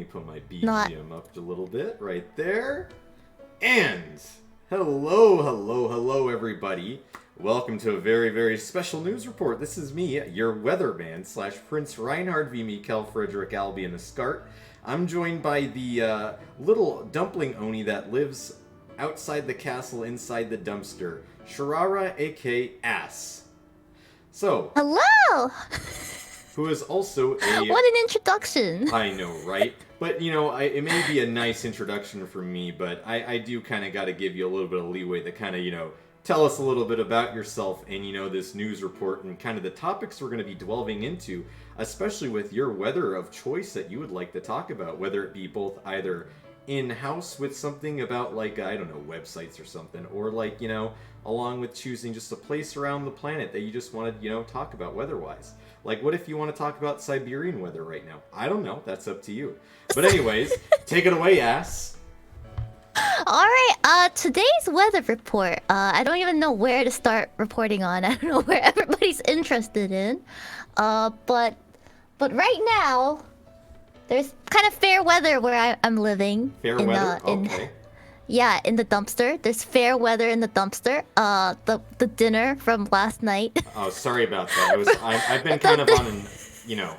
put my Not. BGM up a little bit right there. And hello, everybody. Welcome to a very, very special news report. This is me, your weatherman / Prince Reinhard v. Kel Frederick Albion Ascart. I'm joined by the little dumpling oni that lives outside the castle inside the dumpster, Shirara, aka Ass. So, Hello! who is also a... What an introduction! I know, right? But, you know, it may be a nice introduction for me, but I do kind of got to give you a little bit of leeway to kind of, you know, tell us a little bit about yourself and, you know, this news report and kind of the topics we're going to be delving into, especially with your weather of choice that you would like to talk about, whether it be both either in-house with something about, like, I don't know, websites or something, or, like, you know, along with choosing just a place around the planet that you just want to, you know, talk about weather-wise. Like, what if you want to talk about Siberian weather right now? I don't know. That's up to you. But anyways, take it away, Ass. Alright, today's weather report. I don't even know where to start reporting on. I don't know where everybody's interested in. But right now, there's kind of fair weather where I'm living. Fair weather? Okay. Yeah, in the dumpster. There's fair weather in the dumpster. The dinner from last night. Oh, sorry about that. I've been kind of on an, you know,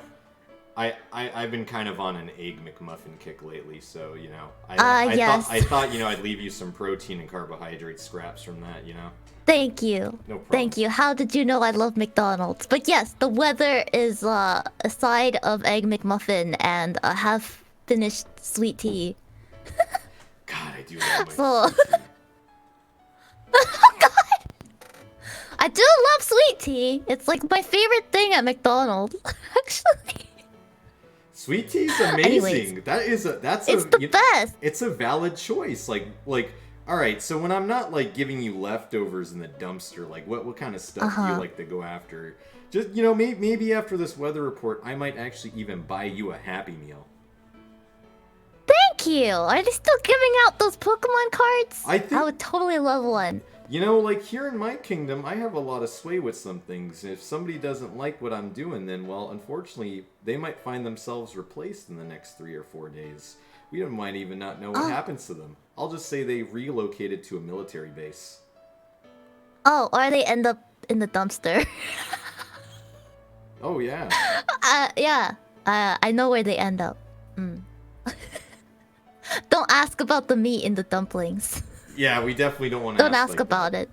I've been kind of on an egg McMuffin kick lately, so, you know, yes. I thought, you know, I'd leave you some protein and carbohydrate scraps from that, you know. Thank you. No problem. Thank you. How did you know I love McDonald's? But yes, the weather is a side of egg McMuffin and a half finished sweet tea. God, I do love my So- sweet tea. Oh god! I do love sweet tea. It's like my favorite thing at McDonald's, actually. Sweet tea's amazing. Anyways, That's It's the best. It's a valid choice. Like, all right. So when I'm not like giving you leftovers in the dumpster, like what kind of stuff do you like to go after? Just, you know, maybe after this weather report, I might actually even buy you a Happy Meal. Thank you. Are they still giving out those Pokemon cards? I think- I would totally love one. You know, like here in my kingdom, I have a lot of sway with some things. If somebody doesn't like what I'm doing, then, well, unfortunately, they might find themselves replaced in the next 3 or 4 days. We might even not know what happens to them. I'll just say they relocated to a military base. Oh, or they end up in the dumpster. Oh, yeah. Yeah. I know where they end up. Don't ask about the meat in the dumplings. Yeah, we definitely don't want to Don't ask like about that. it.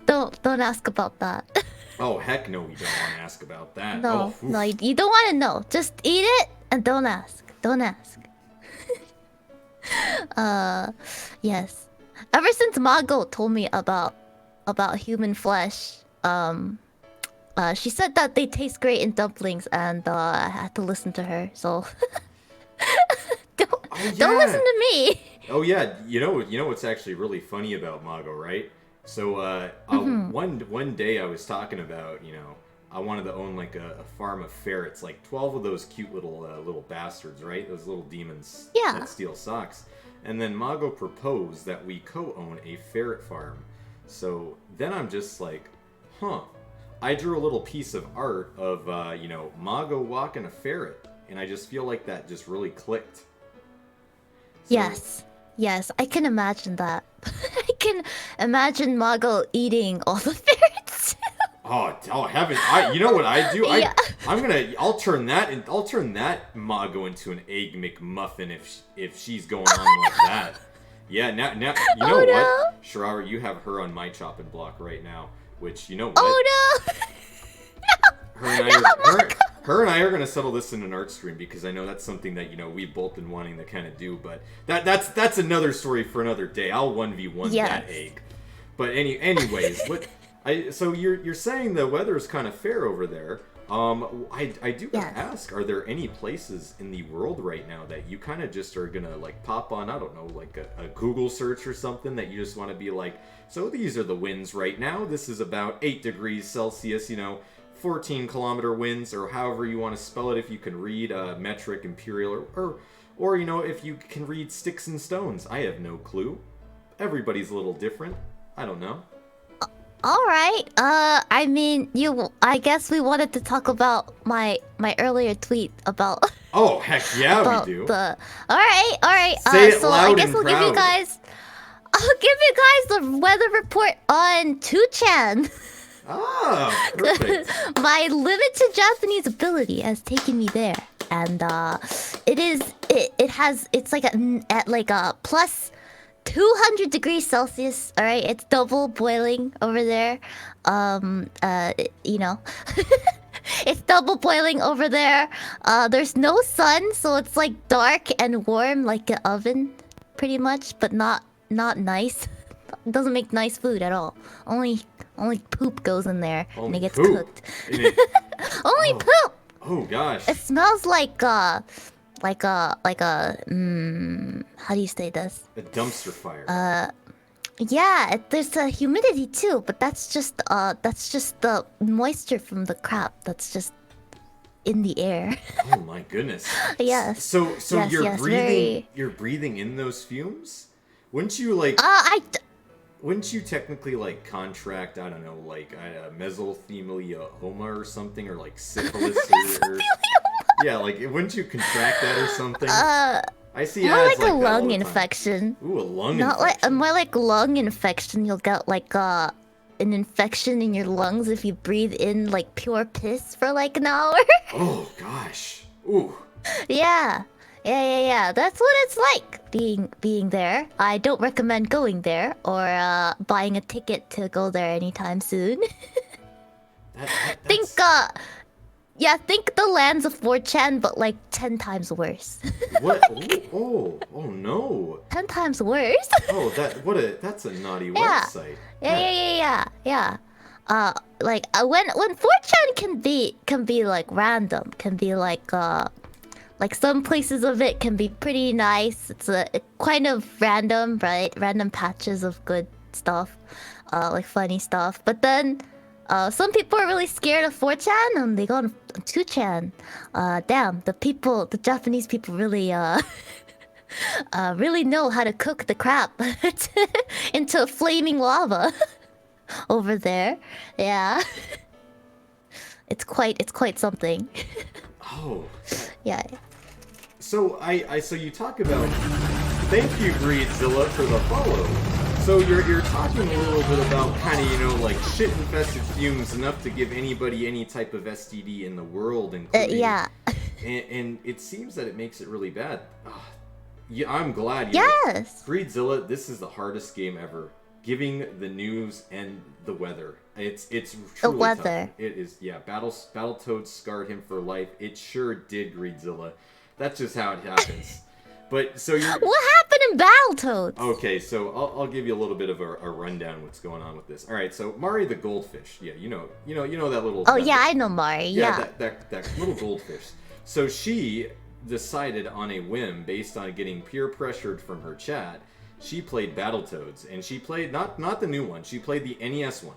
Don't ask about that. Oh, heck no, we don't want to ask about that. No, Oh, no, you don't want to know. Just eat it and don't ask. Don't ask. Yes. Ever since Margot told me about human flesh, she said that they taste great in dumplings, and I had to listen to her. So don't listen to me. Oh yeah, you know what's actually really funny about Mago, right? So one day I was talking about, you know, I wanted to own like a farm of ferrets, like 12 of those cute little bastards, right? Those little demons that steal socks. And then Mago proposed that we co-own a ferret farm. So then I'm just like, huh. I drew a little piece of art of you know, Mago walking a ferret, and I just feel like that just really clicked. So, Yes, I can imagine that. I can imagine Margot eating all the ferrets. Oh heaven! You know what I do? I'll turn that Mago into an egg McMuffin if she's going on like that. Yeah, now you know what? Shirara, you have her on my chopping block right now. Which, you know what? Oh no! Her and I are gonna settle this in an art stream because I know that's something that, you know, we've both been wanting to kind of do. But that's another story for another day. I'll 1v1 that egg. But anyways, so you're saying the weather is kind of fair over there. I do gotta ask, are there any places in the world right now that you kind of just are gonna like pop on, I don't know, like a Google search or something that you just want to be like, so these are the winds right now. This is about 8 degrees Celsius, you know, 14-kilometer winds, or however you want to spell it. If you can read metric, imperial, or you know, if you can read sticks and stones. I have no clue. Everybody's a little different. I don't know. All right. I mean, I guess we wanted to talk about my earlier tweet about. Oh heck yeah, about we do. All right, all right. Say it so loud I guess and we'll give you proud. guys. I'll give you guys the weather report on 2chan. Ah, perfect. My limited Japanese ability has taken me there, and it's like at like a plus 200 degrees Celsius. All right, it's double boiling over there. You know, it's double boiling over there. There's no sun, so it's like dark and warm like an oven, pretty much, but not nice. It doesn't make nice food at all. Only poop goes in there and it gets cooked. Only oh. poop. Oh gosh. It smells like a how do you say this? A dumpster fire. Yeah, there's a humidity too, but that's just the moisture from the crap that's just in the air. Oh my goodness. Yes. So yes, you're breathing very... you're breathing in those fumes? Wouldn't you like wouldn't you technically like contract, I don't know, like mesothelioma or something, or like syphilis or yeah, like wouldn't you contract that or something? I see more ads like a that lung all the time. infection. Ooh, a lung Not infection. like more like lung infection. You'll get like an infection in your lungs if you breathe in like pure piss for like an hour. Oh gosh. Ooh. Yeah. That's what it's like being there. I don't recommend going there or buying a ticket to go there anytime soon. Think the lands of 4chan, but like 10 times worse. What? Oh no. 10 times worse. Oh, that's a naughty Yeah. website. Yeah. Like when 4chan can be like random, can be like some places of it can be pretty nice. It's a kind of random, right? Random patches of good stuff, like funny stuff. But then, some people are really scared of 4chan and they go on 2chan. Damn, the Japanese people really, really know how to cook the crap into flaming lava over there. Yeah, it's quite something. Oh. Yeah. So so you talk about, thank you Greedzilla for the follow. So you're talking a little bit about kind of, like shit infested fumes enough to give anybody any type of STD in the world, including Yeah. And it seems that it makes it really bad. Yeah, I'm glad. Yes. Greedzilla, this is the hardest game ever. Giving the news and the weather. It's truly the weather. Tough. It is, yeah. Battletoads scarred him for life. It sure did, Greedzilla. That's just how it happens. But so you're. What happened in Battletoads? Okay, so I'll give you a little bit of a rundown what's going on with this. All right, so Mari the goldfish. Yeah, you know that little. Oh yeah, I know Mari. Yeah. That little goldfish. So she decided on a whim, based on getting peer pressured from her chat. She played Battletoads, and she played not the new one. She played the NES one,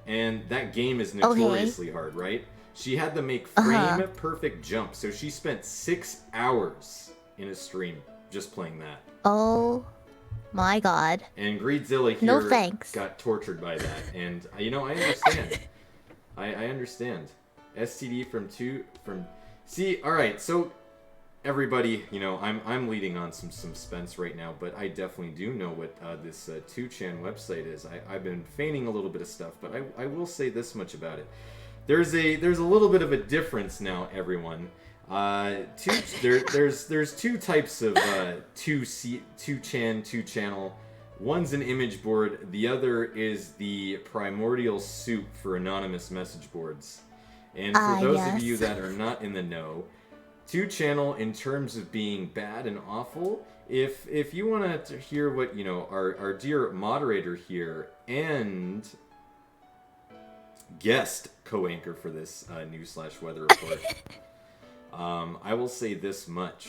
and that game is notoriously hard, right? She had to make frame perfect jumps, so she spent 6 hours in a stream just playing that. Oh my god. And Greedzilla here got tortured by that, and I understand. I understand. STD from. See, all right, so. Everybody, I'm leading on some suspense right now, but I definitely do know what this 2chan website is. I've been feigning a little bit of stuff, but I will say this much about it. There's a little bit of a difference now, everyone. There's two types of 2chan 2channel. One's an image board. The other is the primordial soup for anonymous message boards. And for those of you that are not in the know. 2channel, in terms of being bad and awful, if you want to hear what our dear moderator here and guest co-anchor for this news/weather report, I will say this much: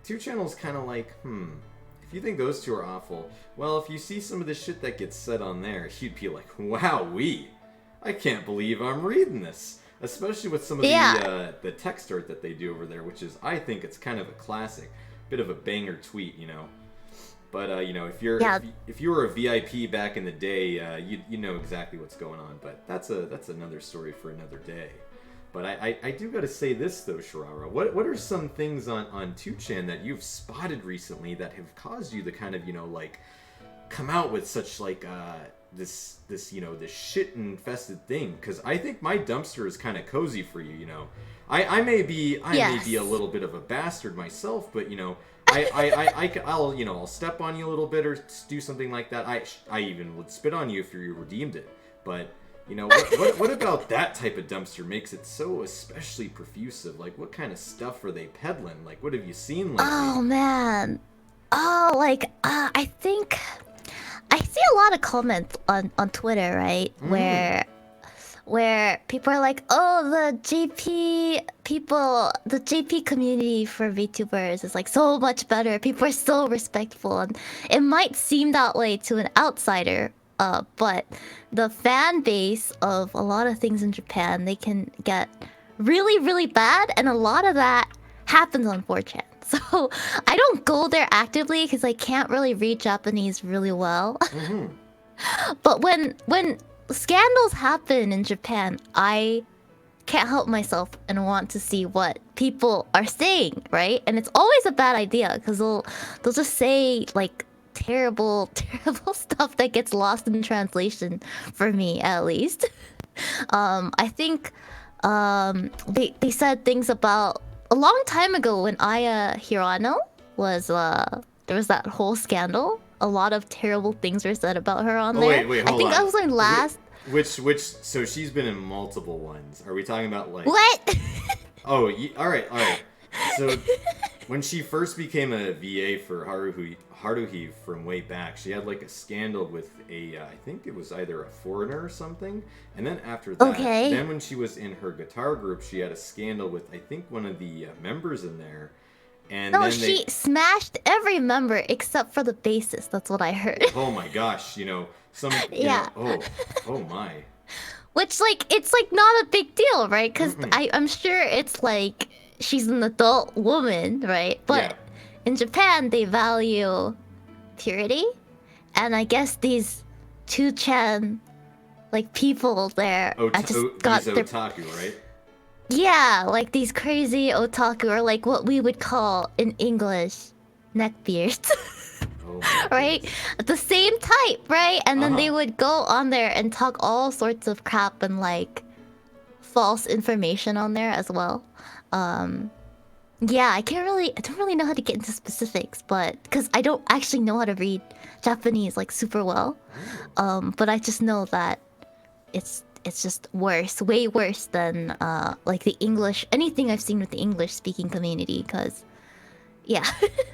2channel is kind of like, if you think those two are awful, well, if you see some of the shit that gets said on there, you'd be like, wowee, I can't believe I'm reading this. Especially with some of the text art that they do over there, which is, I think it's kind of a classic. Bit of a banger tweet, But you know, Yeah. if you were a VIP back in the day, you know exactly what's going on. But that's another story for another day. But I do got to say this though, Shirara. What are some things on 2chan that you've spotted recently that have caused you to kind of, you know, like come out with such like this you know, this shit infested thing? Because I think my dumpster is kind of cozy for you. You know, I may be a little bit of a bastard myself, but you know. I'll you know, I'll step on you a little bit or do something like that. I even would spit on you if you redeemed it. But you know, what about that type of dumpster makes it so especially profusive? Like, what kind of stuff are they peddling? Like, what have you seen lately? Oh man. Oh, like I think I see a lot of comments on Twitter, right? Where people are like, oh, the JP community for VTubers is like so much better. People are so respectful, and it might seem that way to an outsider, but the fan base of a lot of things in Japan, they can get really, really bad, and a lot of that happens on 4chan. So I don't go there actively because I can't really read Japanese really well. But when scandals happen in Japan, I can't help myself and want to see what people are saying, right? And it's always a bad idea because they'll just say like terrible stuff that gets lost in translation, for me at least. I think they said things about a long time ago when Aya Hirano was there was that whole scandal. A lot of terrible things were said about her on there. Wait, hold on. I think I was like last. Which? So she's been in multiple ones. Are we talking about like? What? Oh, all right. So when she first became a VA for Haruhi from way back, she had like a scandal with I think it was either a foreigner or something. And then after that, then when she was in her guitar group, she had a scandal with I think one of the members in there. And no, then she smashed every member except for the bassist. That's what I heard. Oh my gosh, you know, oh my. Which, like, it's like not a big deal, right? Because I'm sure it's like she's an adult woman, right? But in Japan, they value purity, and I guess these 2chan like people there got their otaku, right? Yeah, like these crazy otaku, or like what we would call in English neckbeards. Right? The same type, right? And then they would go on there and talk all sorts of crap and like false information on there as well. Yeah, I don't really know how to get into specifics, but because I don't actually know how to read Japanese like super well. But I just know that it's just worse, way worse than like the English, anything I've seen with the English speaking community, because yeah.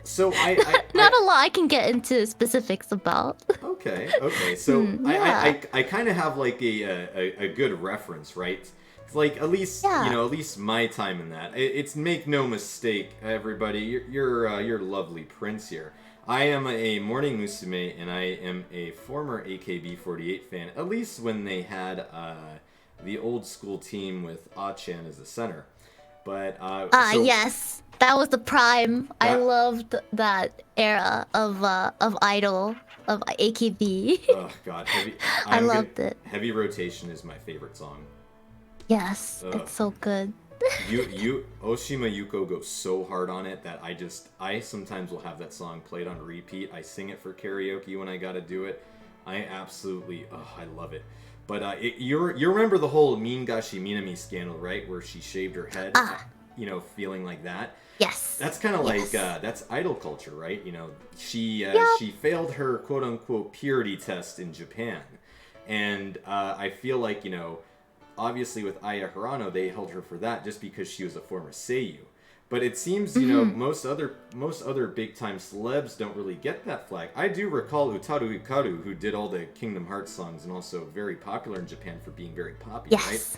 So not a lot I can get into specifics about. Okay. So I kind of have like a good reference, right? It's like at least you know, at least my time in that. It's make no mistake, everybody. You're lovely Prince here. I am a morning musume, and I am a former AKB48 fan. At least when they had the old school team with Ah-chan as the center. But yes. That was the prime. I loved that era of Idol, of AKB. Oh God, I loved it. Heavy Rotation is my favorite song. Yes, it's so good. you Oshima Yuko goes so hard on it that I sometimes will have that song played on repeat. I sing it for karaoke when I gotta do it. I absolutely I love it. But you remember the whole Mingashi Minami scandal, right? Where she shaved her head, you know, feeling like that. Yes. That's kind of like that's idol culture, right? You know, she failed her quote unquote purity test in Japan, and I feel like, you know, obviously with Aya Hirano they held her for that just because she was a former seiyuu. But it seems, you know, most other big time celebs don't really get that flag. I do recall Utaru Hikaru, who did all the Kingdom Hearts songs and also very popular in Japan for being very poppy, right?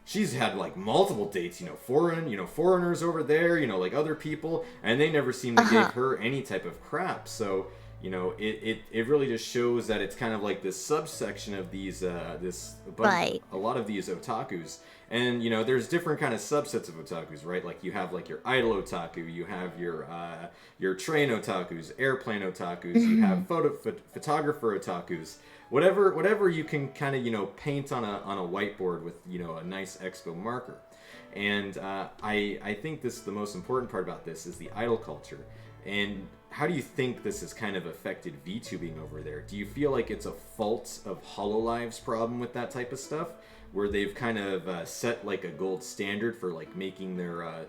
She's had like multiple dates, you know, foreigners over there, you know, like other people, and they never seem to give her any type of crap. So, it really just shows that it's kind of like this subsection of these Right. a lot of these otakus. And there's different kind of subsets of otakus, right? Like you have like your idol otaku, you have your train otakus, airplane otakus, you have photographer otakus, whatever you can kind of paint on a whiteboard with a nice expo marker. And I think this the most important part about this is the idol culture. And how do you think this has kind of affected VTubing over there? Do you feel like it's a fault of Hololive's problem with that type of stuff, where they've kind of set like a gold standard for like making their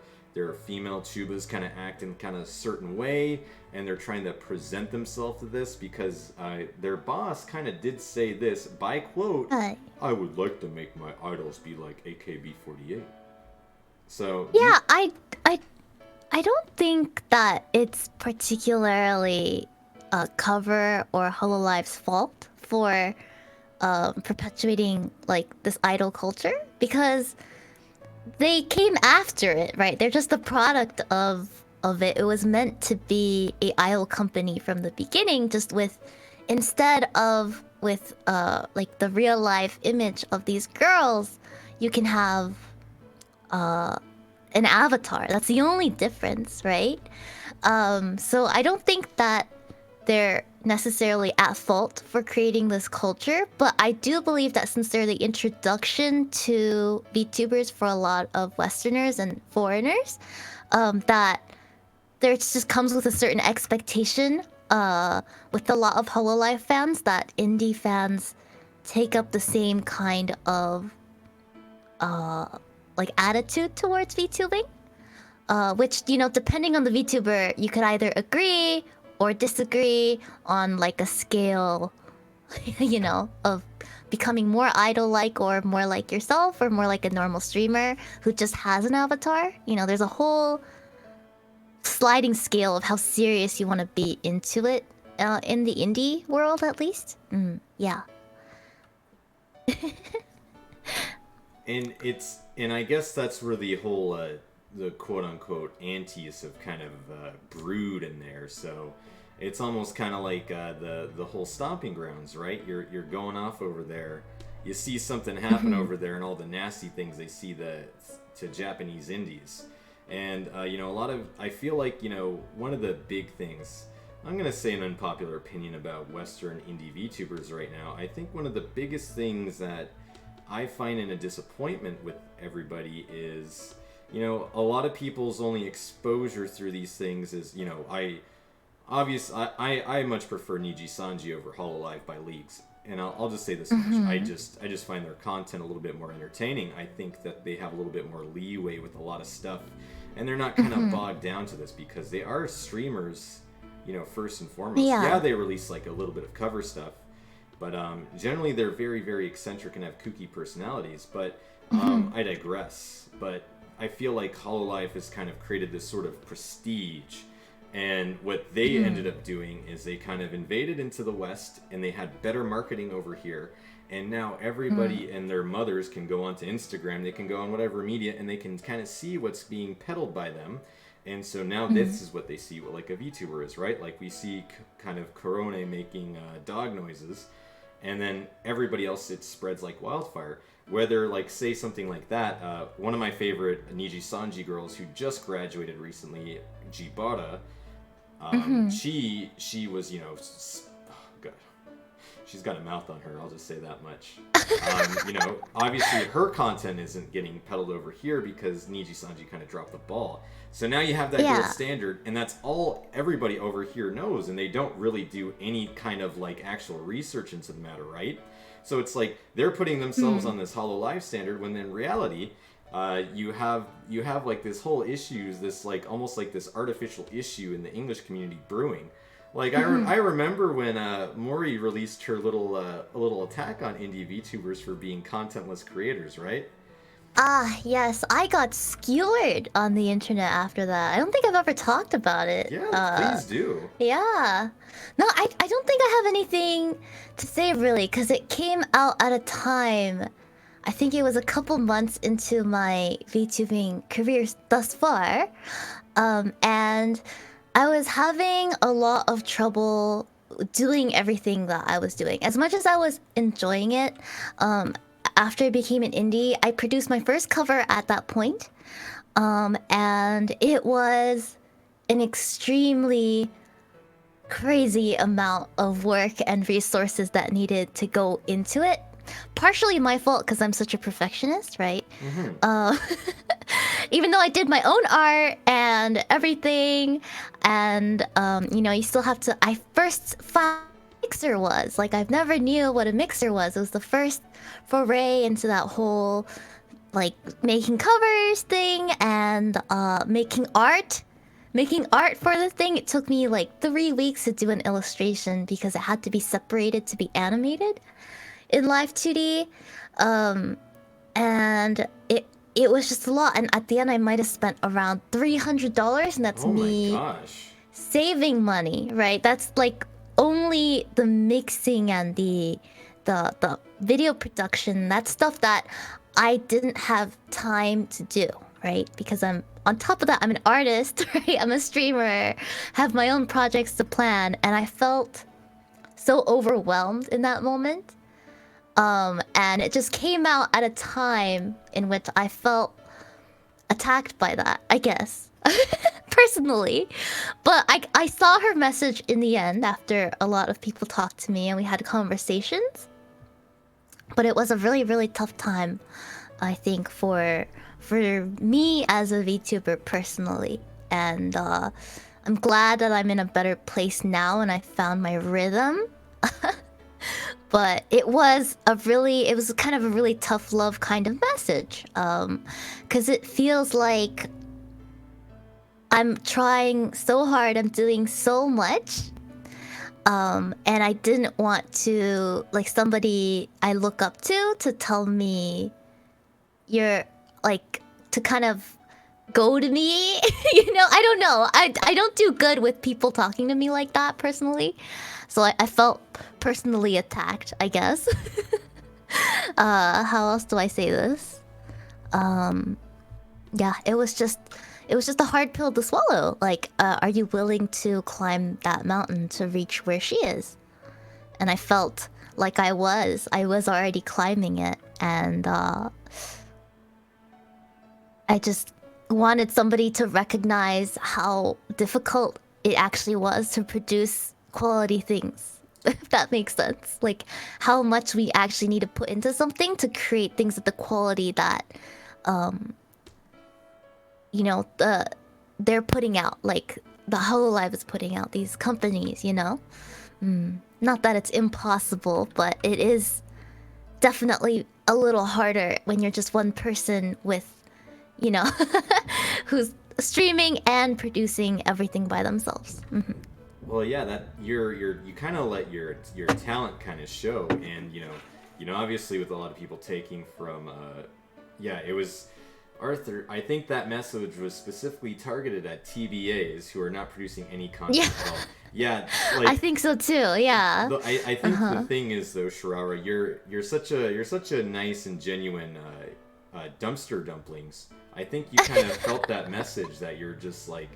female tubas kind of act in kind of a certain way, and they're trying to present themselves to this because their boss kind of did say this by quote, "I would like to make my idols be like AKB48." So yeah, I don't think that it's particularly Cover or Hololive's fault for perpetuating like this idol culture, because they came after it, right? They're just the product of it. It was meant to be a idol company from the beginning, just with instead of with like the real life image of these girls, you can have an avatar. That's the only difference, right? So I don't think that they're necessarily at fault for creating this culture, but I do believe that since they're the introduction to VTubers for a lot of Westerners and foreigners, that there just comes with a certain expectation with a lot of Hololive fans that indie fans take up the same kind of like attitude towards VTubing, which depending on the VTuber, you could either agree or disagree on like a scale, of becoming more idol-like or more like yourself or more like a normal streamer who just has an avatar. There's a whole sliding scale of how serious you want to be into it in the indie world, at least. Yeah. And I guess that's where the whole the quote-unquote antis have kind of brewed in there. So it's almost kind of like the whole stomping grounds, right? You're going off over there, you see something happen over there, and all the nasty things they see to Japanese indies. And a lot of, I feel like one of the big things, I'm gonna say an unpopular opinion about Western indie VTubers right now. I think one of the biggest things that I find in a disappointment with everybody is, a lot of people's only exposure through these things is, I much prefer Niji Sanji over Hololive by leagues. And I'll just say this much. I just find their content a little bit more entertaining. I think that they have a little bit more leeway with a lot of stuff. And they're not kind of bogged down to this because they are streamers, first and foremost. Yeah, they release like a little bit of cover stuff. But generally, they're very, very eccentric and have kooky personalities. But I digress. But I feel like Hololive has kind of created this sort of prestige. And what they ended up doing is they kind of invaded into the West, and they had better marketing over here. And now everybody and their mothers can go onto Instagram. They can go on whatever media, and they can kind of see what's being peddled by them. And so now this is what they see, what like a VTuber is, right? Like we see kind of Korone making dog noises. And then everybody else, it spreads like wildfire. Whether, like, say something like that, one of my favorite Niji Sanji girls who just graduated recently, Jibara, she was, oh God, she's got a mouth on her, I'll just say that much. Obviously her content isn't getting peddled over here because Niji Sanji kind of dropped the ball. So now you have that gold standard, and that's all everybody over here knows, and they don't really do any kind of like actual research into the matter, right? So it's like they're putting themselves on this Hololive standard when in reality, you have like this whole issue, this like almost like this artificial issue in the English community brewing. Like I remember when Mori released her little attack on indie VTubers for being contentless creators, right? Yes, I got skewered on the internet after that. I don't think I've ever talked about it. Yeah, please do. Yeah. No, I don't think I have anything to say really, because it came out at a time, I think it was a couple months into my VTubing career thus far. And I was having a lot of trouble doing everything that I was doing. As much as I was enjoying it, after I became an indie, I produced my first cover at that point. And it was an extremely crazy amount of work and resources that needed to go into it. Partially my fault because I'm such a perfectionist, right? Even though I did my own art and everything, and you still have to. I first found what a mixer was. Like, I've never knew what a mixer was. It was the first foray into that whole like making covers thing and making art. Making art for the thing, it took me like 3 weeks to do an illustration because it had to be separated to be animated in Live 2D. And it was just a lot. And at the end, I might have spent around $300, and that's me saving money, right? That's like only the mixing and the video production. That's stuff that I didn't have time to do, right? Because on top of that, I'm an artist, right? I'm a streamer, have my own projects to plan, and I felt so overwhelmed in that moment. And it just came out at a time in which I felt attacked by that, I guess. Personally. But I saw her message in the end after a lot of people talked to me and we had conversations. But it was a really, really tough time, I think, for me as a VTuber personally. And I'm glad that I'm in a better place now and I found my rhythm. But it was kind of a really tough love kind of message. Because it feels like I'm trying so hard, I'm doing so much. And I didn't want to, like, somebody I look up to tell me you're, like, to kind of go to me. I don't know. I don't do good with people talking to me like that personally. So I felt personally attacked, I guess. How else do I say this? Yeah, it was just a hard pill to swallow. Like, are you willing to climb that mountain to reach where she is? And I felt like I was already climbing it, and I just wanted somebody to recognize how difficult it actually was to produce quality things, if that makes sense. Like, how much we actually need to put into something to create things at the quality that they're putting out, like the Hololive is putting out, these companies, Not that it's impossible, but it is definitely a little harder when you're just one person with, who's streaming and producing everything by themselves. Mm-hmm. Well, yeah, that you kind of let your talent kind of show, and obviously with a lot of people taking from, it was Arthur. I think that message was specifically targeted at TBAs who are not producing any content at all. Yeah, like, I think so too. Yeah. I think the thing is though, Shirara, you're such a nice and genuine dumpster dumplings. I think you kind of felt that message that you're just like.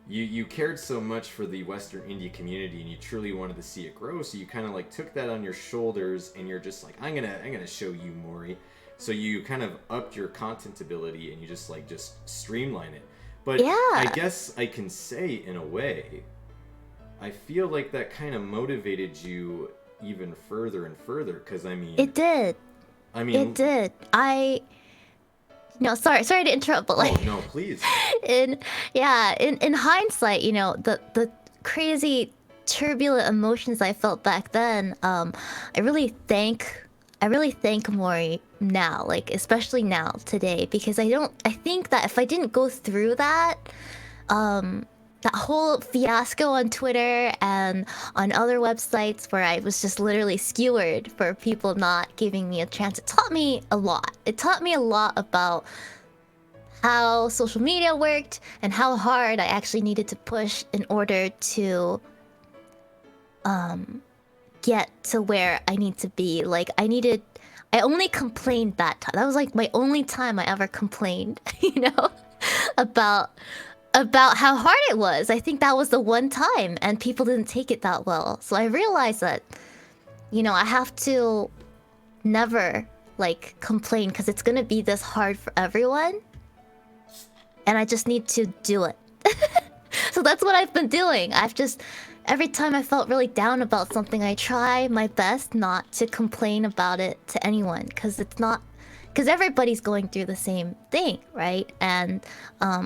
You cared so much for the Western indie community and you truly wanted to see it grow, so you kind of like took that on your shoulders and you're just like, I'm gonna show you, Mori. So you kind of upped your content ability and you just streamline it. But yeah. I guess I can say in a way, I feel like that kind of motivated you even further and further, because I mean... It did. It did. No, sorry to interrupt, but like... Oh, no, please. In hindsight, the crazy turbulent emotions I felt back then, I really thank Mori now, like, especially now, today, because I think that if I didn't go through that, that whole fiasco on Twitter and on other websites where I was just literally skewered for people not giving me a chance, it taught me a lot. It taught me a lot about how social media worked and how hard I actually needed to push in order to get to where I need to be. Like, I only complained that time. That was like my only time I ever complained, about about how hard it was. I think that was the one time, and people didn't take it that well. So I realized that, I have to never like complain because it's gonna be this hard for everyone, and I just need to do it. So that's what I've been doing. Every time I felt really down about something, I try my best not to complain about it to anyone, because everybody's going through the same thing, right? And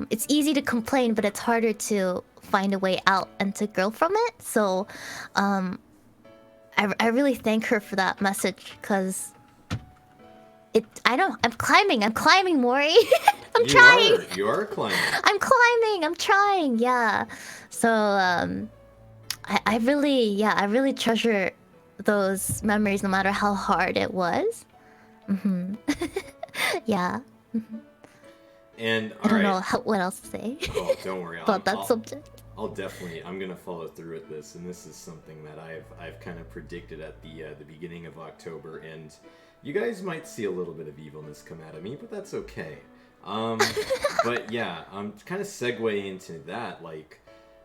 it's easy to complain, but it's harder to find a way out and to grow from it. So I really thank her for that message, because I'm climbing, Mori. You are climbing. I'm trying, yeah. So I really treasure those memories, no matter how hard it was. Yeah. And I don't know what else to say. Oh, don't worry. About that subject. I'm gonna follow through with this, and this is something that I've kind of predicted at the beginning of October, and you guys might see a little bit of evilness come out of me, but that's okay. But yeah, I'm kind of segue into that. Like,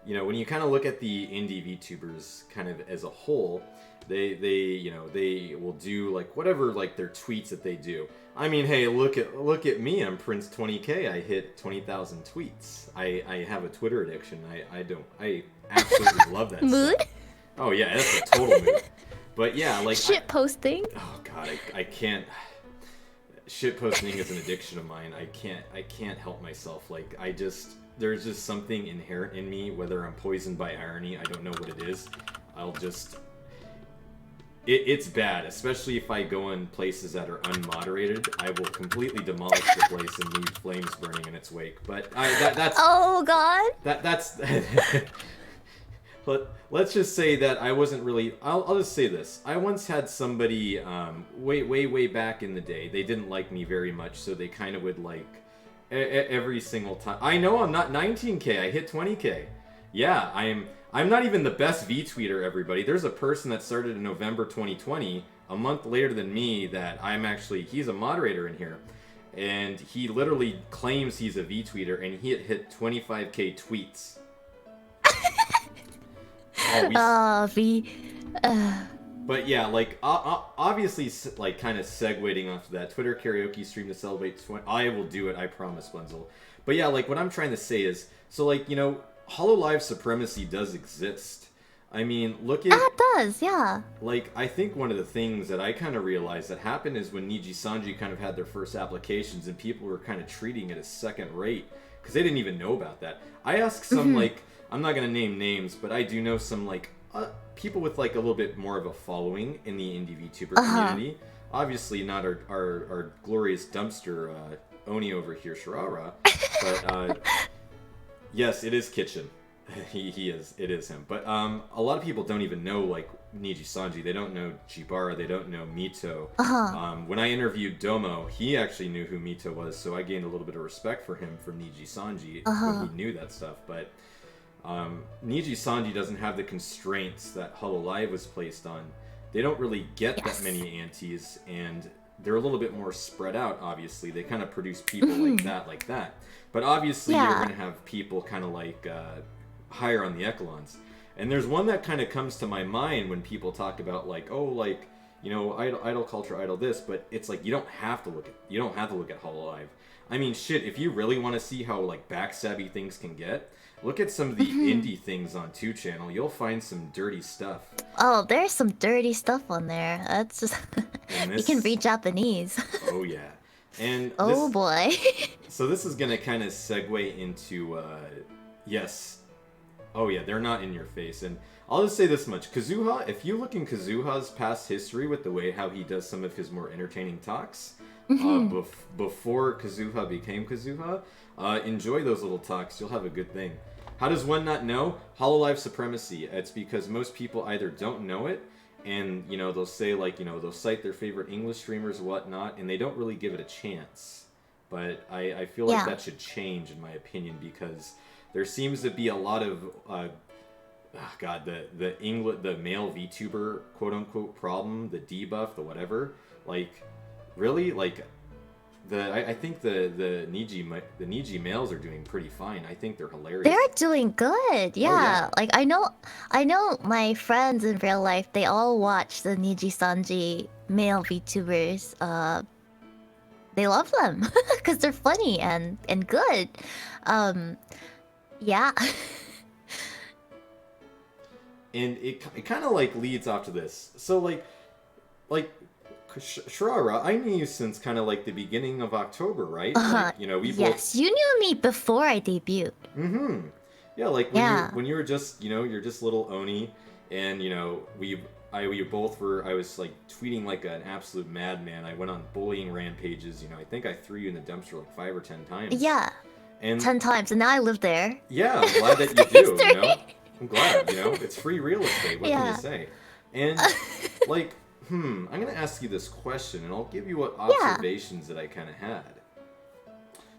when you kind of look at the indie VTubers kind of as a whole, they will do like whatever like their tweets that they do. I mean, hey, look at me. I'm Prince 20K. I hit 20,000 tweets. I have a Twitter addiction. I absolutely love that mood. Stuff. Oh yeah, that's a total mood. But yeah, like shit posting. Oh god, I can't. Shit posting is an addiction of mine. I can't help myself. Like there's just something inherent in me. Whether I'm poisoned by irony, I don't know what it is. It's bad, especially if I go in places that are unmoderated. I will completely demolish the place and leave flames burning in its wake. But that's oh god. That's let's just say that I wasn't really. I'll just say this. I once had somebody way back in the day. They didn't like me very much, so they kind of would like every single time. I know I'm not 19K. I hit 20K. Yeah, I'm not even the best V-tweeter, everybody. There's a person that started in November 2020, a month later than me, that he's a moderator in here. And he literally claims he's a V-tweeter, and he hit 25K tweets. But yeah, like, obviously, like, kind of segueing off of that, Twitter karaoke stream to celebrate I will do it, I promise, Bunzel. But yeah, like, what I'm trying to say is, so, like, HoloLive supremacy does exist. I mean, look at... It does, yeah. Like, I think one of the things that I kind of realized that happened is when Niji Sanji kind of had their first applications and people were kind of treating it as second rate, because they didn't even know about that. I asked some, like, I'm not going to name names, but I do know some, like, people with, like, a little bit more of a following in the indie VTuber community. Obviously not our glorious dumpster Oni over here, Shirara, but... Yes, it is Kitchen. He is. It is him. But a lot of people don't even know, like, Niji Sanji. They don't know Jibara. They don't know Mito. When I interviewed Domo, he actually knew who Mito was, so I gained a little bit of respect for him from Niji Sanji when he knew that stuff. But Niji Sanji doesn't have the constraints that HoloLive was placed on. They don't really get that many antis, and they're a little bit more spread out, obviously. They kind of produce people like that. But obviously you're going to have people kind of like higher on the echelons. And there's one that kind of comes to my mind when people talk about like, oh, like, idol culture, idol this, but it's like you don't have to look at HoloLive. I mean, shit, if you really want to see how like backstabby things can get, look at some of the indie things on 2channel. You'll find some dirty stuff. Oh, there's some dirty stuff on there. That's just you can read Japanese. Oh yeah. And boy. So this is gonna kind of segue into yes. Oh yeah, they're not in your face. And I'll just say this much. Kazuha, if you look in Kazuha's past history with the way how he does some of his more entertaining talks, before Kazuha became Kazuha, enjoy those little talks. You'll have a good thing. How does one not know? HoloLive supremacy. It's because most people either don't know it, and, they'll say, like, they'll cite their favorite English streamers and whatnot, and they don't really give it a chance. But I feel like that should change, in my opinion, because there seems to be a lot of, the male VTuber, quote-unquote, problem, the debuff, the whatever. Like, really? Like, I think the Niji males are doing pretty fine. I think they're hilarious. They're doing good. Yeah. Oh, yeah. Like I know my friends in real life, they all watch the Niji Sanji male VTubers. They love them because they're funny and good. Yeah. And it kind of like leads off to this. So like Shirara, I knew you since kind of like the beginning of October, right? Like, you know, we yes, you knew me before I debuted. Mm-hmm. Yeah, like when you were just, you know, you're just little Oni, and you know we both were. I was like tweeting like an absolute madman. I went on bullying rampages. You know, I think I threw you in the dumpster like 5 or 10 times. Yeah. And 10 times, and now I live there. Yeah, I'm glad that you do. You know, I'm glad. You know, it's free real estate. What can you say? And like. I'm gonna ask you this question, and I'll give you what observations that I kind of had.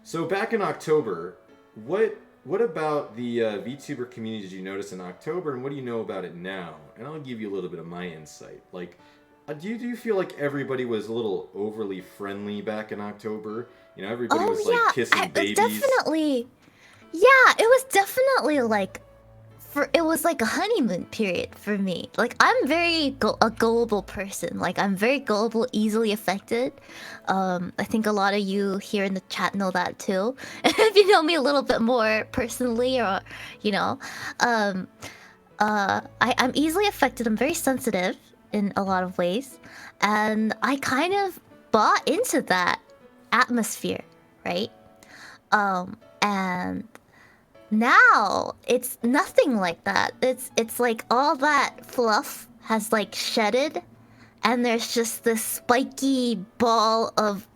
So back in October, what about the VTuber community did you notice in October, and what do you know about it now? And I'll give you a little bit of my insight. Like, do you feel like everybody was a little overly friendly back in October? You know, everybody was like kissing babies. Definitely. Yeah, it was definitely like. It was like a honeymoon period for me. Like I'm very a gullible person. Like I'm very gullible, easily affected. I think a lot of you here in the chat know that too. If you know me a little bit more personally, or you know, I'm easily affected. I'm very sensitive in a lot of ways, and I kind of bought into that atmosphere, right? And now it's nothing like that. It's like all that fluff has like shedded, and there's just this spiky ball of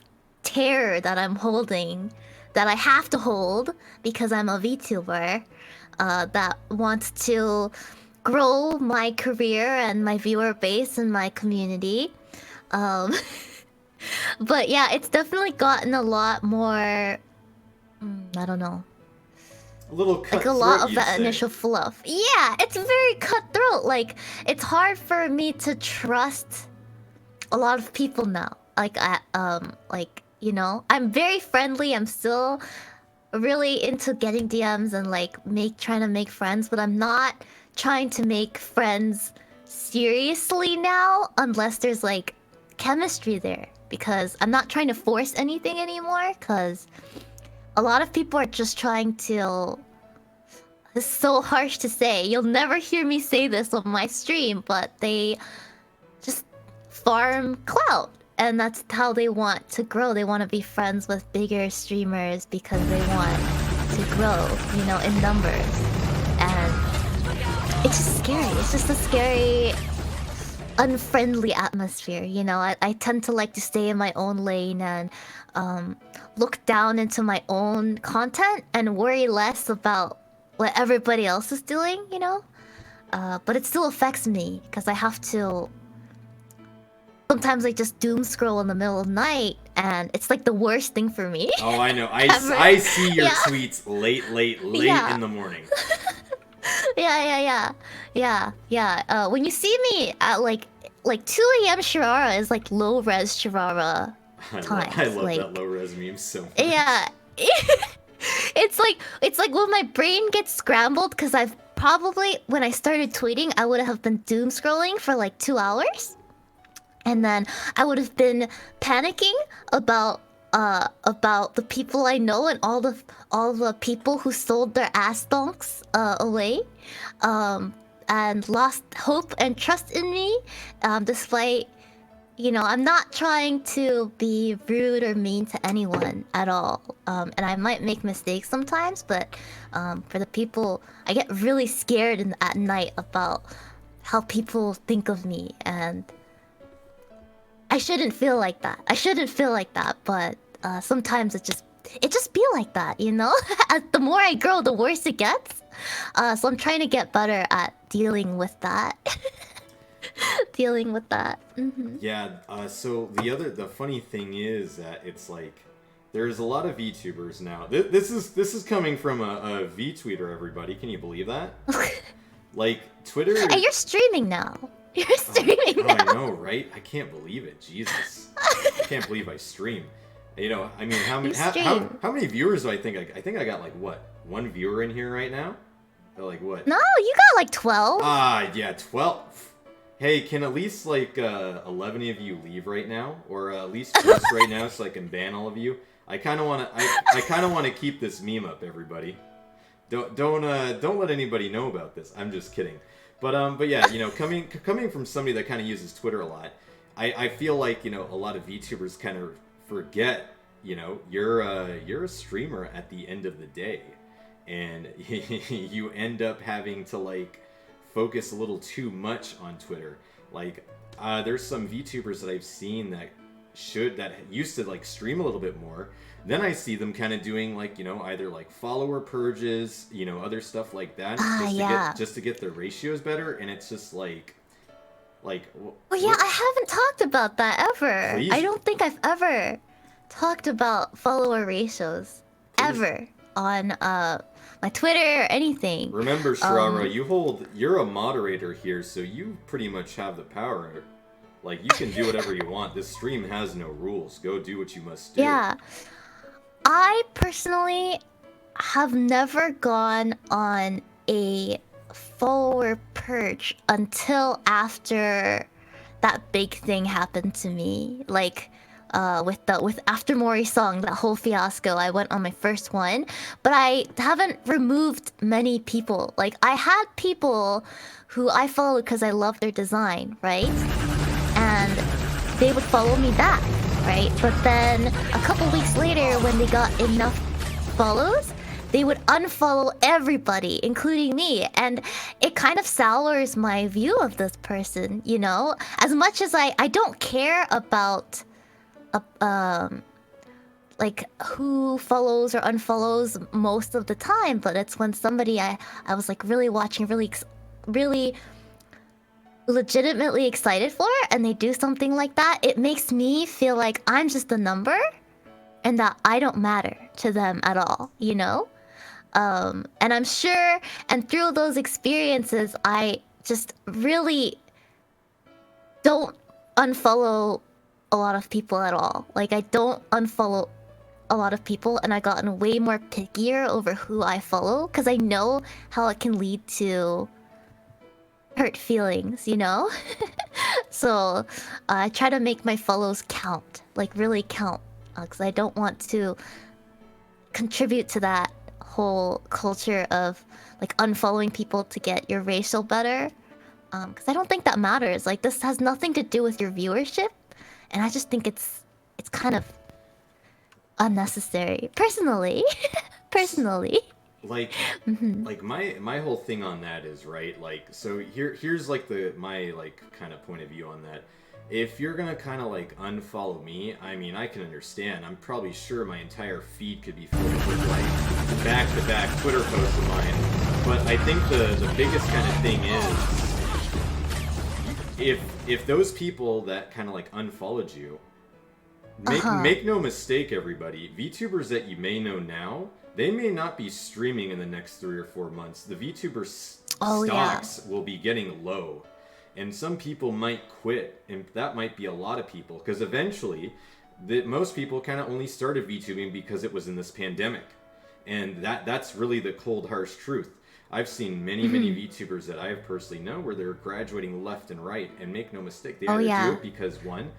terror that I'm holding, that I have to hold because I'm a VTuber that wants to grow my career and my viewer base and my community. But yeah, it's definitely gotten a lot more. I don't know. A little cutthroat, like a lot of that initial fluff. Yeah, it's very cutthroat. Like it's hard for me to trust a lot of people now. Like like you know, I'm very friendly. I'm still really into getting DMs and like trying to make friends, but I'm not trying to make friends seriously now unless there's like chemistry there, because I'm not trying to force anything anymore, because a lot of people are just trying to... It's so harsh to say. You'll never hear me say this on my stream, but they just farm clout. And that's how they want to grow. They want to be friends with bigger streamers because they want to grow, you know, in numbers. And it's just scary. It's just a scary, unfriendly atmosphere, you know? I tend to like to stay in my own lane and look down into my own content and worry less about what everybody else is doing, you know? But it still affects me because I have to... Sometimes I just doom scroll in the middle of the night, and it's like the worst thing for me. Oh, I know. I see your tweets late in the morning. Yeah. When you see me at like 2 a.m. Shirara is like low res Shirara time. I love like, that low res meme so much. Yeah. It's like when my brain gets scrambled, because I've probably, when I started tweeting, I would have been doom scrolling for like 2 hours. And then I would have been panicking about the people I know and all the people who sold their ass donks away, and lost hope and trust in me, despite, you know, I'm not trying to be rude or mean to anyone at all, and I might make mistakes sometimes, but for the people, I get really scared at night about how people think of me, and I shouldn't feel like that. But sometimes it just be like that, you know? The more I grow, the worse it gets. So I'm trying to get better at dealing with that. Mm-hmm. Yeah, so the funny thing is that it's like there's a lot of VTubers now. This is coming from a VTweeter, everybody. Can you believe that? Like Twitter. And you're streaming now. You're streaming now. I know, right? I can't believe it. Jesus. I can't believe I stream. You know, I mean, You how stream. how many viewers do I think I think I got like what, one viewer in here right now? Or like what? No, you got like 12. Ah, yeah, 12. Hey, can at least like 11 of you leave right now, or at least first right now, so I can ban all of you? I kind of want to. I kind of want to keep this meme up, everybody. Don't let anybody know about this. I'm just kidding. But yeah, you know, coming from somebody that kind of uses Twitter a lot, I feel like, you know, a lot of VTubers kind of forget, you know, you're a streamer at the end of the day, and you end up having to like focus a little too much on Twitter. Like, there's some VTubers that I've seen that used to like stream a little bit more. Then I see them kind of doing like, you know, either like follower purges, you know, other stuff like that, just to get their ratios better. And it's just like. Oh yeah, I haven't talked about that ever. Please. I don't think I've ever talked about follower ratios ever on my Twitter or anything. Remember, Shirara, you're a moderator here, so you pretty much have the power. Like, you can do whatever you want. This stream has no rules. Go do what you must do. Yeah. I personally have never gone on a follower purge until after that big thing happened to me. Like, with After Mori song, that whole fiasco, I went on my first one, but I haven't removed many people. Like, I had people who I followed because I love their design, right? And they would follow me back, right? But then a couple weeks later, when they got enough follows, they would unfollow everybody, including me, and it kind of sours my view of this person, you know? As much as I don't care about like who follows or unfollows most of the time, but it's when somebody I was like really watching, really legitimately excited for, and they do something like that, it makes me feel like I'm just a number and that I don't matter to them at all, you know? And I'm sure, and through those experiences, I just really don't unfollow a lot of people at all. Like, I don't unfollow a lot of people, and I've gotten way more pickier over who I follow, because I know how it can lead to hurt feelings, you know? So, I try to make my follows count, like really count, because I don't want to contribute to that whole culture of like unfollowing people to get your ratio better, because I don't think that matters. Like, this has nothing to do with your viewership, and I just think it's kind of unnecessary, personally. Like, like my whole thing on that is, right, like, so here's like my like kind of point of view on that. If you're gonna kind of like unfollow me, I mean, I can understand. I'm probably sure my entire feed could be filled with like back-to-back Twitter posts of mine. But I think the biggest kind of thing is, if those people that kind of like unfollowed you, make no mistake, everybody, VTubers that you may know now, they may not be streaming in the next 3 or 4 months. The VTuber stocks will be getting low. And some people might quit, and that might be a lot of people, because eventually, most people kind of only started VTubing because it was in this pandemic. And that's really the cold, harsh truth. I've seen many VTubers that I personally know where they're graduating left and right, and make no mistake, they either do it because, one,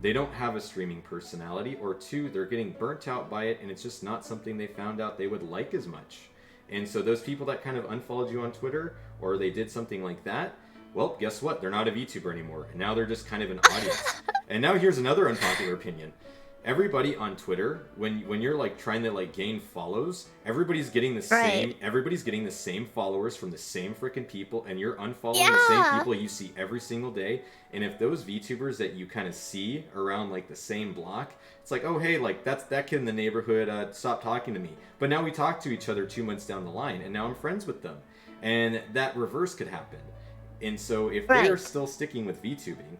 they don't have a streaming personality, or two, they're getting burnt out by it, and it's just not something they found out they would like as much. And so those people that kind of unfollowed you on Twitter, or they did something like that, well, guess what? They're not a VTuber anymore. And now they're just kind of an audience. And now here's another unpopular opinion. Everybody on Twitter, when you're like trying to like gain follows, everybody's getting the same followers from the same freaking people, and you're unfollowing the same people you see every single day. And if those VTubers that you kind of see around like the same block, it's like, oh hey, like that's that kid in the neighborhood, stop talking to me. But now we talk to each other 2 months down the line, and now I'm friends with them. And that reverse could happen. And so if they are still sticking with VTubing,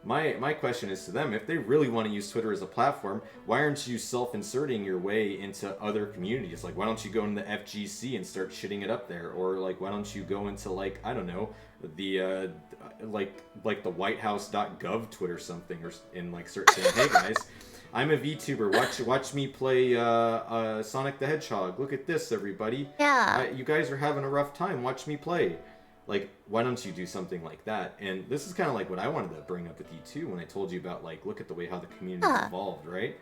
My question is to them, if they really want to use Twitter as a platform, why aren't you self-inserting your way into other communities? Like, why don't you go into the FGC and start shitting it up there? Or, like, why don't you go into, like, I don't know, the, like the whitehouse.gov Twitter something, or in, like, saying, hey, guys, I'm a VTuber. Watch me play Sonic the Hedgehog. Look at this, everybody. Yeah. You guys are having a rough time. Watch me play. Like, why don't you do something like that? And this is kind of like what I wanted to bring up with you too when I told you about, like, look at the way how the community's evolved, right?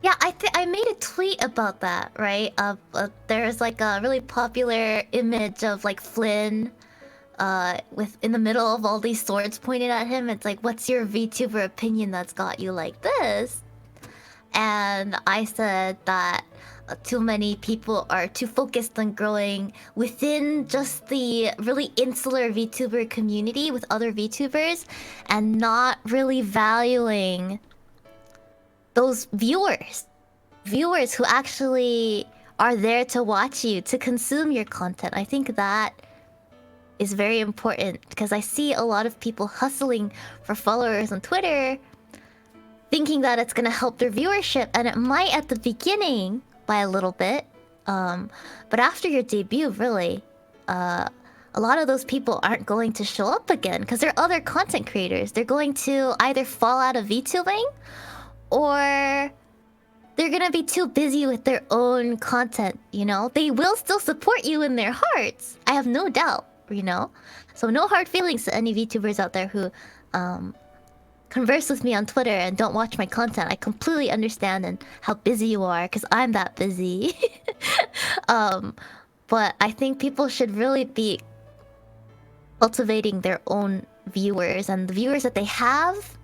Yeah, I made a tweet about that, right? There's like a really popular image of like Flynn, with in the middle of all these swords pointed at him. It's like, what's your VTuber opinion that's got you like this? And I said that too many people are too focused on growing within just the really insular VTuber community with other VTubers and not really valuing those viewers who actually are there to watch you, to consume your content. I think that is very important because I see a lot of people hustling for followers on Twitter thinking that it's gonna help their viewership, and it might at the beginning by a little bit, but after your debut, really, a lot of those people aren't going to show up again because they're other content creators. They're going to either fall out of VTubing, or they're gonna be too busy with their own content, you know? They will still support you in their hearts, I have no doubt, you know? So no hard feelings to any VTubers out there who converse with me on Twitter and don't watch my content. I completely understand and how busy you are, because I'm that busy. But I think people should really be cultivating their own viewers and the viewers that they have,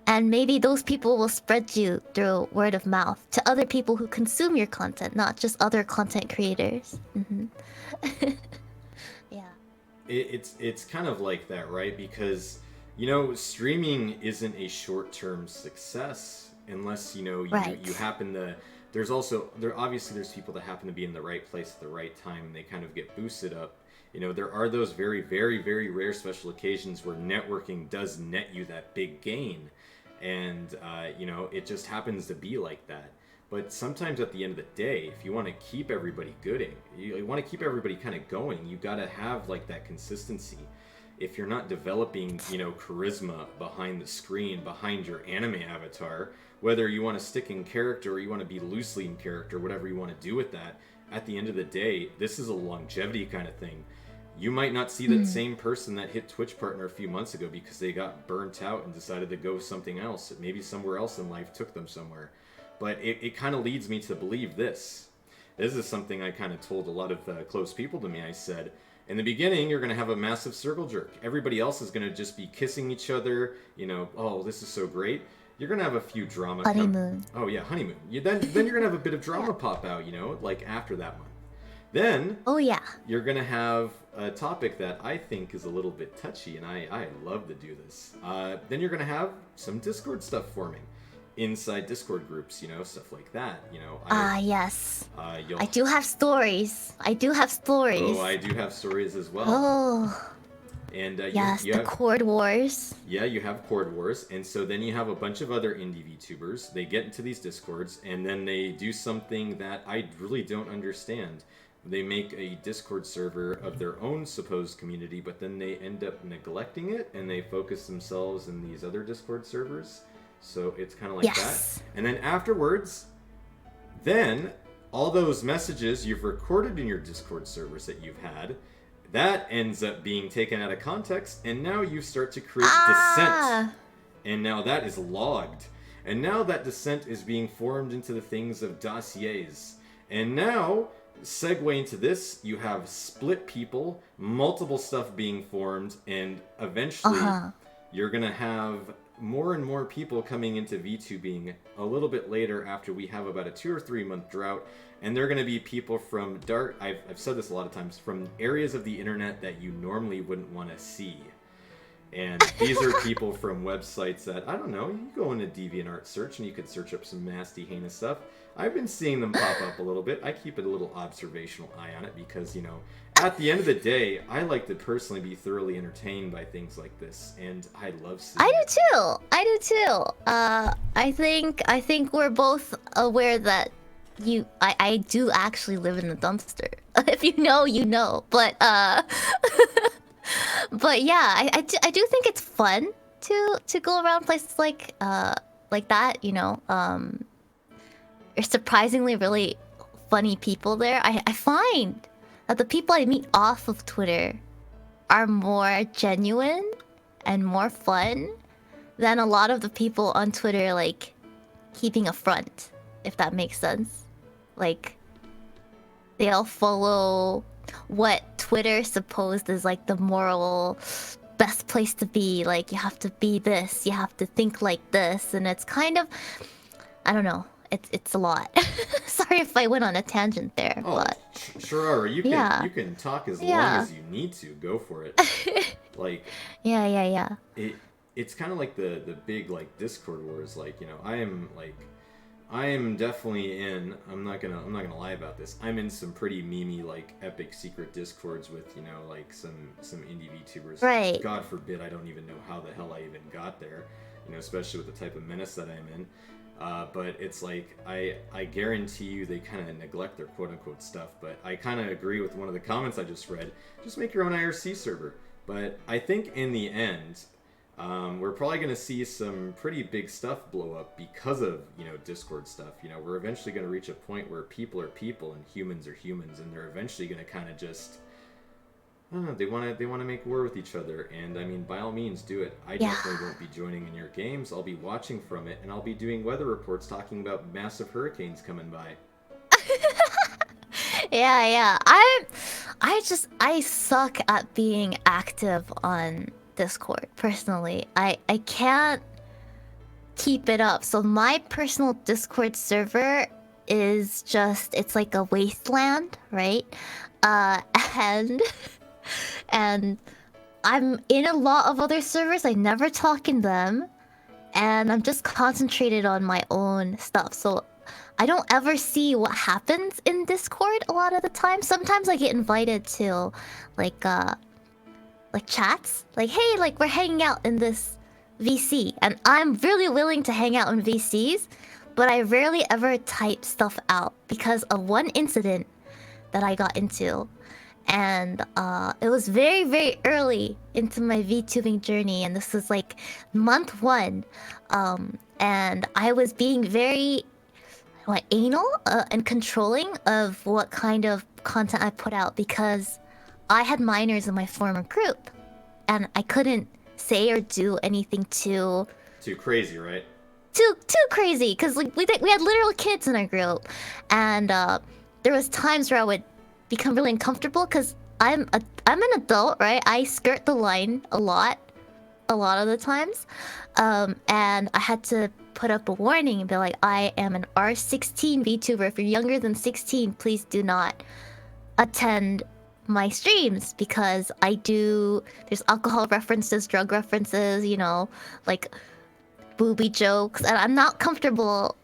and maybe those people will spread you through word of mouth to other people who consume your content, not just other content creators. Yeah. It's kind of like that, right? Because, you know, streaming isn't a short-term success unless, you know, you happen to... Obviously there's people that happen to be in the right place at the right time and they kind of get boosted up. You know, there are those very, very, very rare special occasions where networking does net you that big gain. And, you know, it just happens to be like that. But sometimes at the end of the day, if you want to keep everybody gooding, you want to keep everybody kind of going, you got to have, like, that consistency. If you're not developing, you know, charisma behind the screen, behind your anime avatar, whether you want to stick in character or you want to be loosely in character, whatever you want to do with that, at the end of the day, this is a longevity kind of thing. You might not see that same person that hit Twitch Partner a few months ago because they got burnt out and decided to go something else. Maybe somewhere else in life took them somewhere. But it kind of leads me to believe this. This is something I kind of told a lot of close people to me. I said, in the beginning, you're going to have a massive circle jerk. Everybody else is going to just be kissing each other. You know, oh, this is so great. You're going to have a few drama. Honeymoon. Oh, yeah, honeymoon. Then you're going to have a bit of drama pop out, you know, like after that month. Then, oh yeah, you're going to have a topic that I think is a little bit touchy, and I love to do this. Then you're going to have some Discord stuff forming. Inside Discord groups, you know, stuff like that, you know. Yes. I do have stories. Oh, I do have stories as well. Oh. And yes, the Chord Wars. Yeah, you have Chord Wars, and so then you have a bunch of other indie VTubers. They get into these Discords, and then they do something that I really don't understand. They make a Discord server of their own supposed community, but then they end up neglecting it, and they focus themselves in these other Discord servers. So it's kind of like that. And then afterwards, then all those messages you've recorded in your Discord servers that you've had, that ends up being taken out of context, and now you start to create dissent. And now that is logged. And now that dissent is being formed into the things of dossiers. And now, segue into this, you have split people, multiple stuff being formed, and eventually you're going to have more and more people coming into VTubing a little bit later after we have about a 2 or 3 month drought, and they're going to be people from I've said this a lot of times, from areas of the internet that you normally wouldn't want to see. And these are people from websites that, I don't know, you go into DeviantArt search and you could search up some nasty, heinous stuff. I've been seeing them pop up a little bit. I keep a little observational eye on it because, you know, at the end of the day, I like to personally be thoroughly entertained by things like this, and I love seeing I it. do too. I do too. I think we're both aware that I do actually live in the dumpster. If you know, you know. But but yeah, I do think it's fun to go around places like that. You know, there's surprisingly really funny people there. I find that the people I meet off of Twitter are more genuine and more fun than a lot of the people on Twitter like keeping a front, if that makes sense. Like they'll follow what Twitter supposed is like the moral best place to be. Like you have to be this, you have to think like this, and it's kind of, I don't know. It's a lot. Sorry if I went on a tangent there, Oh, but Shirara, you can talk as long as you need to. Go for it. Like yeah. It's kind of like the big like Discord wars. Like, you know, I am definitely in. I'm not gonna lie about this. I'm in some pretty memey like epic secret discords with, you know, like some indie VTubers. Right. God forbid I don't even know how the hell I even got there. You know, especially with the type of menace that I'm in. But it's like, I guarantee you they kind of neglect their quote-unquote stuff, but I kind of agree with one of the comments I just read. Just make your own IRC server. But I think in the end, we're probably going to see some pretty big stuff blow up because of, you know, Discord stuff. You know, we're eventually going to reach a point where people are people and humans are humans, and they're eventually going to kind of just... I don't know, they want to make war with each other, and I mean, by all means, do it. I definitely won't be joining in your games. I'll be watching from it, and I'll be doing weather reports talking about massive hurricanes coming by. Yeah. I suck at being active on Discord, personally. I can't keep it up. So my personal Discord server is just, it's like a wasteland, right? And I'm in a lot of other servers. I never talk in them, and I'm just concentrated on my own stuff. So I don't ever see what happens in Discord a lot of the time. Sometimes I get invited to like chats, like, hey, like we're hanging out in this VC, and I'm really willing to hang out in VCs, but I rarely ever type stuff out because of one incident that I got into. And it was very, very early into my VTubing journey, and this was like month 1. And I was being very anal and controlling of what kind of content I put out because I had minors in my former group, and I couldn't say or do anything too crazy, right? Too crazy, because like we had literal kids in our group, and there was times where I would become really uncomfortable because I'm an adult, right? I skirt the line a lot of the times, and I had to put up a warning and be like, I am an R16 VTuber. If you're younger than 16, please do not attend my streams, because there's alcohol references, drug references, you know, like booby jokes, and I'm not comfortable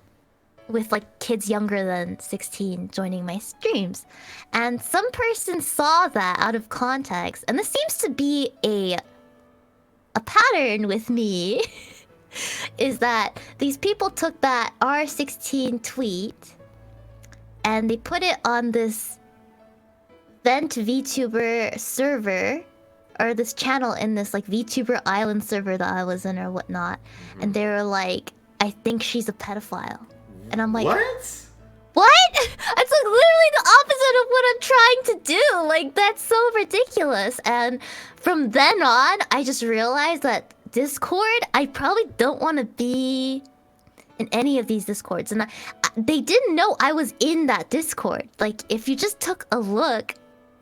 with like kids younger than 16 joining my streams. And some person saw that out of context, and this seems to be a pattern with me is that these people took that R16 tweet and they put it on this vent VTuber server, or this channel in this like VTuber island server that I was in or whatnot. And they were like, I think she's a pedophile. And I'm like, what? It's like literally the opposite of what I'm trying to do. Like, that's so ridiculous. And from then on, I just realized that Discord, I probably don't want to be in any of these Discords. And they didn't know I was in that Discord. Like, if you just took a look,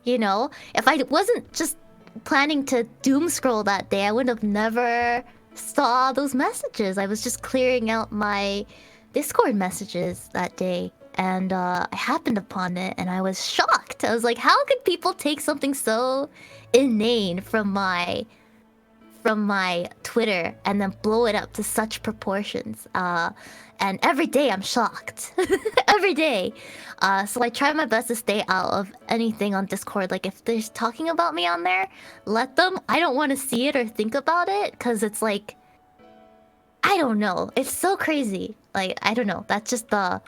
you know, if I wasn't just planning to doom scroll that day, I would have never saw those messages. I was just clearing out my Discord messages that day, and I happened upon it, and I was shocked. I was like, how could people take something so inane from my from my Twitter and then blow it up to such proportions. And every day I'm shocked. Every day. So I try my best to stay out of anything on Discord. Like if there's talking about me on there, let them. I don't want to see it or think about it because it's like, I don't know. It's so crazy. Like, I don't know. That just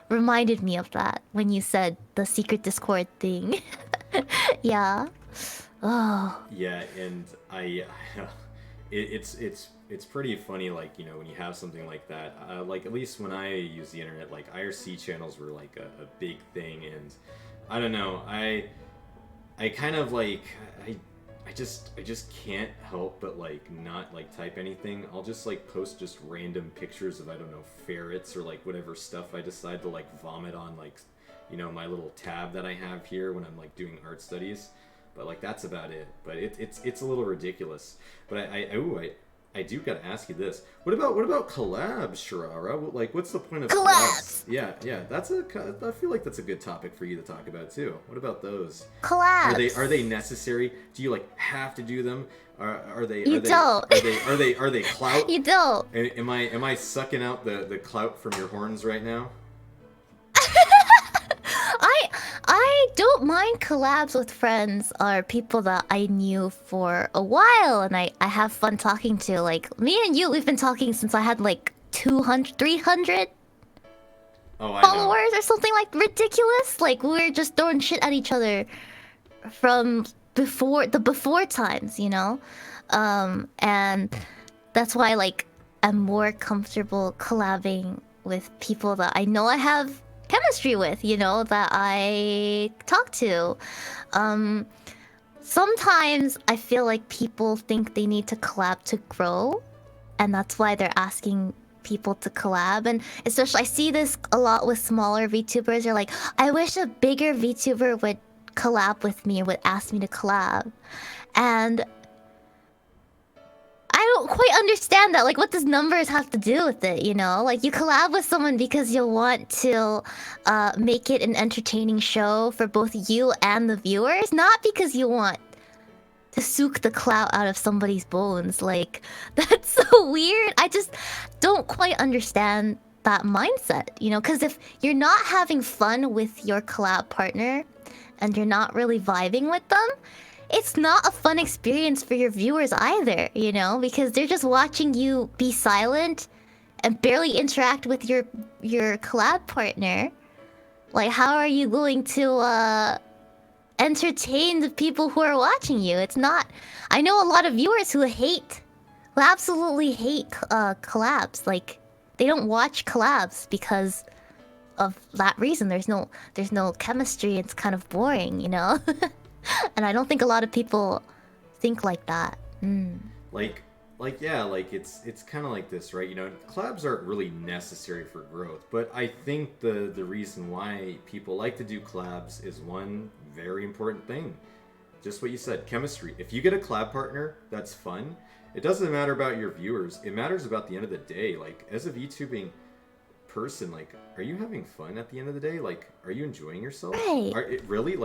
reminded me of that when you said the secret Discord thing. Yeah. Oh. Yeah, and it's pretty funny, like, you know, when you have something like that. Like, at least when I use the internet, like, IRC channels were, like, a big thing, and I don't know, I kind of, like, I just can't help but, like, not, like, type anything. I'll just, like, post just random pictures of, I don't know, ferrets or, like, whatever stuff I decide to, like, vomit on, like, you know, my little tab that I have here when I'm, like, doing art studies. But, like, that's about it. But it's a little ridiculous. But I do gotta ask you this. What about collabs, Shirara? Like, what's the point of collabs? Yeah, I feel like that's a good topic for you to talk about too. What about those? Collabs. Are they necessary? Do you like have to do them? Are they? You don't. Are they clout? You don't. Am I sucking out the clout from your horns right now? I don't mind collabs with friends or people that I knew for a while and I have fun talking to. Like, me and you, we've been talking since I had like 200, 300 followers or something like ridiculous. Like, we were just throwing shit at each other from before times, you know? And that's why, like, I'm more comfortable collabing with people that I know I have chemistry with, you know, that I talk to. Sometimes I feel like people think they need to collab to grow, and that's why they're asking people to collab. And especially I see this a lot with smaller VTubers. They're like, I wish a bigger VTuber would collab with me, would ask me to collab. And I don't quite understand that. Like, what does numbers have to do with it, you know? Like, you collab with someone because you want to make it an entertaining show for both you and the viewers, not because you want to soak the clout out of somebody's bones. Like, that's so weird. I just don't quite understand that mindset, you know? Because if you're not having fun with your collab partner and you're not really vibing with them, it's not a fun experience for your viewers either, you know? Because they're just watching you be silent and barely interact with your collab partner. Like, how are you going to entertain the people who are watching you? It's not... I know a lot of viewers who absolutely hate collabs. Like, they don't watch collabs because of that reason. There's no chemistry. It's kind of boring, you know? And I don't think a lot of people think like that. Like it's kind of like this, right? You know, collabs aren't really necessary for growth, but I think the reason why people like to do collabs is one very important thing. Just what you said, chemistry. If you get a collab partner that's fun, it doesn't matter about your viewers. It matters about the end of the day. Like, as a VTubing person, like, are you having fun at the end of the day? Like, are you enjoying yourself? Right. Really?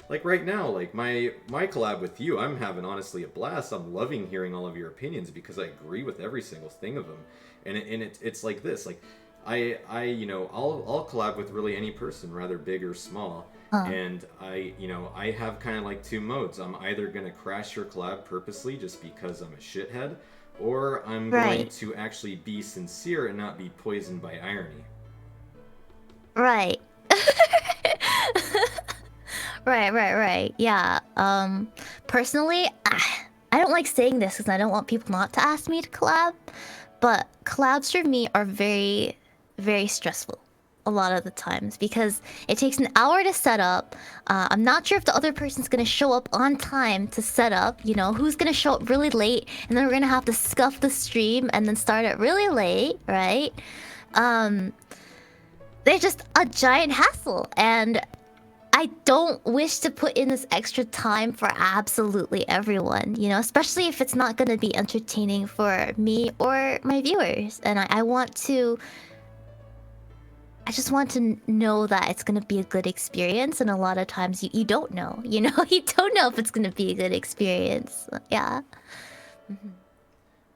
Like right now, like my collab with you, I'm having honestly a blast. I'm loving hearing all of your opinions because I agree with every single thing of them. And it's like this, like I you know, I'll collab with really any person, rather big or small. And I have kind of like two modes. I'm either gonna crash your collab purposely just because I'm a shithead, or I'm going to actually be sincere and not be poisoned by irony. Right. Right. Yeah. Personally, I don't like saying this because I don't want people not to ask me to collab, but collabs for me are very, very stressful a lot of the times because it takes an hour to set up. I'm not sure if the other person's gonna show up on time to set up, you know, who's gonna show up really late, and then we're gonna have to scuff the stream and then start it really late, right? They're just a giant hassle, and I don't wish to put in this extra time for absolutely everyone, you know, especially if it's not going to be entertaining for me or my viewers. And I just want to know that it's going to be a good experience. And a lot of times you don't know, you know, you don't know if it's going to be a good experience. Yeah.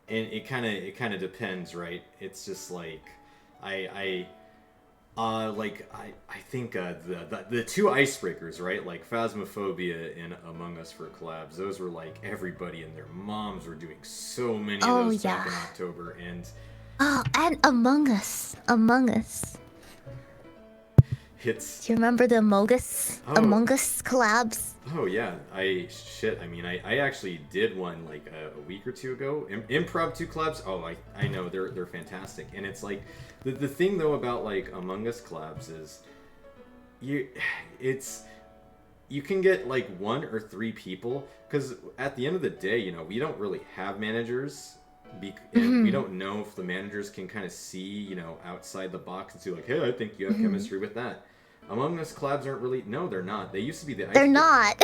and it kind of depends, right? It's just like I think the two icebreakers, right? Like Phasmophobia and Among Us for collabs. Those were like everybody and their moms were doing so many of those back in October, and and Among Us. Do you remember the Among Us collabs? Oh yeah, I mean, I actually did one like a week or two ago. Impromptu collabs. Oh, I know they're fantastic, and it's like the thing though about like Among Us collabs is you can get like 1 or 3 people, because at the end of the day, you know, we don't really have managers. And we don't know if the managers can kind of see, you know, outside the box and see like, hey, I think you have chemistry with that. Among Us collabs aren't really... No, they're not. They used to be the... They're not.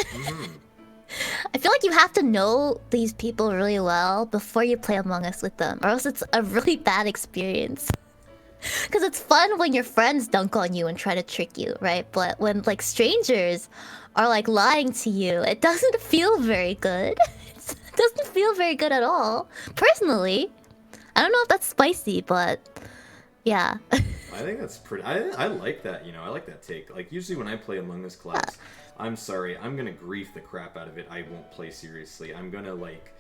I feel like you have to know these people really well before you play Among Us with them, or else it's a really bad experience. Because it's fun when your friends dunk on you and try to trick you, right? But when, like, strangers are, like, lying to you, it doesn't feel very good. It doesn't feel very good at all. Personally. I don't know if that's spicy, but... yeah. I think that's pretty... I like that, you know. I like that take. Like, usually when I play Among Us collabs, I'm sorry, I'm gonna grief the crap out of it. I won't play seriously. I'm gonna, like...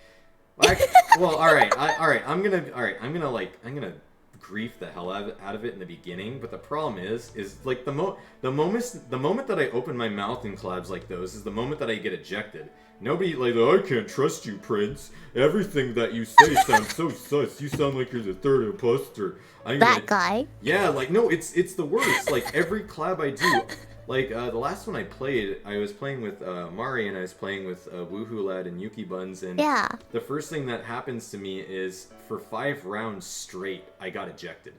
well, alright. I'm gonna grief the hell out of it in the beginning, but the problem is like the moment that I open my mouth in collabs like those is the moment that I get ejected. Nobody like, oh, I can't trust you, Prince. Everything that you say sounds so sus. You sound like you're the third imposter. That guy. Yeah, like no, it's the worst. Like every collab I do, like the last one I played, I was playing with Mari and I was playing with Woohoo Lad and Yuki Buns, and the first thing that happens to me is for 5 rounds straight, I got ejected,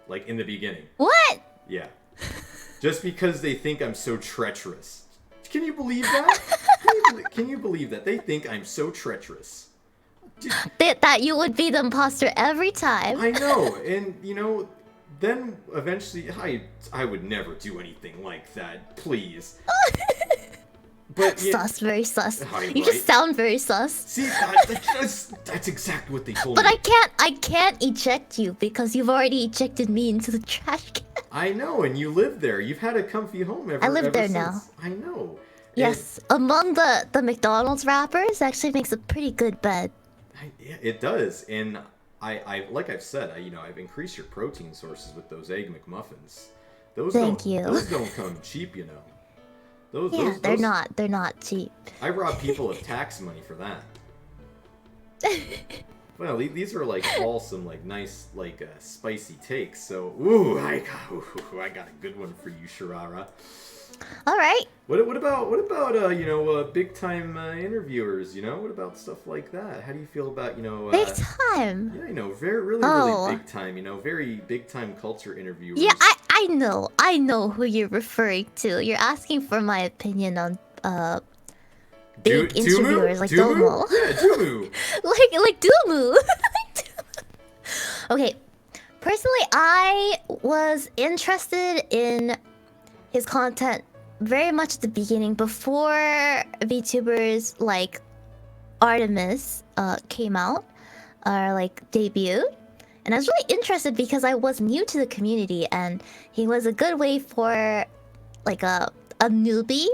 like in the beginning. What? Yeah, just because they think I'm so treacherous. Can you believe that? Can you believe that they think I'm so treacherous? That you would be the imposter every time. I know, and you know, then eventually I would never do anything like that, please. But sus, very sus. You just sound very sus. See, that's exactly what they told me. But I can't eject you because you've already ejected me into the trash can. I know, and you live there. You've had a comfy home ever. I live there since. now. I know. Yes, among the McDonald's wrappers, actually makes a pretty good bed. Yeah, it does, and I like I've said, I've increased your protein sources with those egg McMuffins. Those don't come cheap, you know. They're not cheap. I rob people of tax money for that. Well, these are like all some like nice like spicy takes. So, I got a good one for you, Shirara. All right. What about big time interviewers? You know, what about stuff like that? How do you feel about big time? Yeah, really big time. You know, very big time culture interviewers. Yeah, I know who you're referring to. You're asking for my opinion on big interviewers like Domo. Yeah, Dumu. like Dumu. Okay, personally, I was interested in his content very much at the beginning, before VTubers like Artemis came out or like debuted, and I was really interested because I was new to the community, and he was a good way for like a newbie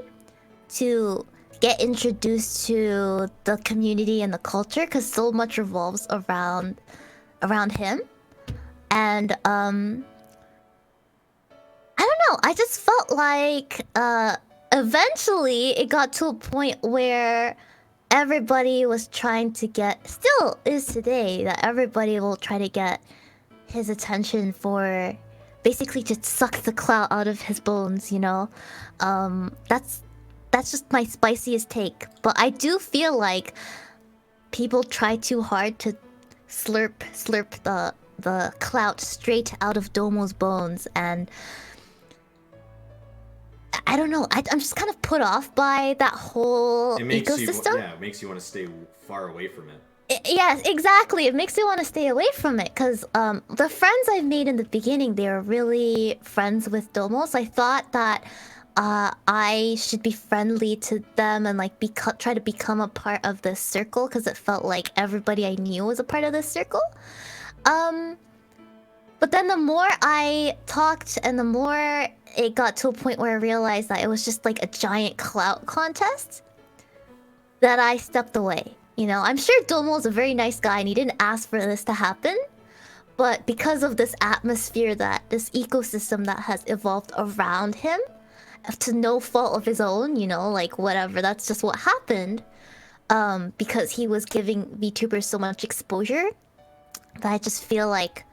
to get introduced to the community and the culture, because so much revolves around him. And I don't know, I just felt like eventually it got to a point where everybody was trying to get, still is today, that everybody will try to get his attention for basically just suck the clout out of his bones, you know? That's just my spiciest take. But I do feel like people try too hard to slurp the clout straight out of Domo's bones, and I don't know. I'm just kind of put off by that whole ecosystem. It makes you want to stay far away from it. Yes, exactly. It makes you want to stay away from it, because the friends I've made in the beginning, they were really friends with Domo. So I thought that I should be friendly to them and like try to become a part of this circle because it felt like everybody I knew was a part of this circle. But then the more I talked and the more it got to a point where I realized that it was just like a giant clout contest, that I stepped away. You know, I'm sure Domo is a very nice guy and he didn't ask for this to happen. But because of this atmosphere, this ecosystem that has evolved around him, to no fault of his own, you know, like whatever, that's just what happened. Because he was giving VTubers so much exposure, that I just feel like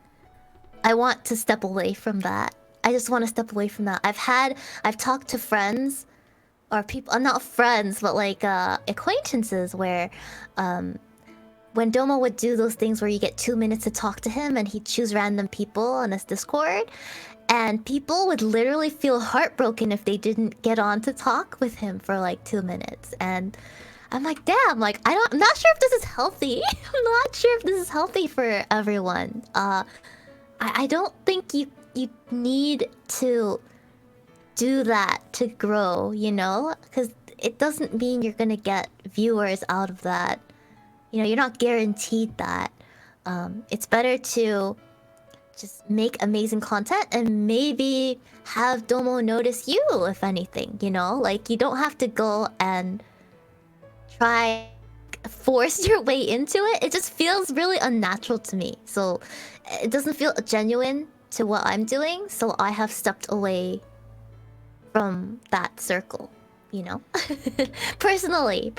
I want to step away from that. I just want to step away from that. I've talked to friends, or people, not friends, but like acquaintances, where when Domo would do those things where you get 2 minutes to talk to him and he'd choose random people on his Discord, and people would literally feel heartbroken if they didn't get on to talk with him for like 2 minutes. And I'm like, damn, like I'm not sure if this is healthy. I'm not sure if this is healthy for everyone. I don't think you need to do that to grow, you know? Because it doesn't mean you're gonna get viewers out of that. You know, you're not guaranteed that. It's better to just make amazing content and maybe have Domo notice you, if anything, you know? Like, you don't have to go and try force your way into it. It just feels really unnatural to me. So it doesn't feel genuine to what I'm doing, so I have stepped away from that circle, you know. personally,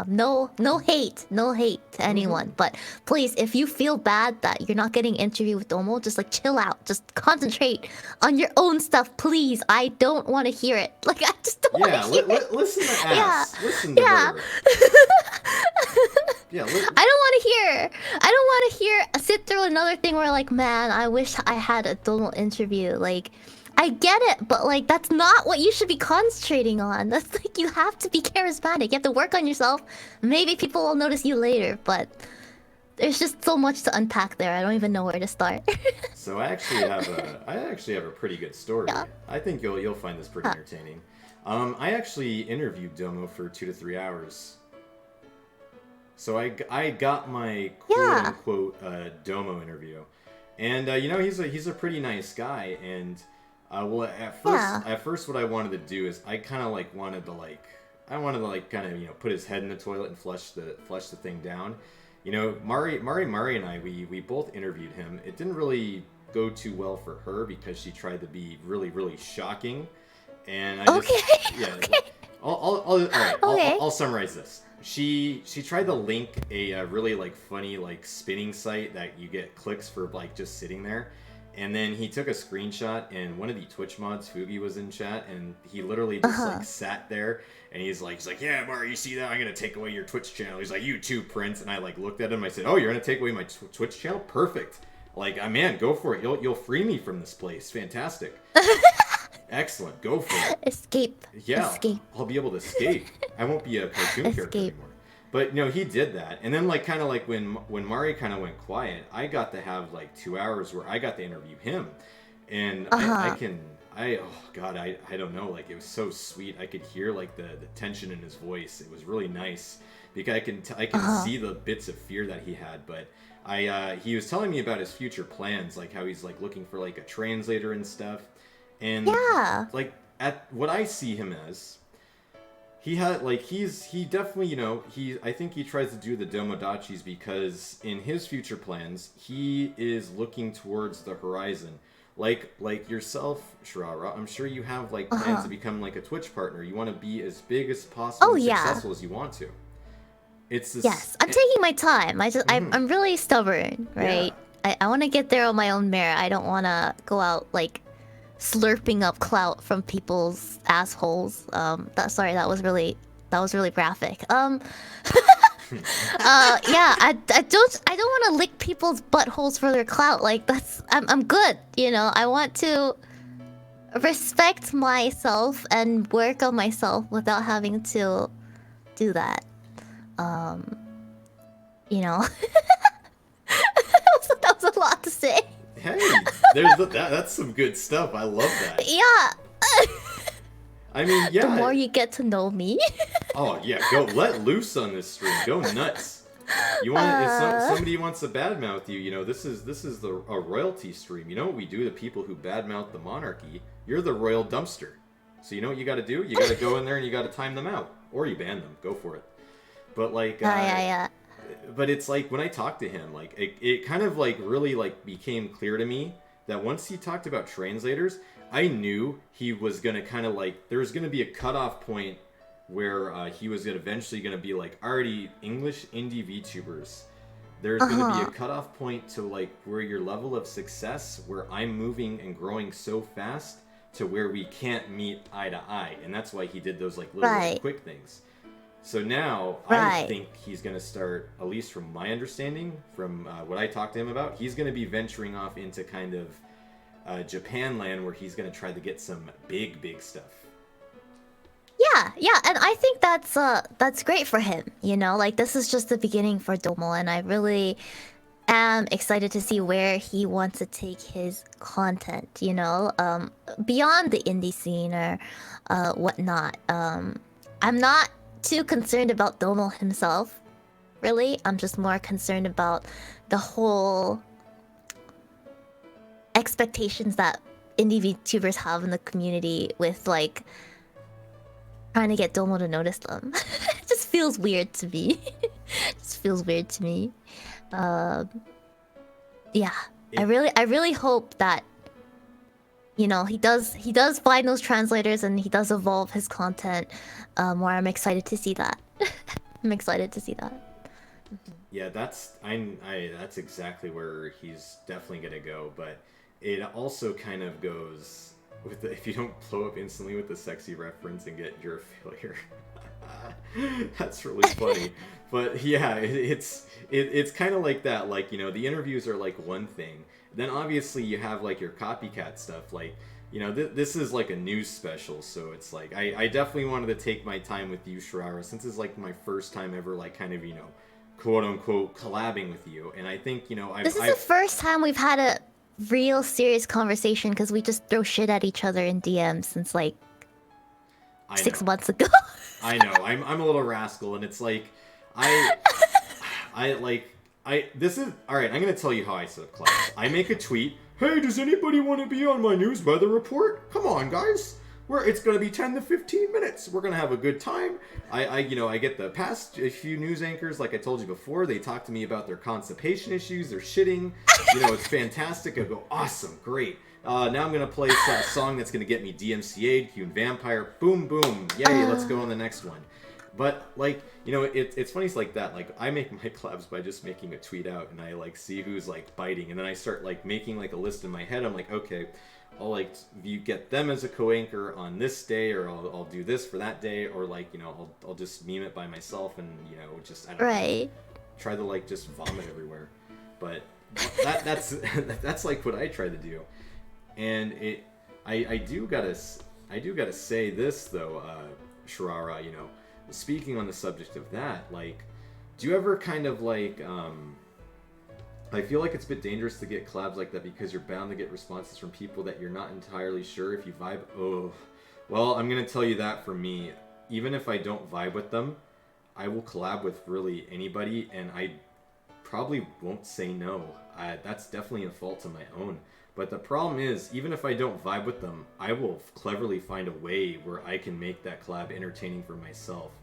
no hate to anyone, but please, if you feel bad that you're not getting interviewed with Domo, just like chill out, just concentrate on your own stuff, please. I don't want to hear it. Like, I just don't want to hear it. Listen to Ass. Listen to her. I don't want to hear sit through another thing where like, man, I wish I had a Domo interview. Like, I get it, but like, that's not what you should be concentrating on. That's like, you have to be charismatic. You have to work on yourself. Maybe people will notice you later, but there's just so much to unpack there. I don't even know where to start. So I actually have a pretty good story. Yeah. I think you'll find this pretty entertaining. I actually interviewed Domo for 2 to 3 hours. So I got my quote unquote Domo interview, and you know, he's a pretty nice guy, and well, at first what I wanted to do is I kind of wanted to kind of, you know, put his head in the toilet and flush the thing down. You know, Mari and I, we both interviewed him. It didn't really go too well for her because she tried to be really shocking, and I I'll summarize this. She tried to link a really like funny like spinning site that you get clicks for like just sitting there, and then he took a screenshot, and one of the Twitch mods, Fugi, was in chat, and he literally just like sat there, and he's like, yeah, Mari, you see that? I'm gonna take away your Twitch channel. He's like, you too, Prince. And I like looked at him. I said, oh, you're gonna take away my Twitch channel? Perfect. Like, man, go for it. You'll free me from this place. Fantastic. Excellent. Go for it. Escape. Yeah. Escape. I'll be able to escape. I won't be a cartoon character anymore. But you know, he did that, and then like kind of like when Mari kind of went quiet, I got to have like 2 hours where I got to interview him, and I don't know, like it was so sweet. I could hear like the tension in his voice. It was really nice because I can see the bits of fear that he had. But he was telling me about his future plans, like how he's like looking for like a translator and stuff, and like at what I see him as. He definitely, you know, I think he tries to do the Domodachis because in his future plans, he is looking towards the horizon. Like yourself, Shirara, I'm sure you have like plans to become like a Twitch partner. You want to be as big as possible, successful as you want to. It's this, yes, I'm taking my time. I'm really stubborn, right? Yeah. I want to get there on my own merit. I don't want to go out like slurping up clout from people's assholes. That was really graphic. I don't want to lick people's buttholes for their clout. Like, I'm good, you know. I want to respect myself and work on myself without having to do that. You know. That was a lot to say. Hey, that's some good stuff. I love that. Yeah. I mean, yeah. The more you get to know me. Oh yeah, go let loose on this stream. Go nuts. You want if somebody wants to badmouth you, you know, this is a royalty stream. You know what we do to people who badmouth the monarchy? You're the royal dumpster. So you know what you got to do? You got to go in there and you got to time them out, or you ban them. Go for it. But like, yeah. But it's like when I talked to him, like it kind of like really like became clear to me that once he talked about translators, I knew he was gonna kind of like there was gonna be a cutoff point where he was eventually gonna be like already English indie VTubers. There's gonna be a cutoff point to like where your level of success, where I'm moving and growing so fast to where we can't meet eye to eye, and that's why he did those like little like, quick things. So now I think he's going to start, at least from my understanding, from what I talked to him about, he's going to be venturing off into kind of Japan land where he's going to try to get some big stuff. Yeah, and I think that's great for him. You know, like this is just the beginning for Domo, and I really am excited to see where he wants to take his content. You know, beyond the indie scene or whatnot. I'm not too concerned about Domo himself, really. I'm just more concerned about the whole expectations that indie VTubers have in the community with like trying to get Domo to notice them. It just feels weird to me. Yeah, I really hope that, you know, he does find those translators and he does evolve his content more. I'm excited to see that. I'm excited to see that. Yeah, that's exactly where he's definitely gonna go. But it also kind of goes with if you don't blow up instantly with the sexy reference and get you're a failure. That's really funny. But yeah, it's kind of like that. Like, you know, the interviews are like one thing. Then obviously you have like your copycat stuff. Like, you know, this is like a news special, so it's like I definitely wanted to take my time with you, Shirara, since it's like my first time ever like kind of, you know, quote unquote collabing with you. And I think, you know, this is the first time we've had a real serious conversation because we just throw shit at each other in DMs since like 6 months ago. I know. I'm a little rascal, and it's like this is alright, I'm gonna tell you how I set up class. I make a tweet, hey, does anybody want to be on my news weather report? Come on, guys. It's gonna be 10 to 15 minutes. We're gonna have a good time. I get the past few news anchors, like I told you before, they talk to me about their constipation issues, their shitting. You know, it's fantastic. I go, awesome, great. Now I'm gonna play a song that's gonna get me DMCA'd, Q and Vampire, boom, boom, yay, let's go on the next one. But, like, you know, it's funny, it's like that. Like, I make my collabs by just making a tweet out, and I, like, see who's, like, biting. And then I start, like, making, like, a list in my head. I'm like, okay, I'll, like, you get them as a co-anchor on this day, or I'll do this for that day, or, like, you know, I'll just meme it by myself and, you know, just, I don't know, try to, like, just vomit everywhere. But that's, like, what I try to do. And I do gotta say this, though, Shirara, you know, speaking on the subject of that, like, do you ever kind of like, I feel like it's a bit dangerous to get collabs like that because you're bound to get responses from people that you're not entirely sure if you vibe. Oh, well, I'm gonna tell you that for me, even if I don't vibe with them, I will collab with really anybody, and I probably won't say no. That's definitely a fault of my own. But the problem is, even if I don't vibe with them, I will cleverly find a way where I can make that collab entertaining for myself.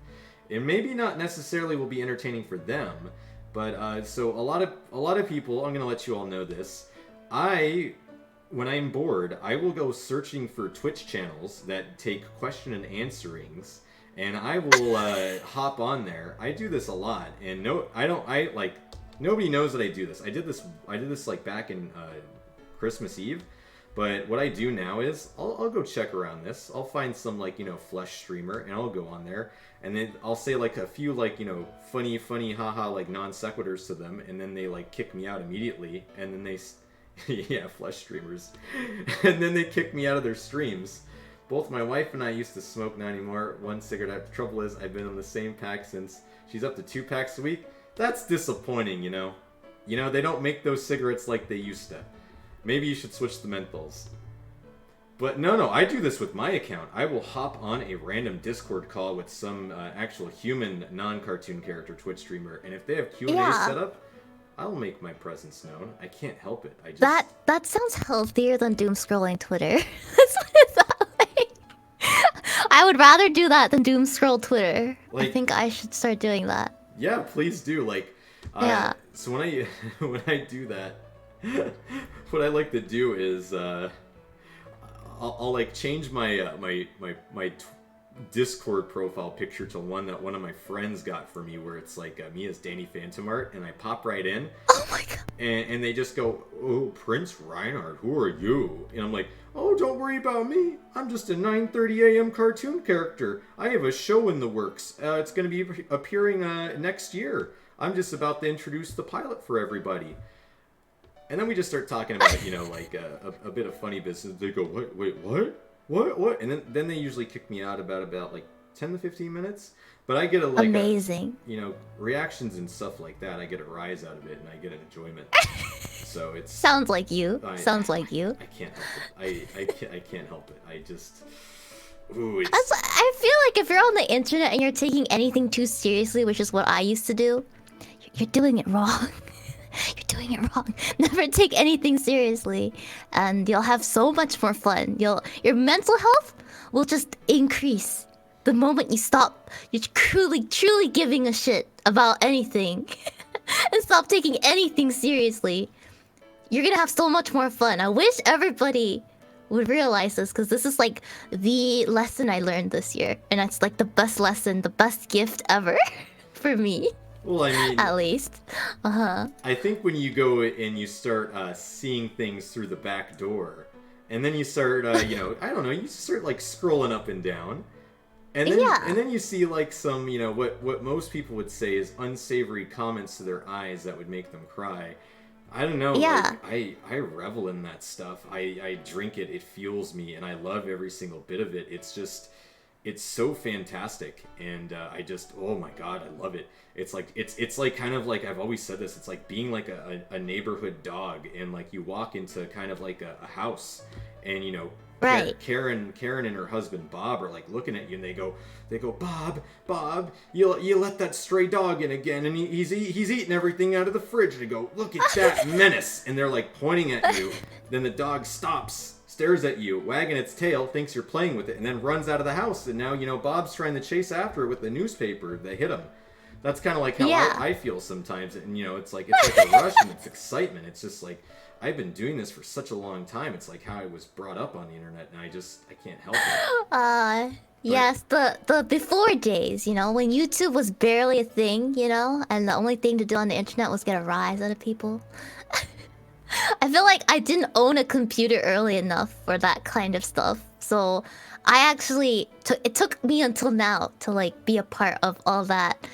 It maybe not necessarily will be entertaining for them, but so a lot of people, I'm gonna let you all know this. When I'm bored, I will go searching for Twitch channels that take question and answerings, and I will hop on there. I do this a lot, and nobody knows that I do this. I did this like back in Christmas Eve, but what I do now is I'll go check around this. I'll find some, like, you know, flesh streamer, and I'll go on there, and then I'll say like a few, like, you know, funny haha, like non sequiturs to them, and then they like kick me out immediately, and then they yeah, flesh streamers and then they kick me out of their streams. Both my wife and I used to smoke, not anymore, one cigarette. The trouble is I've been on the same pack since. She's up to 2 packs a week. That's disappointing, you know. They don't make those cigarettes like they used to. Maybe you should switch the menthols. But no, I do this with my account. I will hop on a random Discord call with some actual human, non-cartoon character Twitch streamer, and if they have Q&A set up, I'll make my presence known. I can't help it. I just... That sounds healthier than doom scrolling Twitter. Let's put it that way. I would rather do that than doom scroll Twitter. Like, I think I should start doing that. Yeah, please do. Like, so when I do that, what I like to do is I'll like change my Discord profile picture to one that one of my friends got for me, where it's like me as Danny Phantom art, and I pop right in. Oh my god! And they just go, "Oh, Prince Reinhard, who are you?" And I'm like, "Oh, don't worry about me. I'm just a 9:30 a.m. cartoon character. I have a show in the works. It's going to be appearing next year. I'm just about to introduce the pilot for everybody." And then we just start talking about, like a bit of funny business. They go, wait, what? And then they usually kick me out about like 10 to 15 minutes. But I get amazing. Reactions and stuff like that. I get a rise out of it, and I get an enjoyment. So it's sounds like you. Sounds like you. I can't help it. I can't help it. I just. Ooh, I feel like if you're on the internet and you're taking anything too seriously, which is what I used to do, you're doing it wrong. You're doing it wrong. Never take anything seriously, and you'll have so much more fun. Your mental health will just increase the moment you stop. You're truly giving a shit about anything, and stop taking anything seriously. You're gonna have so much more fun. I wish everybody would realize this, because this is like the lesson I learned this year, and it's like the best lesson, the best gift ever for me. Well, I mean, at least, I think when you go and you start seeing things through the back door, and then you start, I don't know, you start like scrolling up and down, and then you see like some, what most people would say is unsavory comments to their eyes that would make them cry. I don't know. Yeah. Like, I revel in that stuff. I drink it. It fuels me, and I love every single bit of it. It's just. It's so fantastic, and oh my god, I love it. It's like kind of like, I've always said this, it's like being like a neighborhood dog, and like you walk into kind of like a house, and right. Karen and her husband Bob are like looking at you, and they go, Bob, you let that stray dog in again, and he's eating everything out of the fridge. And they go, look at that menace, and they're like pointing at you. Then the dog stops, stares at you, wagging its tail, thinks you're playing with it, and then runs out of the house. And now, Bob's trying to chase after it with the newspaper. They hit him. That's kind of like how I feel sometimes. And, it's like a rush and it's excitement. It's just like, I've been doing this for such a long time. It's like how I was brought up on the internet, and I can't help it. Yes, the before days, when YouTube was barely a thing, and the only thing to do on the internet was get a rise out of people. I feel like I didn't own a computer early enough for that kind of stuff. So I actually it took me until now to like be a part of all that.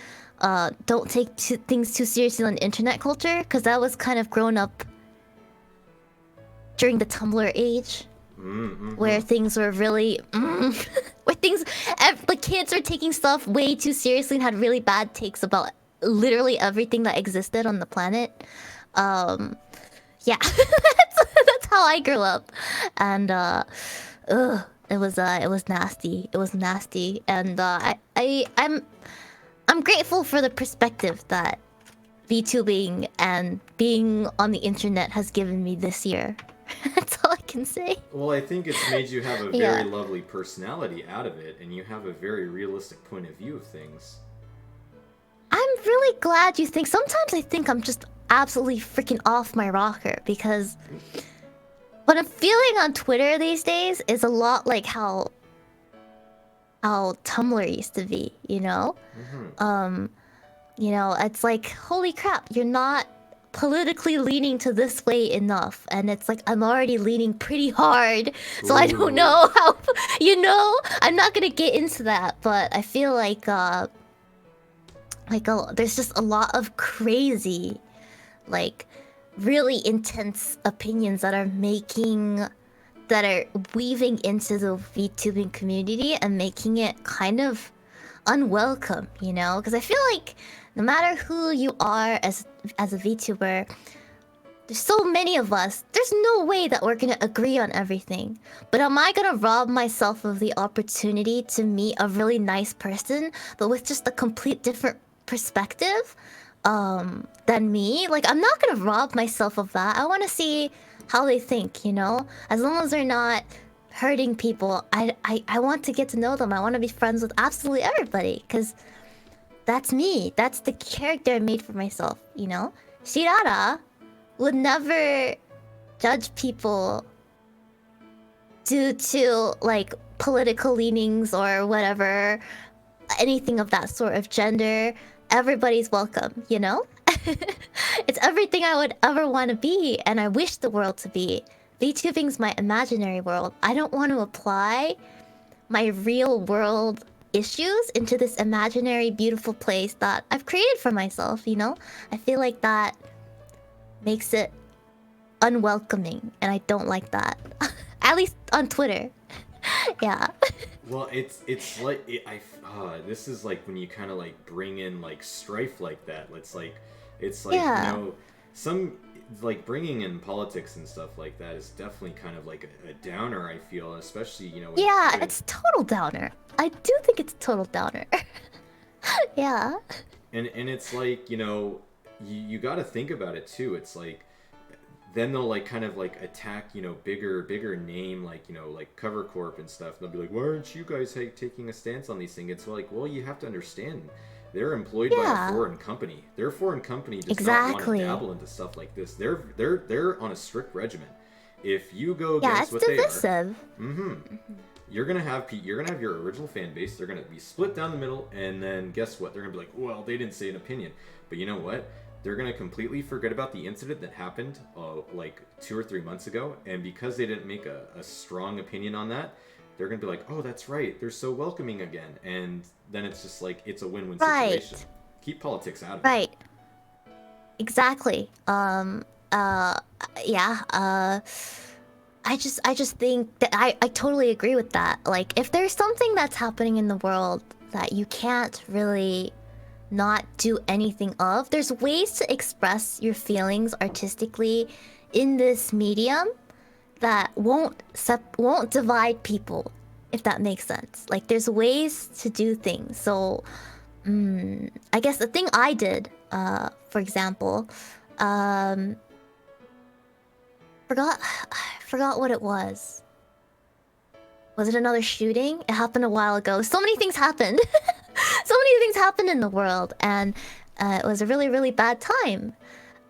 Don't take things too seriously on internet culture, because that was kind of grown up during the Tumblr age, where things were really where the kids were taking stuff way too seriously and had really bad takes about literally everything that existed on the planet. Yeah, that's how I grew up, and it was nasty. It was nasty, and I'm grateful for the perspective that VTubing and being on the internet has given me this year. That's all I can say. Well, I think it's made you have a very lovely personality out of it, and you have a very realistic point of view of things. I'm really glad you think. Sometimes I think I'm just absolutely freaking off my rocker, because what I'm feeling on Twitter these days is a lot like how Tumblr used to be, it's like, holy crap, you're not politically leaning to this way enough, and it's like I'm already leaning pretty hard, so I don't know how, I'm not gonna get into that, but I feel like there's just a lot of crazy, like really intense opinions that are weaving into the VTubing community and making it kind of unwelcome, because I feel like no matter who you are as a VTuber, There's so many of us. There's no way that we're gonna agree on everything. But am I gonna rob myself of the opportunity to meet a really nice person, but with just a complete different perspective than me? Like, I'm not gonna rob myself of that. I want to see how they think, you know? As long as they're not hurting people, I want to get to know them. I want to be friends with absolutely everybody, because that's me. That's the character I made for myself, you know? Shirara would never judge people due to, like, political leanings or whatever, anything of that sort of gender. Everybody's welcome, you know? It's everything I would ever want to be, and I wish the world to be. VTubing's my imaginary world. I don't want to apply my real world issues into this imaginary, beautiful place that I've created for myself, you know? I feel like that makes it unwelcoming, and I don't like that. At least on Twitter. Yeah. Well, it's like this is like when you kind of like bring in like strife like that. It's like Yeah. you know, some like bringing in politics and stuff like that is definitely kind of like a downer. I feel, especially you know. Yeah, it's total downer. I do think it's total downer. Yeah. And it's like, you know, you got to think about it too. It's like then they'll like kind of like attack, you know, bigger name, like, you know, like Cover Corp and stuff. And they'll be like, why aren't you guys taking a stance on these things? It's like, well, you have to understand, they're employed by a foreign company. Their foreign company does not want to dabble into stuff like this. They're on a strict regimen. If you go against what divisive. They are, you're gonna have your original fan base. They're gonna be split down the middle, and then guess what? They're gonna be like, well, they didn't say an opinion. But you know what? They're gonna completely forget about the incident that happened like 2 or 3 months ago, and because they didn't make a strong opinion on that, they're gonna be like, oh, that's right, they're so welcoming again, and then it's just like it's a win-win situation. Keep politics out of it. Right. Exactly. Yeah. I just think that I totally agree with that. Like, if there's something that's happening in the world that you can't really not do anything of, there's ways to express your feelings artistically in this medium that won't divide people, if that makes sense. Like, there's ways to do things. So I guess the thing I did, for example, forgot what it was. Was it another shooting? It happened a while ago. So many things happened. So many things happened in the world, and it was a really, really bad time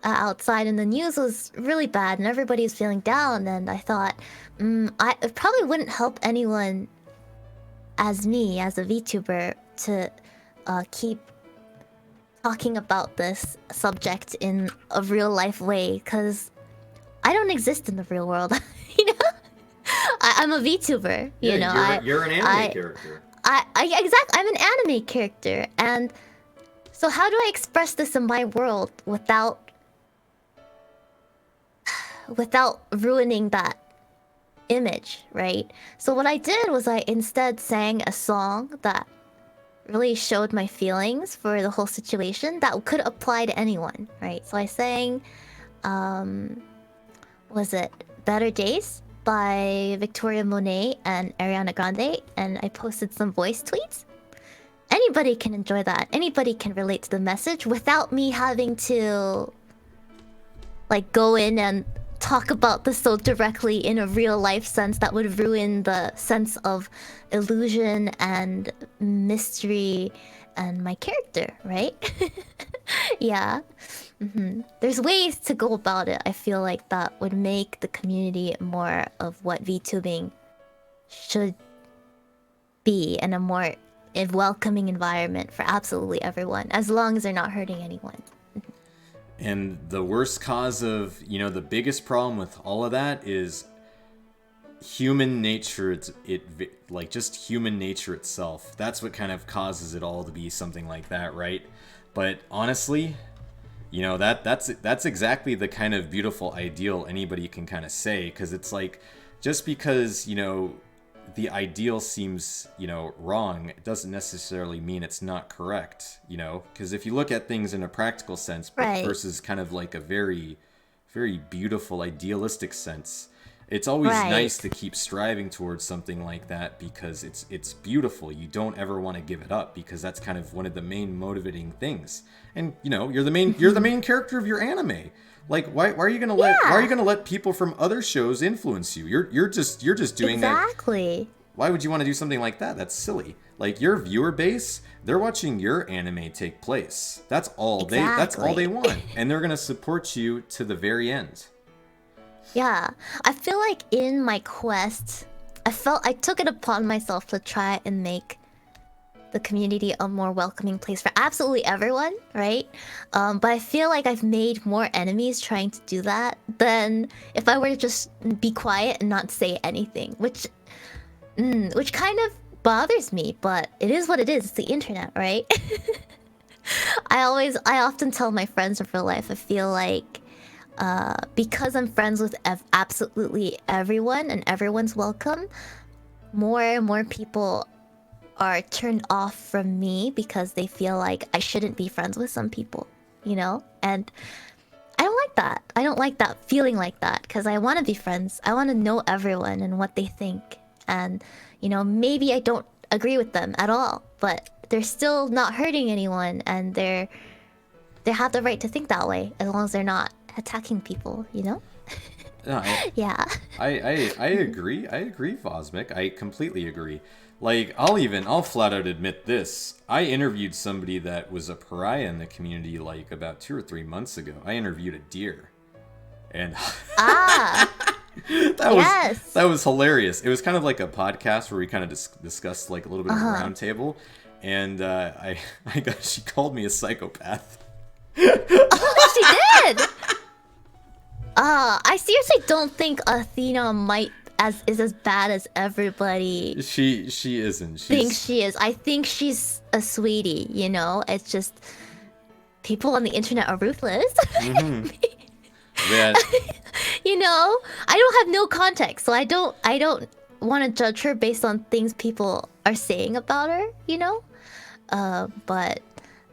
outside, and the news was really bad, and everybody was feeling down. And I thought, it probably wouldn't help anyone as me, as a VTuber, to keep talking about this subject in a real life way, because I don't exist in the real world. You know, I'm a VTuber. You know, you're an anime character. Exactly. I'm an anime character, and so how do I express this in my world without ruining that image, right? So what I did was I instead sang a song that really showed my feelings for the whole situation that could apply to anyone, right? So I sang, was it Better Days by Victoria Monet and Ariana Grande, and I posted some voice tweets. Anybody can enjoy that. Anybody can relate to the message without me having to, like, go in and talk about this so directly in a real life sense that would ruin the sense of illusion and mystery and my character, right? Yeah. There's ways to go about it. I feel like that would make the community more of what VTubing should be, and a more welcoming environment for absolutely everyone, as long as they're not hurting anyone. And the worst cause of, you know, the biggest problem with all of that is human nature. Like, just human nature itself. That's what kind of causes it all to be something like that, right? But honestly, you know, that's exactly the kind of beautiful ideal anybody can kind of say, because it's like, just because, you know, the ideal seems, you know, wrong, it doesn't necessarily mean it's not correct, you know? Because if you look at things in a practical sense, Right. versus kind of like a very very beautiful, idealistic sense. It's always nice to keep striving towards something like that because it's beautiful. You don't ever want to give it up because that's kind of one of the main motivating things. And you know, you're the main character of your anime. Like why are you gonna let people from other shows influence you? You're just doing that. Exactly. Why would you want to do something like that? That's silly. Like your viewer base, they're watching your anime take place. That's all they want, and they're gonna support you to the very end. Yeah, I feel like in my quest, I took it upon myself to try and make the community a more welcoming place for absolutely everyone, right? But I feel like I've made more enemies trying to do that than if I were to just be quiet and not say anything, which kind of bothers me, but it is what it is. It's the internet, right? I often tell my friends in real life, I feel like because I'm friends with absolutely everyone and everyone's welcome, more and more people are turned off from me because they feel like I shouldn't be friends with some people, you know? And I don't like that. I don't like that feeling like that because I want to be friends. I want to know everyone and what they think. And, you know, maybe I don't agree with them at all, but they're still not hurting anyone and they have the right to think that way as long as they're not attacking people, you know? No, yeah. I agree. I agree, Vosmic. I completely agree. Like, I'll flat out admit this. I interviewed somebody that was a pariah in the community like about 2 or 3 months ago. I interviewed a deer. And that was hilarious. It was kind of like a podcast where we kind of discussed like a little bit of a round table. And she called me a psychopath. Oh, she did! I seriously don't think Athena is as bad as everybody. She isn't. Thinks she is. I think she's a sweetie. You know, it's just people on the internet are ruthless. Mm-hmm. Yeah. You know, I don't have no context, so I don't want to judge her based on things people are saying about her. You know, but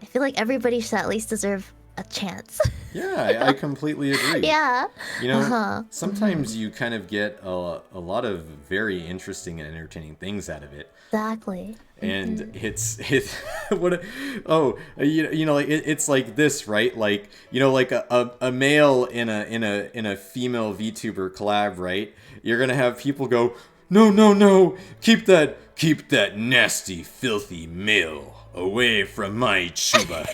I feel like everybody should at least deserve a chance. Yeah, I completely agree. Yeah. You know, sometimes you kind of get a lot of very interesting and entertaining things out of it. Exactly. And it's like it's like this, right? Like, you know, like a male in a female VTuber collab, right? You're gonna have people go, no, keep that nasty, filthy male away from my Chuba.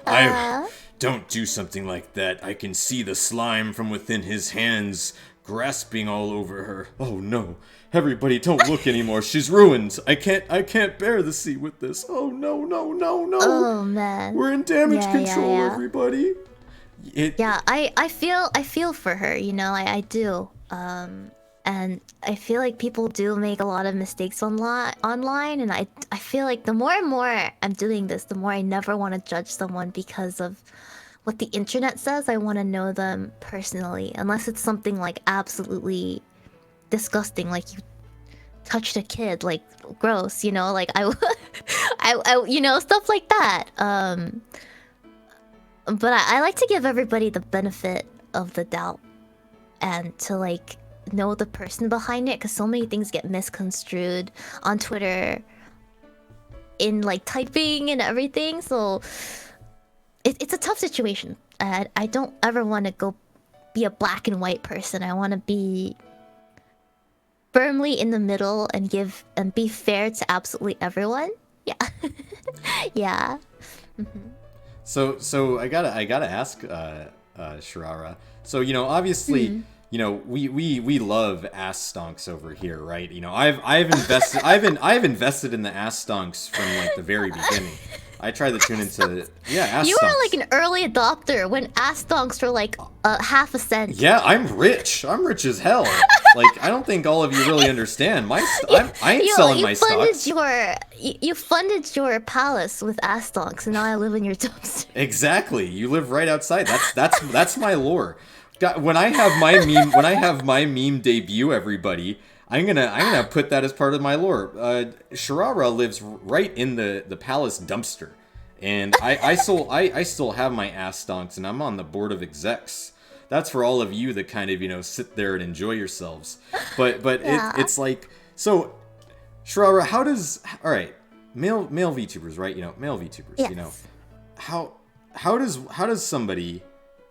I don't do something like that. I can see the slime from within his hands grasping all over her. Oh no. Everybody don't look anymore. She's ruined. I can't bear the sea with this. Oh no. Oh man. We're in damage control, everybody. I feel for her, you know, I do. And I feel like people do make a lot of mistakes online, and I feel like the more and more I'm doing this, the more I never want to judge someone because of what the internet says. I want to know them personally, unless it's something like absolutely disgusting, like you touched a kid, like gross, you know, like I you know, stuff like that. But I like to give everybody the benefit of the doubt and to like know the person behind it, because so many things get misconstrued on Twitter in like typing and everything. So it's a tough situation. I don't ever want to go be a black and white person. I want to be firmly in the middle and be fair to absolutely everyone. Yeah. Yeah. Mm-hmm. So I gotta ask Shirara. So, you know, obviously, you know, we love ass stonks over here, right? You know, I've invested in the ass stonks from like the very beginning. I tried to tune into ass You stonks. were like an early adopter when ass stonks were like half a cent. Yeah, I'm rich. I'm rich as hell. Like, I don't think all of you really understand. I ain't selling my stocks. You funded your palace with ass stonks, and now I live in your dumpster. Exactly. You live right outside. That's my lore. God, when I have my meme debut, everybody, I'm gonna put that as part of my lore. Shirara lives right in the palace dumpster, And I still have my ass stonks, and I'm on the board of execs. That's for all of you that kind of, sit there and enjoy yourselves. But Yeah. it's like, so, Shirara, all right, male VTubers, right? Male VTubers, Yes. how does somebody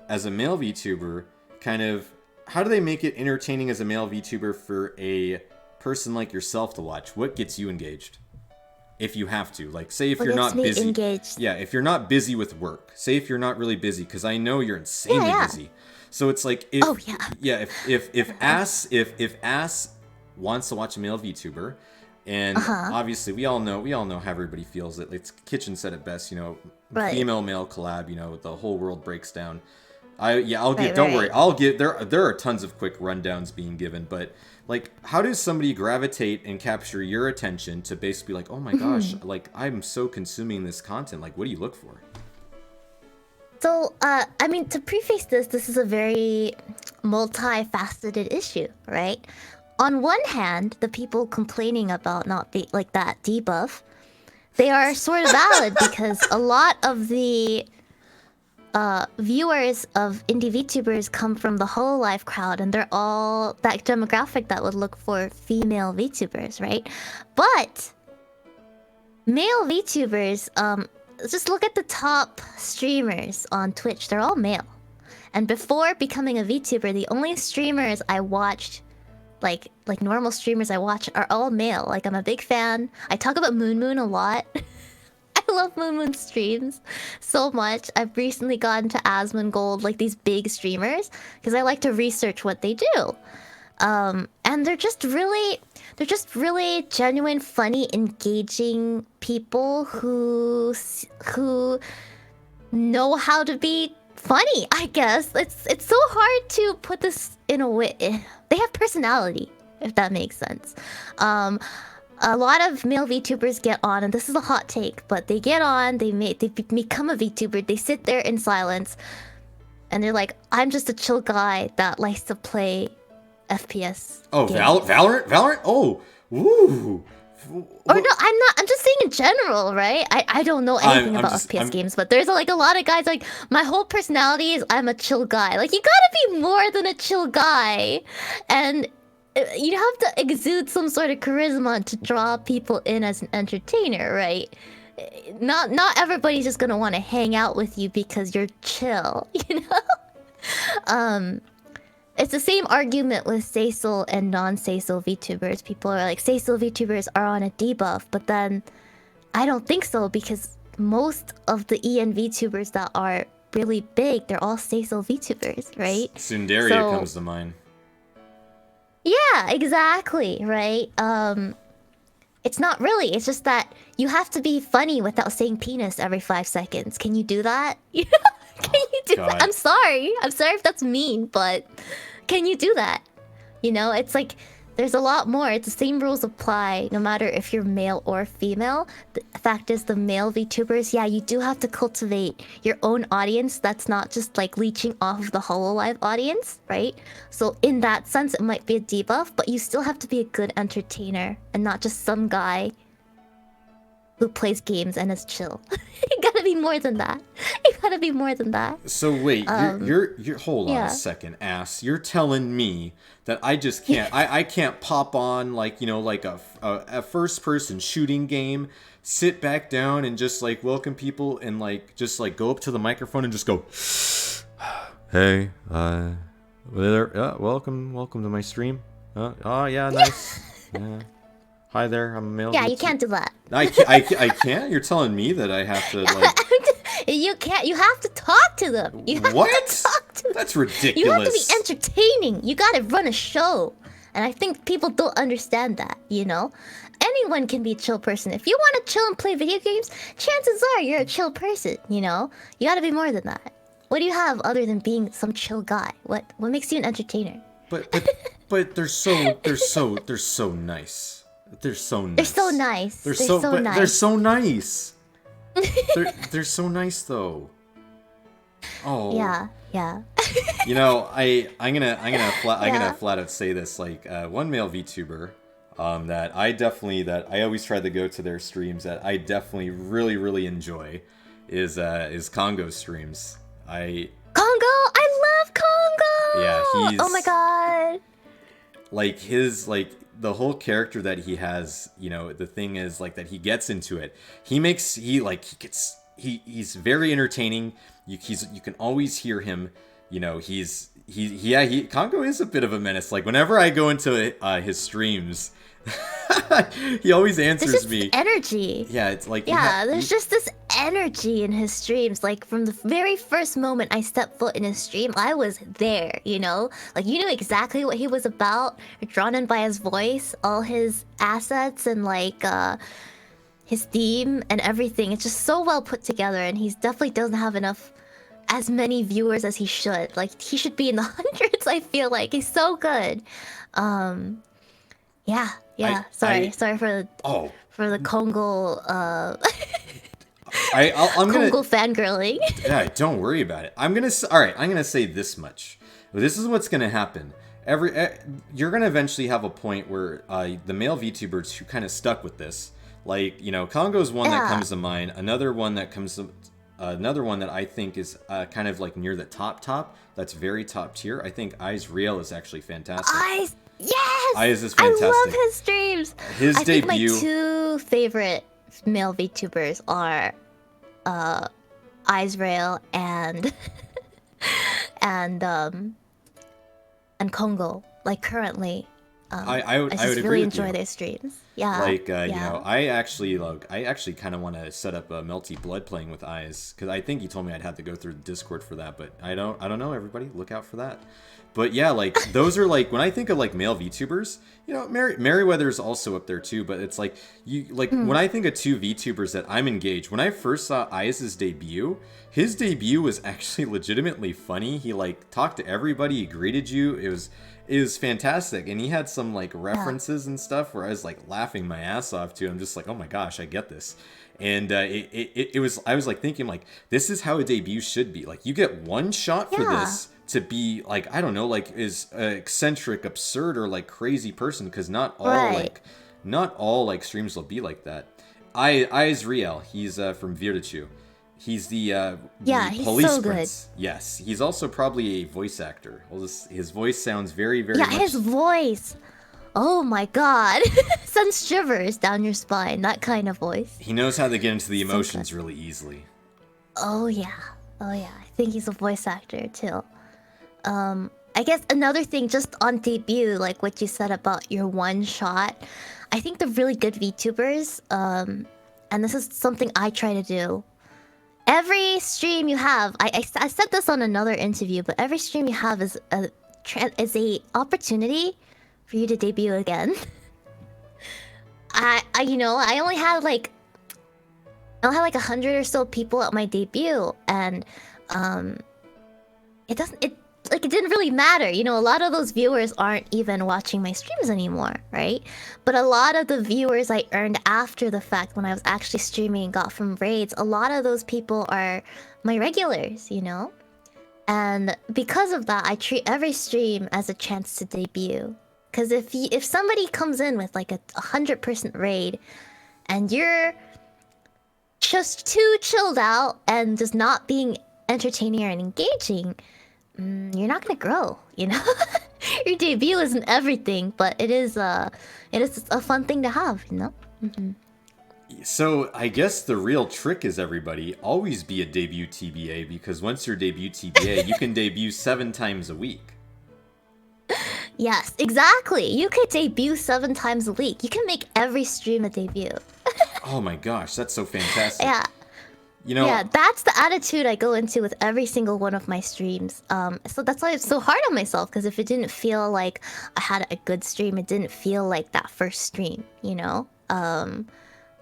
as a male VTuber how do they make it entertaining as a male VTuber for a person like yourself to watch? What gets you engaged? If you have to, like, say if you're not busy. Engaged. Yeah, if you're not busy with work. Say if you're not really busy, because I know you're insanely busy. So it's like if Ass wants to watch a male VTuber, and obviously we all know how everybody feels. It's kitchen set at best, Right. female male collab, the whole world breaks down. Don't worry, I'll give there are tons of quick rundowns being given, but like, how does somebody gravitate and capture your attention to basically like, oh my gosh, like, I'm so consuming this content, like, what do you look for? So, to preface this is a very multifaceted issue, right? On one hand, the people complaining about not being like that debuff, they are sort of valid because a lot of the viewers of indie VTubers come from the Hololive crowd, and they're all that demographic that would look for female VTubers, right? But male VTubers, just look at the top streamers on Twitch. They're all male. And before becoming a VTuber, the only streamers I watched, like normal streamers I watch, are all male. Like, I'm a big fan. I talk about Moon Moon a lot. I love Moon Moon streams so much. I've recently gotten to Asmongold, like these big streamers, because I like to research what they do. And they're just really genuine, funny, engaging people who know how to be funny, I guess. It's so hard to put this in a way. They have personality, if that makes sense. A lot of male VTubers get on, and this is a hot take, but they get on, they become a VTuber, they sit there in silence, and they're like, I'm just a chill guy that likes to play FPS. Oh, Valorant? Oh, woo. Or no, I'm just saying in general, right? I don't know anything about FPS games, but there's like a lot of guys like, my whole personality is I'm a chill guy. Like, you gotta be more than a chill guy. And you have to exude some sort of charisma to draw people in as an entertainer, right? Not everybody's just gonna want to hang out with you because you're chill, It's the same argument with Saisal and non-Saisal VTubers. People are like, Saisal VTubers are on a debuff, but then I don't think so, because most of the EN VTubers that are really big, they're all Saisal VTubers, right? Sundaria comes to mind. Yeah, exactly, right? It's not really. It's just that you have to be funny without saying penis every 5 seconds. Can you do that? Can you do that? I'm sorry if that's mean, but can you do that? It's like, there's a lot more. It's the same rules apply no matter if you're male or female. The fact is, the male VTubers, yeah, you do have to cultivate your own audience that's not just like leeching off of the Hololive audience, right? So in that sense, it might be a debuff, but you still have to be a good entertainer and not just some guy who plays games and is chill. You gotta be more than that. So wait, you're hold on a second, Ass. You're telling me that I just can't, I can't pop on like a first person shooting game, sit back down and just like welcome people and like just like go up to the microphone and just go, hey, welcome to my stream. Oh yeah, nice. Yeah. Hi there, I'm a male. Yeah, you can't do that. I can't? You're telling me that I have to, like... You can't. You have to talk to them. You have to talk to them. That's ridiculous. You have to be entertaining. You gotta run a show. And I think people don't understand that, Anyone can be a chill person. If you want to chill and play video games, chances are you're a chill person, You gotta be more than that. What do you have other than being some chill guy? What makes you an entertainer? But they're so nice. They're so nice. They're so nice. They're so nice. They're so nice though. Oh. Yeah. I'm gonna flat out say this. Like one male VTuber, that I always try to go to their streams that I definitely really enjoy, is Congo streams. Congo, I love Congo. Yeah, he's. Oh my god. Like his the whole character that he has, the thing is like that he gets into it. He's very entertaining. You can always hear him. Congo is a bit of a menace. Like whenever I go into his streams, he always answers me. Energy. Yeah, it's like there's just this energy in his streams. Like from the very first moment I stepped foot in his stream, I was there. Like you knew exactly what he was about, drawn in by his voice, all his assets, and like his theme and everything. It's just so well put together, and he definitely doesn't have as many viewers as he should. Like he should be in the hundreds. I feel like he's so good. Sorry for the Congo I'm Congo fangirling. Yeah, don't worry about it. I'm gonna say this much. This is what's gonna happen. You're gonna eventually have a point where the male VTubers who kind of stuck with this, like Congo's one that comes to mind. Another one that I think is kind of like near the top. That's very top tier. I think Eyes Real is actually fantastic. Yes! Eyes is fantastic. I love his streams. His debut. I think my two favorite male VTubers are Eyes Real and Congo. Like currently, I would really agree enjoy with you. their streams. Yeah. Like I actually kind of want to set up a Melty Blood playing with Eyes, because I think he told me I'd have to go through Discord for that, but I don't know. Everybody, look out for that. But yeah, like those are like when I think of like male VTubers, Merryweather's also up there too. But it's like when I think of two VTubers that I'm engaged. When I first saw Eyes' debut, his debut was actually legitimately funny. He like talked to everybody, he greeted you. It was fantastic, and he had some like references and stuff where I was like laughing my ass off too. I'm just like, oh my gosh, I get this. And it was, I was like thinking like, this is how a debut should be. Like you get one shot for this to be like, I don't know, like is eccentric, absurd, or like crazy person, because not all like streams will be like that. Eyes Real, he's from Virtue. He's the he's police so prince. Good. Yes, he's also probably a voice actor. His voice sounds very, very much... his voice. Oh my god. Sends shivers down your spine. That kind of voice. He knows how to get into the emotions really easily. Oh yeah. I think he's a voice actor too. I guess another thing just on debut, like what you said about your one shot. I think the really good VTubers, and this is something I try to do. Every stream you have, I said this on another interview, but every stream you have is a opportunity for you to debut again. I only had like 100 or so people at my debut, and it didn't really matter. A lot of those viewers aren't even watching my streams anymore, right? But a lot of the viewers I earned after the fact, when I was actually streaming and got from raids, a lot of those people are my regulars, And because of that, I treat every stream as a chance to debut. Because if somebody comes in with like a 100% raid, and you're just too chilled out and just not being entertaining and engaging, you're not gonna grow, Your debut isn't everything, but it is a fun thing to have, Mm-hmm. So I guess the real trick is, everybody, always be a debut TBA, because once you're debut TBA, you can debut 7 times a week. Yes, exactly. You could debut 7 times a week. You can make every stream a debut. Oh my gosh, that's so fantastic. Yeah. Yeah, that's the attitude I go into with every single one of my streams. So that's why it's so hard on myself, because if it didn't feel like I had a good stream, it didn't feel like that first stream,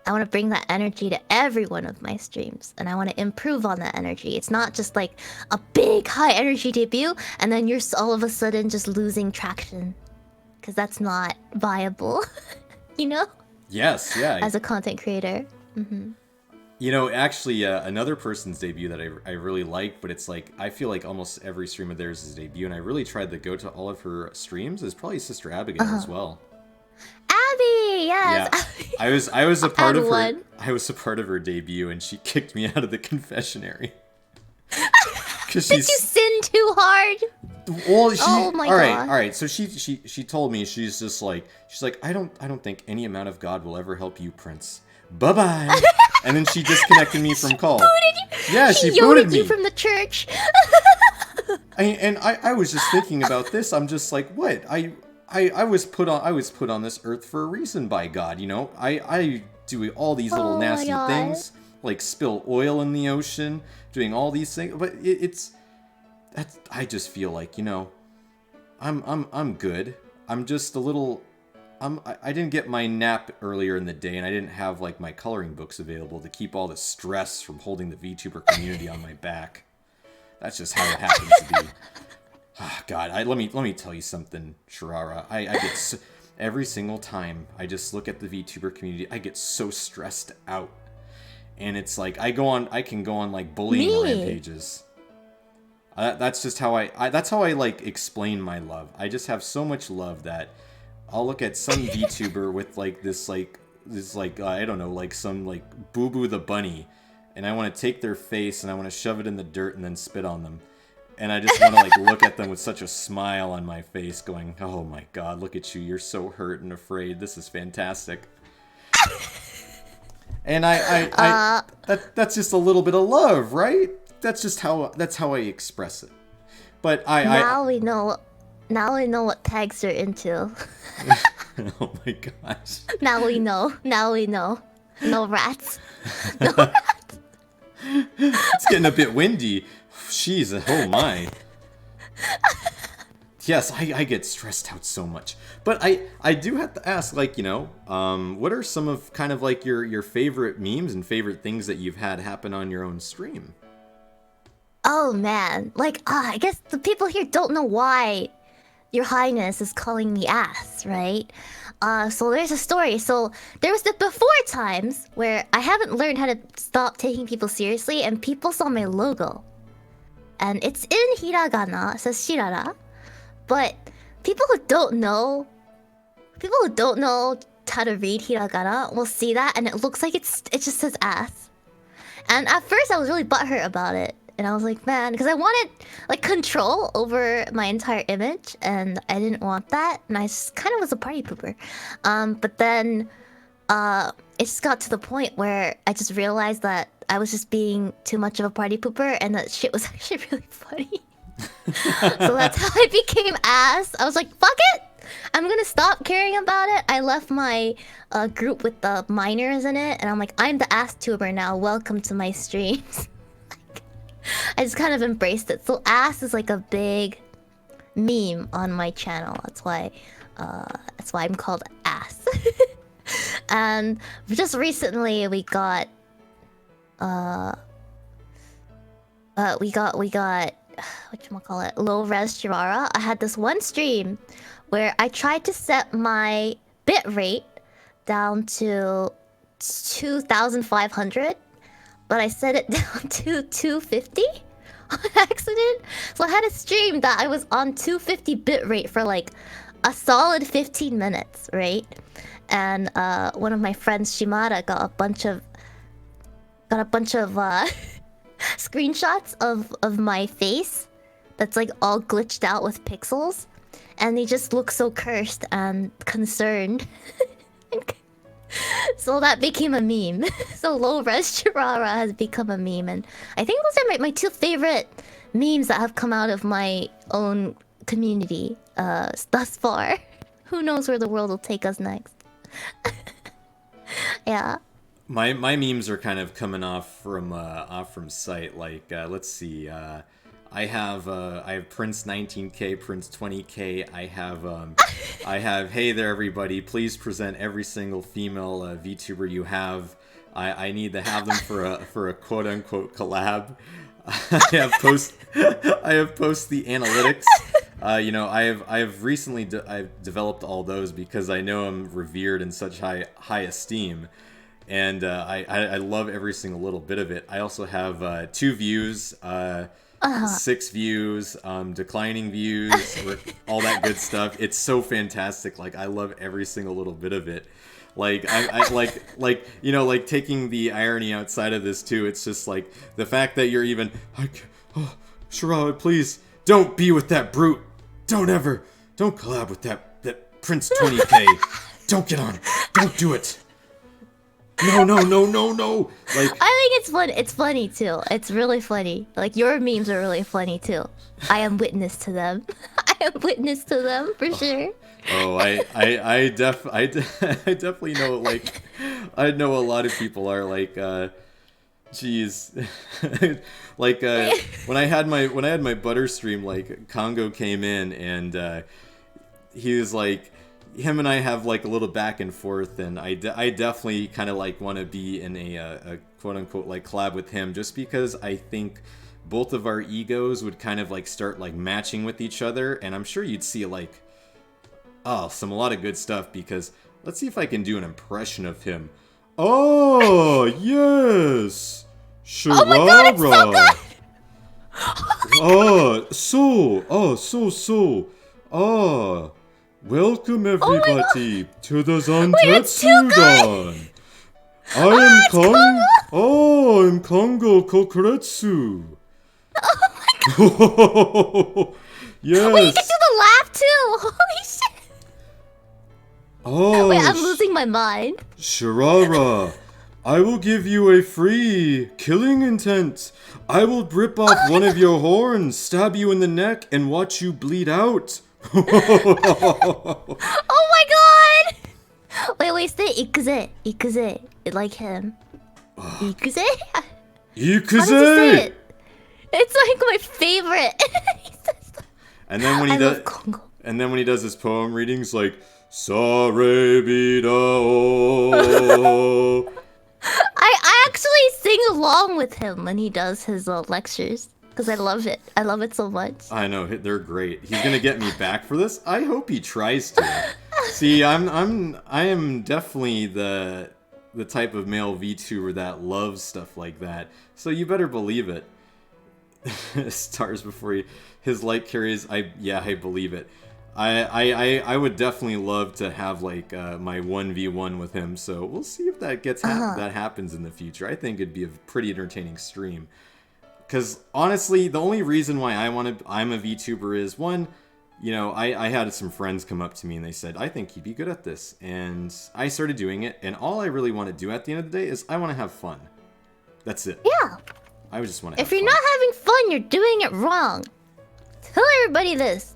I want to bring that energy to every one of my streams, and I want to improve on that energy. It's not just like a big high energy debut and then you're all of a sudden just losing traction, because that's not viable, Yes, yeah. As a content creator. Mm-hmm. Actually, another person's debut that I really like, but it's like, I feel like almost every stream of theirs is a debut, and I really tried to go to all of her streams, is probably Sister Abigail as well. Abby! Abby, yes. Yeah, I was a part of her. one. I was a part of her debut, and she kicked me out of the confessionary. Did you sin too hard? Well, Oh my all right, God. all right. So she told me, she's like, I don't think any amount of God will ever help you, Prince. Bye bye. And then she disconnected me from call. Yeah, she booted me you from the church. I was just thinking about this. I'm just like, what? I was put on this earth for a reason by God. You know, I do all these little nasty things, like spill oil in the ocean, doing all these things. But I just feel like, you know, I'm good. I'm just a little. I didn't get my nap earlier in the day, and I didn't have like my coloring books available to keep all the stress from holding the VTuber community on my back. That's just how it happens to be. Oh, God, let me tell you something, Shirara. I get every single time I just look at the VTuber community, I get so stressed out, and it's like I can go on like bullying rampages. That's just how that's how I like explain my love. I just have so much love that I'll look at some VTuber with like this I don't know, like some like Boo Boo the Bunny, and I want to take their face and I want to shove it in the dirt and then spit on them. And I just want to like look at them with such a smile on my face, going, "Oh my God, look at you! You're so hurt and afraid. This is fantastic." And that's just a little bit of love, right? That's how I express it. But now we know what tags you're into. Oh my gosh. Now we know. No rats. No rats. It's getting a bit windy. Jeez, oh my. Yes, I get stressed out so much. But I do have to ask, like, you know, what are some of kind of like your favorite memes and favorite things that you've had happen on your own stream? Oh man, like I guess the people here don't know why Your Highness is calling me ass, right? So there's a story. So there was the before times where I haven't learned how to stop taking people seriously, and people saw my logo, and it's in hiragana, it says Shirara, but people who don't know how to read hiragana will see that, and it looks like it just says ass. And at first I was really butthurt about it. And I was like, man, because I wanted like control over my entire image, and I didn't want that, and I just kind of was a party pooper. But then it just got to the point where I just realized that I was just being too much of a party pooper, and that shit was actually really funny. So that's how I became ass. I was like, fuck it! I'm gonna stop caring about it. I left my group with the minors in it, and I'm like, I'm the ass tuber now. Welcome to my streams. I just kind of embraced it. So ass is like a big meme on my channel. That's why I'm called ass. And just recently we got whatchamacallit, low res Shirara. I had this one stream where I tried to set my bit rate down to 2,500. But I set it down to 250 on accident. So I had a stream that I was on 250 bitrate for like a solid 15 minutes, right? And one of my friends, Shimada, got a bunch of screenshots of my face that's like all glitched out with pixels, and they just look so cursed and concerned. So that became a meme. So low res Shirara has become a meme, and I think those are my two favorite memes that have come out of my own community thus far. Who knows where the world will take us next? Yeah. My memes are kind of coming off from site. Like let's see. I have Prince 19K, Prince 20K. I have hey there everybody, please present every single female VTuber you have. I need to have them for a quote unquote collab. I have post the analytics. You know, I've recently I've developed all those because I know I'm revered in such high esteem. And I love every single little bit of it. I also have 2 views, 6 views, declining views, all that good stuff. It's so fantastic. Like, I love every single little bit of it. Like you know, like taking the irony outside of this too. It's just like the fact that you're even Shirara, please don't be with that brute. Don't collab with that Prince 20K. Don't get on. Don't do it. No. Like, I think it's fun. It's funny too. It's really funny. Like your memes are really funny too. I am witness to them. I am witness to them for sure. Oh, I definitely know. Like, I know a lot of people are like, geez, like when I had my butter stream, like Congo came in and he was like. Him and I have like a little back and forth, and I definitely kind of like want to be in a quote unquote like collab with him, just because I think both of our egos would kind of like start like matching with each other, and I'm sure you'd see like a lot of good stuff. Because let's see if I can do an impression of him. Oh yes, Shirara. Oh my god, it's so good. Oh. Welcome everybody to the Zantetsu Zantetsu-dan. I'm Kongo Kokuretsu. Oh Yes. Wait, you can do the laugh too. Holy shit. Oh. Wait, I'm losing my mind. Shirara, I will give you a free killing intent. I will rip off one of your horns, stab you in the neck, and watch you bleed out. Oh my god! Wait, say ikuze, like him. Ikuze? How does he say it? It's like my favorite. And then when he does his poem readings, like Sarebida. I actually sing along with him when he does his lectures. Because I love it. I love it so much. I know, they're great. He's gonna get me back for this. I hope he tries to. See, I am definitely the type of male VTuber that loves stuff like that. So you better believe it. Stars before his light carries. I believe it. I would definitely love to have like my 1v1 with him. So we'll see if that that happens in the future. I think it'd be a pretty entertaining stream. Because honestly, the only reason why I'm a VTuber is, one, you know, I had some friends come up to me and they said, I think you'd be good at this. And I started doing it, and all I really want to do at the end of the day is I want to have fun. That's it. Yeah. I just want to have fun. If you're not having fun, you're doing it wrong. Tell everybody this.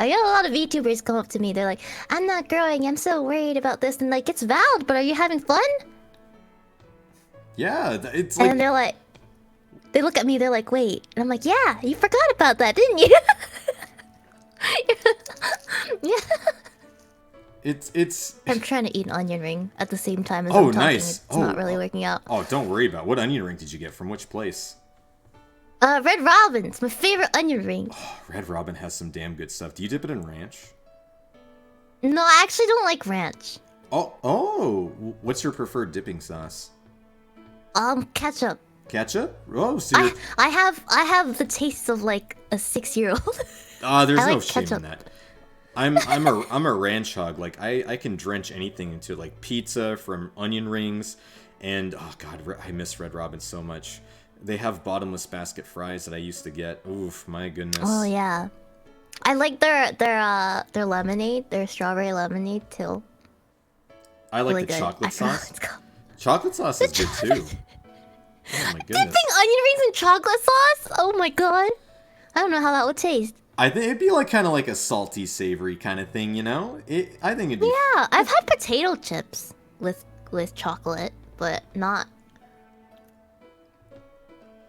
I get a lot of VTubers come up to me. They're like, I'm not growing. I'm so worried about this. And like, it's valid, but are you having fun? Yeah, it's like... And they're like... They look at me, they're like, wait. And I'm like, yeah, you forgot about that, didn't you? Yeah. It's... I'm trying to eat an onion ring at the same time as I'm talking. Nice. It's not really working out. Oh, don't worry about it. What onion ring did you get? From which place? Red Robin's my favorite onion ring. Oh, Red Robin has some damn good stuff. Do you dip it in ranch? No, I actually don't like ranch. Oh, what's your preferred dipping sauce? Ketchup. Ketchup? Oh, so I have the taste of like a 6-year-old. There's no shame in that. I'm a ranch hog. Like I can drench anything into like pizza, from onion rings, and oh god, I miss Red Robin so much. They have bottomless basket fries that I used to get. Oof, my goodness. Oh yeah, I like their lemonade, their strawberry lemonade too. I like the chocolate sauce. Chocolate sauce is good too. Oh my goodness. Dipping onion rings in chocolate sauce? Oh my god. I don't know how that would taste. I think it'd be like kind of like a salty, savory kind of thing, you know? I think it'd be... Yeah, I've had potato chips with chocolate, but not...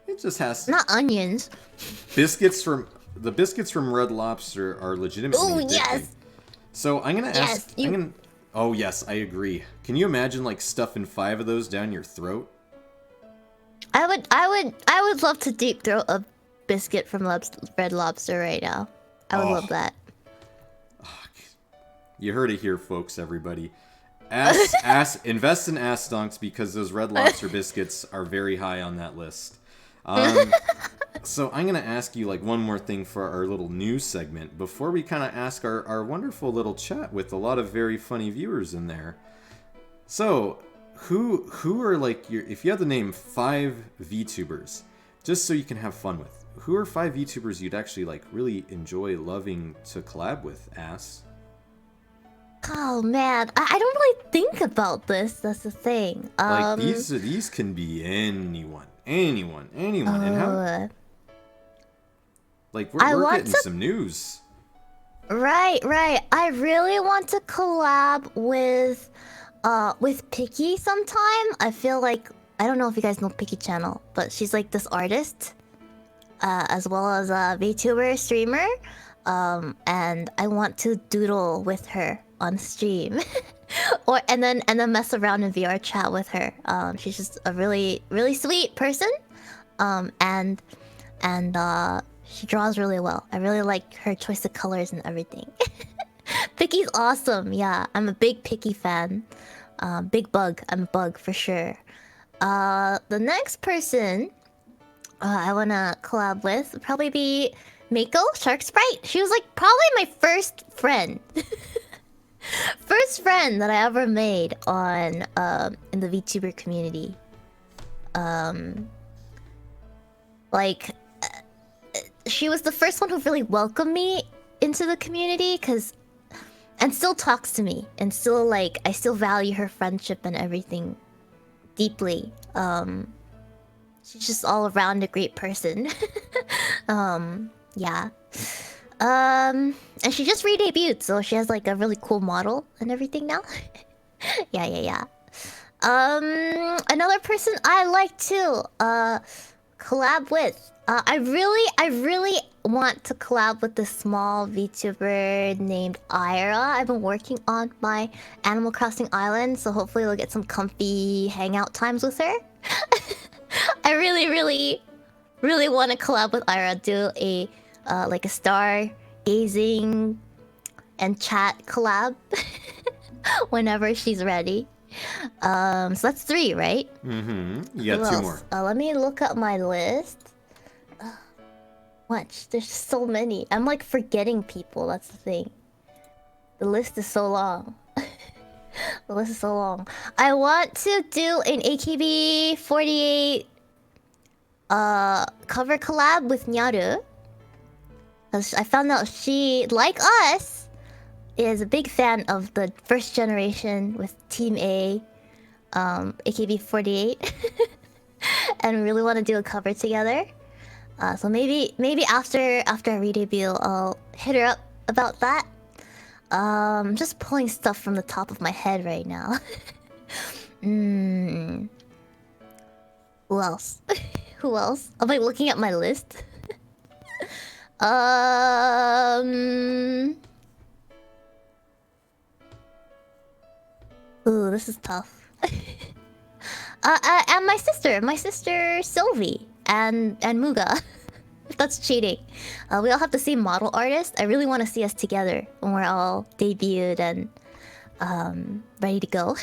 It just has... Not onions. The biscuits from Red Lobster are legitimately addicting. Yes! So I'm gonna ask... Oh yes, I agree. Can you imagine like stuffing 5 of those down your throat? I would love to deep throat a biscuit from Red Lobster right now. I would love that. You heard it here, folks. Everybody, invest in ass stonks, because those Red Lobster biscuits are very high on that list. So I'm gonna ask you like one more thing for our little news segment before we kind of ask our wonderful little chat with a lot of very funny viewers in there. So, who are like your? If you had to name 5 VTubers, just so you can have fun with, who are 5 VTubers you'd actually like really enjoy loving to collab with? Ass. Oh man, I don't really think about this. That's the thing. Like these can be anyone, and how? Like we're getting some news. Right. I really want to collab with Picky sometime. I feel like I don't know if you guys know Picky channel, but she's like this artist, as well as a VTuber streamer, and I want to doodle with her on stream, and then mess around in VR chat with her. She's just a really sweet person, and she draws really well. I really like her choice of colors and everything. Picky's awesome. Yeah, I'm a big Picky fan. Big Bug. I'm a bug for sure. The next person I wanna collab with would probably be Mako Shark Sprite. She was like probably my first friend. First friend that I ever made on in the VTuber community. Like she was the first one who really welcomed me into the community, and still talks to me, and still like I still value her friendship and everything deeply. She's just all around a great person. Yeah. And she just re-debuted, so she has like a really cool model and everything now. Yeah. Another person I like to collab with. I really want to collab with this small VTuber named Ira. I've been working on my Animal Crossing island, so hopefully we'll get some comfy hangout times with her. I really want to collab with Ira. Do a like a star gazing and chat collab whenever she's ready. So that's 3, right? Mm-hmm. You got 2 more. Let me look up my list. Watch, there's so many. I'm like forgetting people. That's the thing. The list is so long. The list is so long. I want to do an AKB48 cover collab with Nyaru. Cause I found out she, like us, is a big fan of the first generation with Team A, AKB48, and we really want to do a cover together. So maybe after I re-debut, I'll hit her up about that. I'm just pulling stuff from the top of my head right now. Who else? Who else? I'm like looking at my list. Ooh, this is tough. And my sister Sylvie and Muga. If that's cheating. We all have the same model artist. I really want to see us together when we're all debuted and ready to go.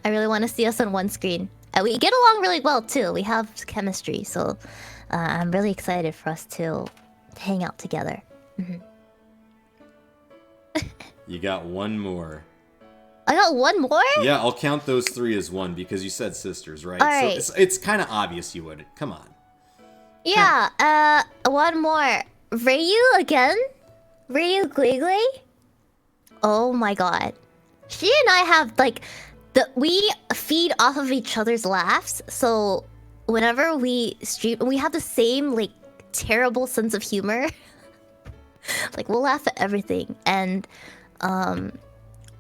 I really want to see us on one screen. We get along really well too. We have chemistry, so I'm really excited for us to hang out together. You got 1 more. I got 1 more? Yeah, I'll count those 3 as 1 because you said sisters, right? All right. So it's kind of obvious you would. Come on. Yeah, 1 more. Ryu again? Ryu Gligley? Oh my god. She and I have like we feed off of each other's laughs, so whenever we stream, we have the same like terrible sense of humor. Like we'll laugh at everything, and I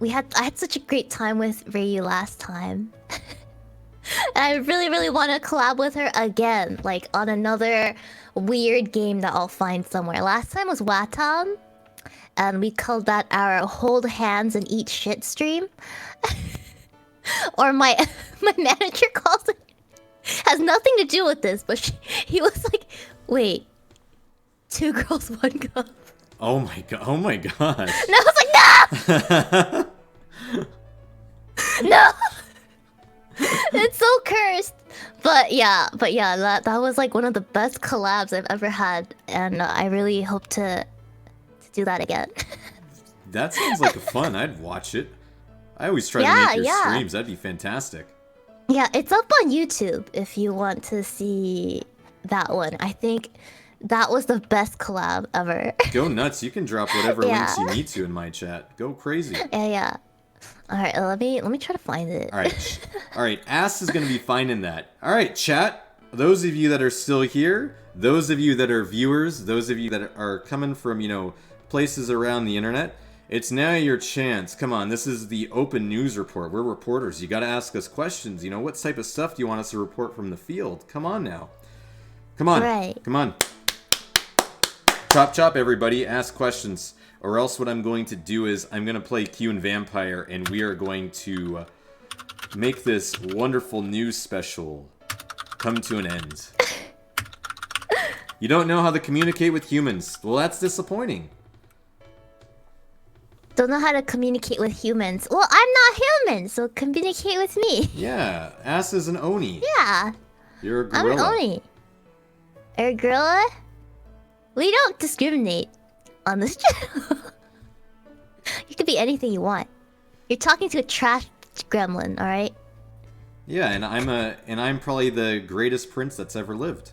had such a great time with Ryu last time. And I really want to collab with her again, like on another weird game that I'll find somewhere. Last time was Watam, and we called that our hold hands and eat shit stream. Or my manager calls it. Has nothing to do with this, but he was like, wait, 2 girls, 1 cup. Oh my god! Oh my god! And I was like, no! No! It's so cursed. But yeah, that was like one of the best collabs I've ever had, and I really hope to do that again. That sounds like fun. I'd watch it. I always try to make your streams. That'd be fantastic. Yeah, it's up on YouTube if you want to see that one. I think that was the best collab ever. Go nuts. You can drop whatever links you need to in my chat. Go crazy. Yeah. All right, let me try to find it. All right. Ass is going to be finding that. All right, chat. Those of you that are still here, those of you that are viewers, those of you that are coming from, places around the internet, it's now your chance. Come on, this is the open news report. We're reporters. You got to ask us questions. What type of stuff do you want us to report from the field? Come on now. Come on. Right. Come on. Chop, everybody. Ask questions. Or else what I'm going to do is I'm going to play Q and Vampire, and we are going to make this wonderful news special come to an end. You don't know how to communicate with humans. Well, that's disappointing. Don't know how to communicate with humans. Well, I'm not human, so communicate with me. Yeah, Ass is an Oni. Yeah. You're a gorilla. I'm an Oni. Are a gorilla? We don't discriminate on this channel. You could be anything you want. You're talking to a trash gremlin, alright? Yeah, and I'm probably the greatest prince that's ever lived.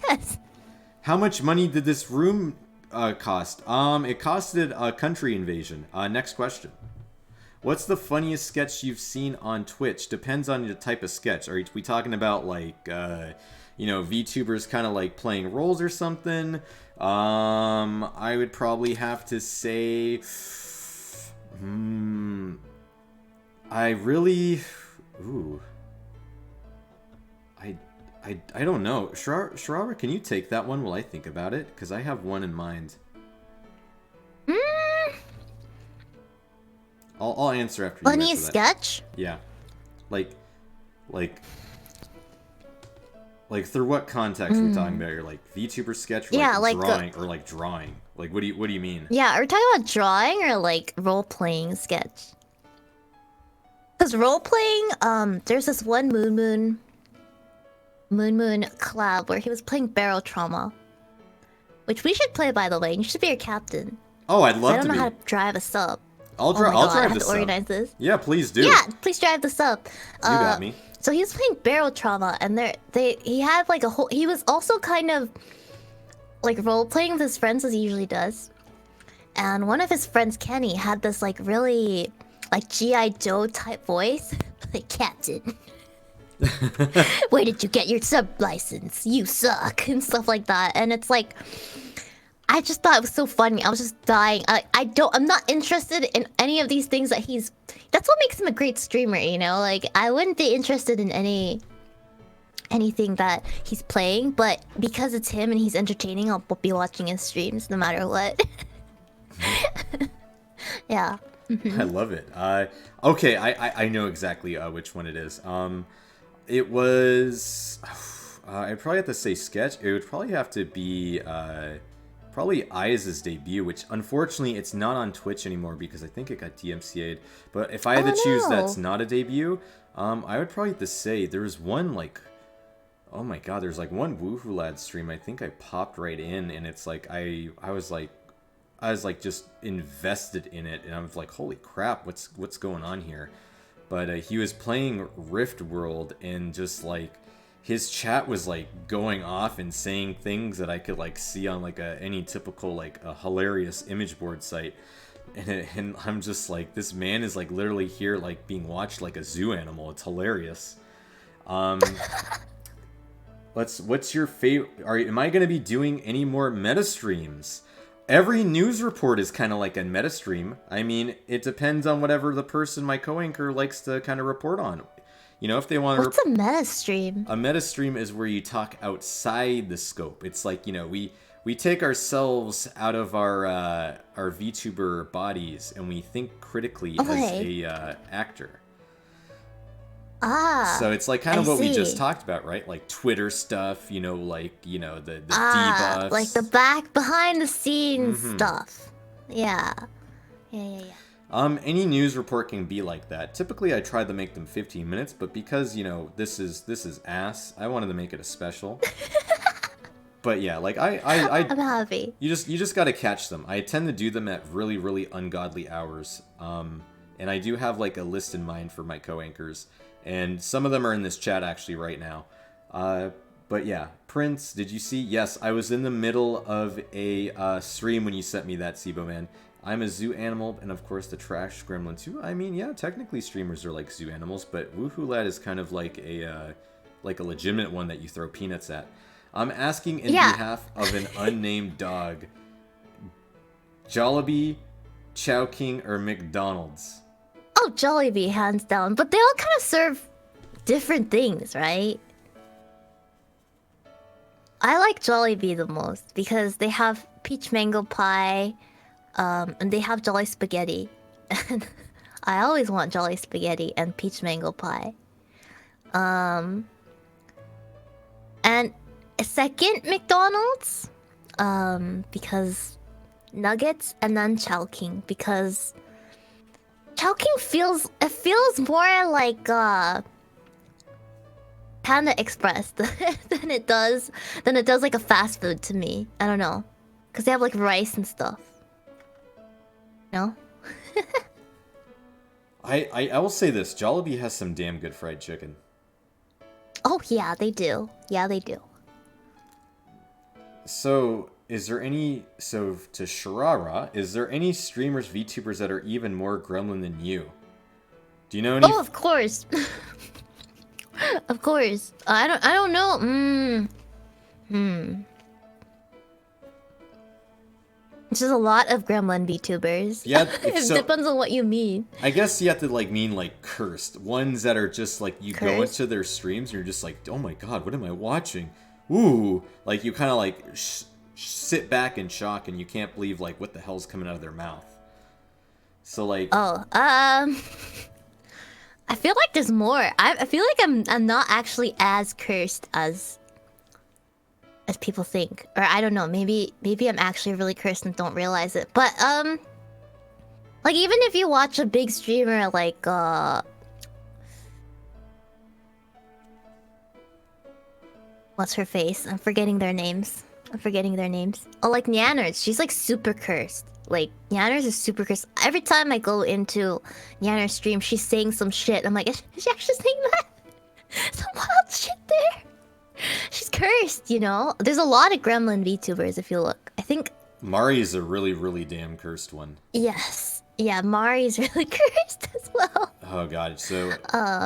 Yes. How much money did this room cost? It costed a country invasion. Next question. What's the funniest sketch you've seen on Twitch? Depends on the type of sketch. Are we talking about like, VTubers kind of like playing roles or something? I would probably have to say, I don't know. Shirara, can you take that one while I think about it? Because I have one in mind. I'll answer after you Funniest sketch? Yeah. Like through what context are we talking about? You're like VTuber sketch, or like drawing, or like drawing. Like what do you mean? Yeah, are we talking about drawing or like role playing sketch? Because role playing, there's this one Moon collab where he was playing Barrel Trauma, which we should play, by the way. You should be your captain. Oh, I'd love to. I don't know how to drive a sub. I'll drive the sub. Organize this. Yeah, please do. Yeah, please drive the sub. You got me. So he was playing Barrel Trauma, and he had like a whole. He was also kind of like role playing with his friends as he usually does, and one of his friends, Kenny, had this like really like G.I. Joe type voice, like Captain. Where did you get your sub license? You suck, and stuff like that. And it's like, I just thought it was so funny. I was just dying. I'm not interested in any of these things that he's. That's what makes him a great streamer, Like, I wouldn't be interested in anything that he's playing, but because it's him and he's entertaining, I'll be watching his streams no matter what. Yeah. I love it. Okay, I know exactly which one it is. It was. I'd probably have to say sketch. It would probably have to be. Probably Eyes' debut, which unfortunately it's not on Twitch anymore because I think it got DMCA'd. But if I had to choose that's not a debut, I would probably have to say there was one like, oh my god, there's like one Woohoo Lad stream. I think I popped right in, and it's like I was like just invested in it, and I was like, holy crap, what's going on here? But he was playing Rift World, and just like. His chat was like going off and saying things that I could like see on like any typical like a hilarious image board site, and I'm just like, this man is like literally here like being watched like a zoo animal. It's hilarious. What's your favorite? Am I gonna be doing any more meta streams? Every news report is kind of like a meta stream. I mean, it depends on whatever the person, my co-anchor, likes to kind of report on. If they want to... What's a meta stream? A meta stream is where you talk outside the scope. It's like, we take ourselves out of our VTuber bodies and we think critically as a actor. So it's like kind of what we just talked about, right? Like Twitter stuff, the debuffs. Like the behind the scenes stuff. Yeah. Any news report can be like that. Typically, I try to make them 15 minutes, but because this is ass, I wanted to make it a special. But yeah, like I'm happy. You just got to catch them. I tend to do them at really, really ungodly hours. and I do have like a list in mind for my co-anchors, and some of them are in this chat actually right now. But yeah, Prince, did you see? Yes, I was in the middle of a stream when you sent me that, Sibo Man. I'm a zoo animal, and of course the trash gremlin too. I mean, yeah, technically streamers are like zoo animals, but Woohoo Lad is kind of like a legitimate one that you throw peanuts at. I'm asking in behalf of an unnamed dog. Jollibee, Chowking, or McDonald's? Oh, Jollibee, hands down. But they all kind of serve different things, right? I like Jollibee the most because they have peach mango pie, and they have Jolly Spaghetti. And I always want Jolly Spaghetti and peach mango pie. And a second McDonald's, because nuggets, and then Chowking because Chowking feels more like Panda Express than it does like a fast food to me. I don't know, because they have like rice and stuff. No. I will say this: Jollibee has some damn good fried chicken. Oh yeah, they do. Yeah, they do. So, is there any... So, to Shirara, is there any streamers, VTubers that are even more gremlin than you? Do you know any... Oh, of course. Of course. I don't know. There's a lot of gremlin VTubers. Yeah, it depends on what you mean. I guess you have to like mean like cursed. Ones that are just like you Cursed? go into their streams and you're just like, oh my god, what am I watching? Ooh, like you kind of like sit back in shock and you can't believe like what the hell's coming out of their mouth. So like, I feel like there's more. I feel like I'm not actually as cursed as people think, or I don't know. Maybe I'm actually really cursed and don't realize it. But like even if you watch a big streamer like what's her face? I'm forgetting their names. Oh, like Nyanners. She's like super cursed. Like Nyanners is super cursed. Every time I go into Nyanner's stream, she's saying some shit. I'm like, is she actually saying that? Some wild shit there. She's cursed, you know? There's a lot of gremlin VTubers if you look. I think Mari is a really, really damn cursed one. yes. Yeah, Mari's really cursed as well. Oh god, so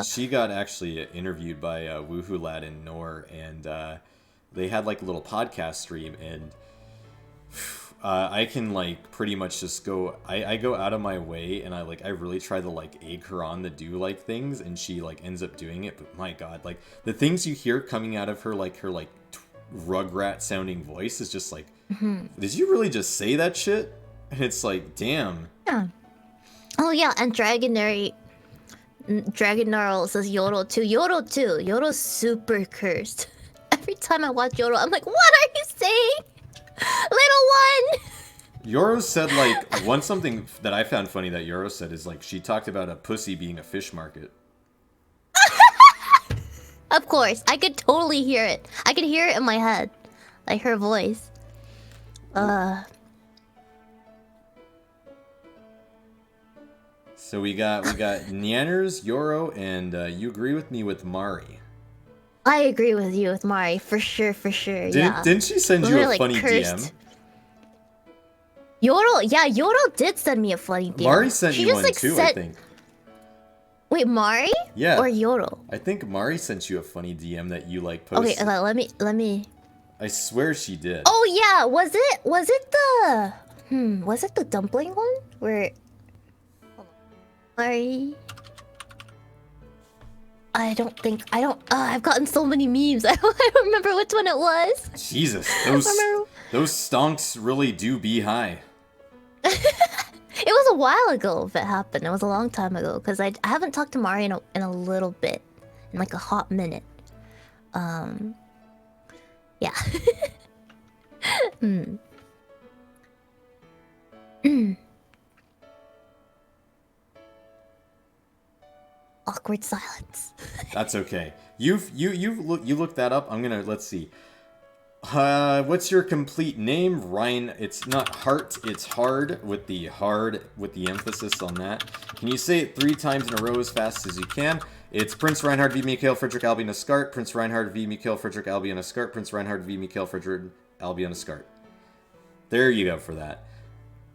she got actually interviewed by Woohoo Lad and Nor, and they had like a little podcast stream, and I can like pretty much just go. I go out of my way, and I really try to like egg her on to do like things, and she like ends up doing it. But my god, like the things you hear coming out of her Rugrat sounding voice is just like, did you really just say that shit? And it's like, damn. Yeah. Oh yeah, and Dragonary says Yoro too. Yoro's super cursed. Every time I watch Yoro, I'm like, what are you saying? Little one! Yoro said, like, something that I found funny that Yoro said is, like, she talked about a pussy being a fish market. Of course, I could totally hear it. I could hear it in my head. Like, her voice. So we got Nyanners, Yoro, and you agree with me with Mari. I agree with you with Mari, for sure, yeah. Didn't she send you a funny cursed. DM? Yoro did send me a funny DM. Mari sent you one too, I think. Wait, Mari? Yeah. Or Yoro? I think Mari sent you a funny DM that you like posted. Okay, let me. I swear she did. Oh yeah, was it the dumpling one? Where Mari? I've gotten so many memes. I don't remember which one it was. Jesus, those stonks really do be high. It was a while ago if it happened. It was a long time ago because I haven't talked to Mari in a little bit, in like a hot minute. Yeah. Awkward silence. That's okay. You looked that up. Let's see. What's your complete name? Ryan, it's not heart, it's hard with the emphasis on that. Can you say it 3 times in a row as fast as you can? It's Prince Reinhard v. Mikhail Friedrich Albion Ascart, Prince Reinhard v. Mikhail Friedrich Albion Ascart, Prince Reinhard v. Mikhail Friedrich Albion Ascart. There you go for that.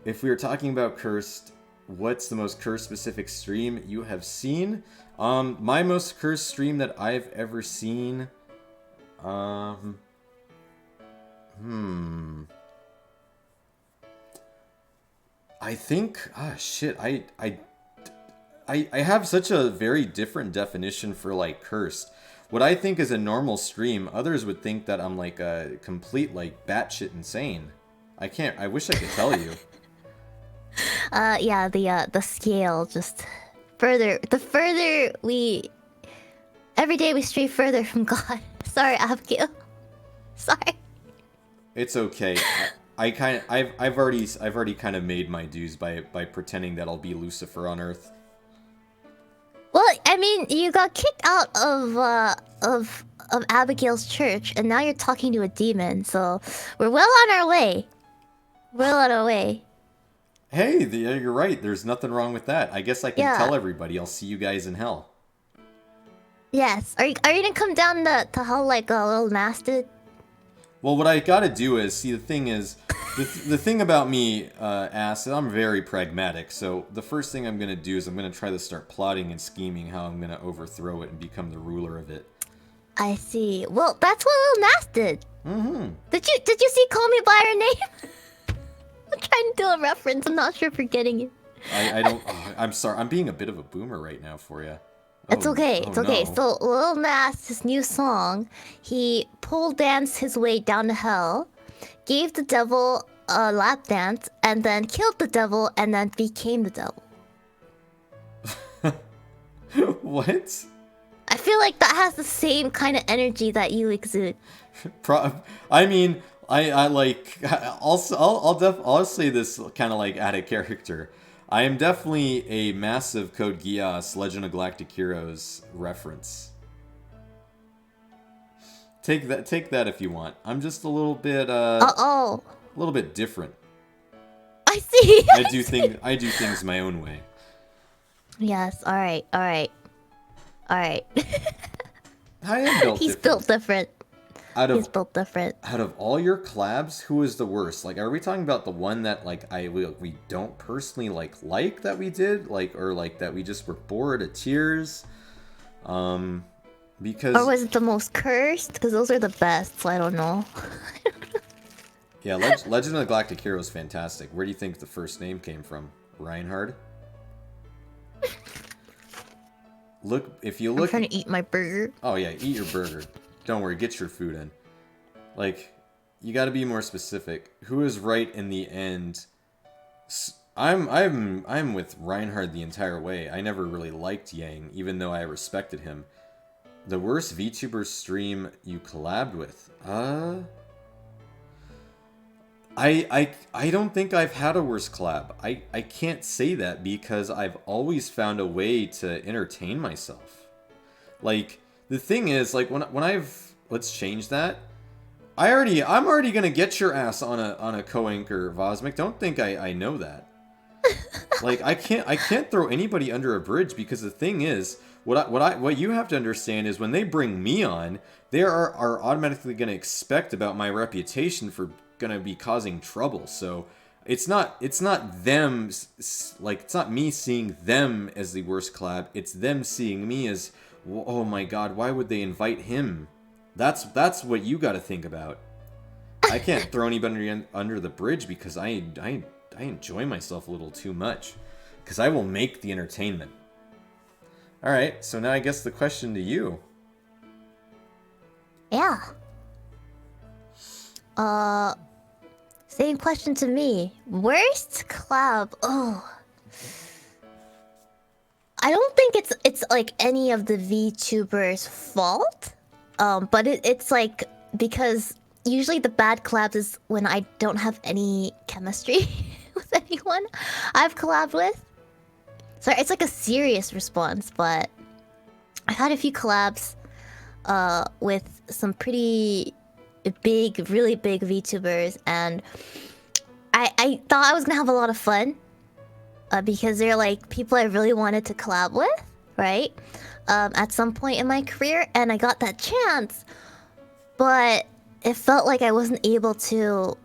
If we were talking about cursed, what's the most cursed-specific stream you have seen? My most cursed stream that I've ever seen... I think... shit, I have such a very different definition for, like, cursed. What I think is a normal stream, others would think that I'm, like, a complete, like, batshit insane. I wish I could tell you. Yeah, the scale just... The further we... Every day we stray further from God. Sorry, Abigail. Sorry. It's okay. I've already kind of made my dues by pretending that I'll be Lucifer on Earth. Well, I mean, you got kicked out of Abigail's church, and now you're talking to a demon. So we're well on our way. Well on our way. Hey, you're right. There's nothing wrong with that. I guess I can tell everybody I'll see you guys in hell. Yes. Are you gonna come down to hell like a little master? Well, what I gotta do is, see, the thing is, the thing about me, Ass, is I'm very pragmatic, so the first thing I'm gonna do is I'm gonna try to start plotting and scheming how I'm gonna overthrow it and become the ruler of it. I see. Well, that's what Lil Nas did. Mm-hmm. Did you see Call Me By Her Name? I'm trying to do a reference, I'm not sure if you're getting it. I don't... I'm sorry, I'm being a bit of a boomer right now for you. It's okay, it's okay. No. So Lil Nas, his new song, he pole danced his way down to hell, gave the devil a lap dance, and then killed the devil, and then became the devil. What? I feel like that has the same kind of energy that you exude. I mean, I like... I'll say this kind of like out of character. I am definitely a massive Code Geass Legend of Galactic Heroes reference. Take that if you want. I'm just a little bit a little bit different. I see. I do things my own way. Yes, all right. I am built He's different. built different. He's built different. Out of all your collabs, who is the worst? Like, are we talking about the one that like we don't personally like that we did, or that we just were bored of tears? Because... Or was it the most cursed? Because those are the best, so I don't know. Yeah, Legend of the Galactic Hero is fantastic. Where do you think the first name came from? Reinhard? If you look... I'm trying to eat my burger. Oh yeah, eat your burger. Don't worry, get your food in. Like, you gotta be more specific. Who is right in the end? I'm with Reinhard the entire way. I never really liked Yang, even though I respected him. The worst VTuber stream you collabed with? I don't think I've had a worse collab. I can't say that because I've always found a way to entertain myself. Like, the thing is, like, when I've... Let's change that. I'm already gonna get your ass on a co-anchor, Vosmic. Don't think I know that. Like, I can't throw anybody under a bridge because the thing is, what you have to understand is when they bring me on, they are automatically gonna expect about my reputation for gonna be causing trouble. So it's not them, like, it's not me seeing them as the worst collab. It's them seeing me as, oh my god, why would they invite him? That's what you got to think about. I can't throw anybody under the bridge because I enjoy myself a little too much. Because I will make the entertainment. Alright, so now I guess the question to you. Yeah. Same question to me. Worst collab? Oh. I don't think it's like any of the VTubers' fault. But it's like, because usually the bad collabs is when I don't have any chemistry with anyone I've collabed with. So it's like a serious response, but I've had a few collabs with some pretty big, really big VTubers, and I thought I was gonna have a lot of fun because they're like people I really wanted to collab with, right? At some point in my career, and I got that chance, but it felt like I wasn't able to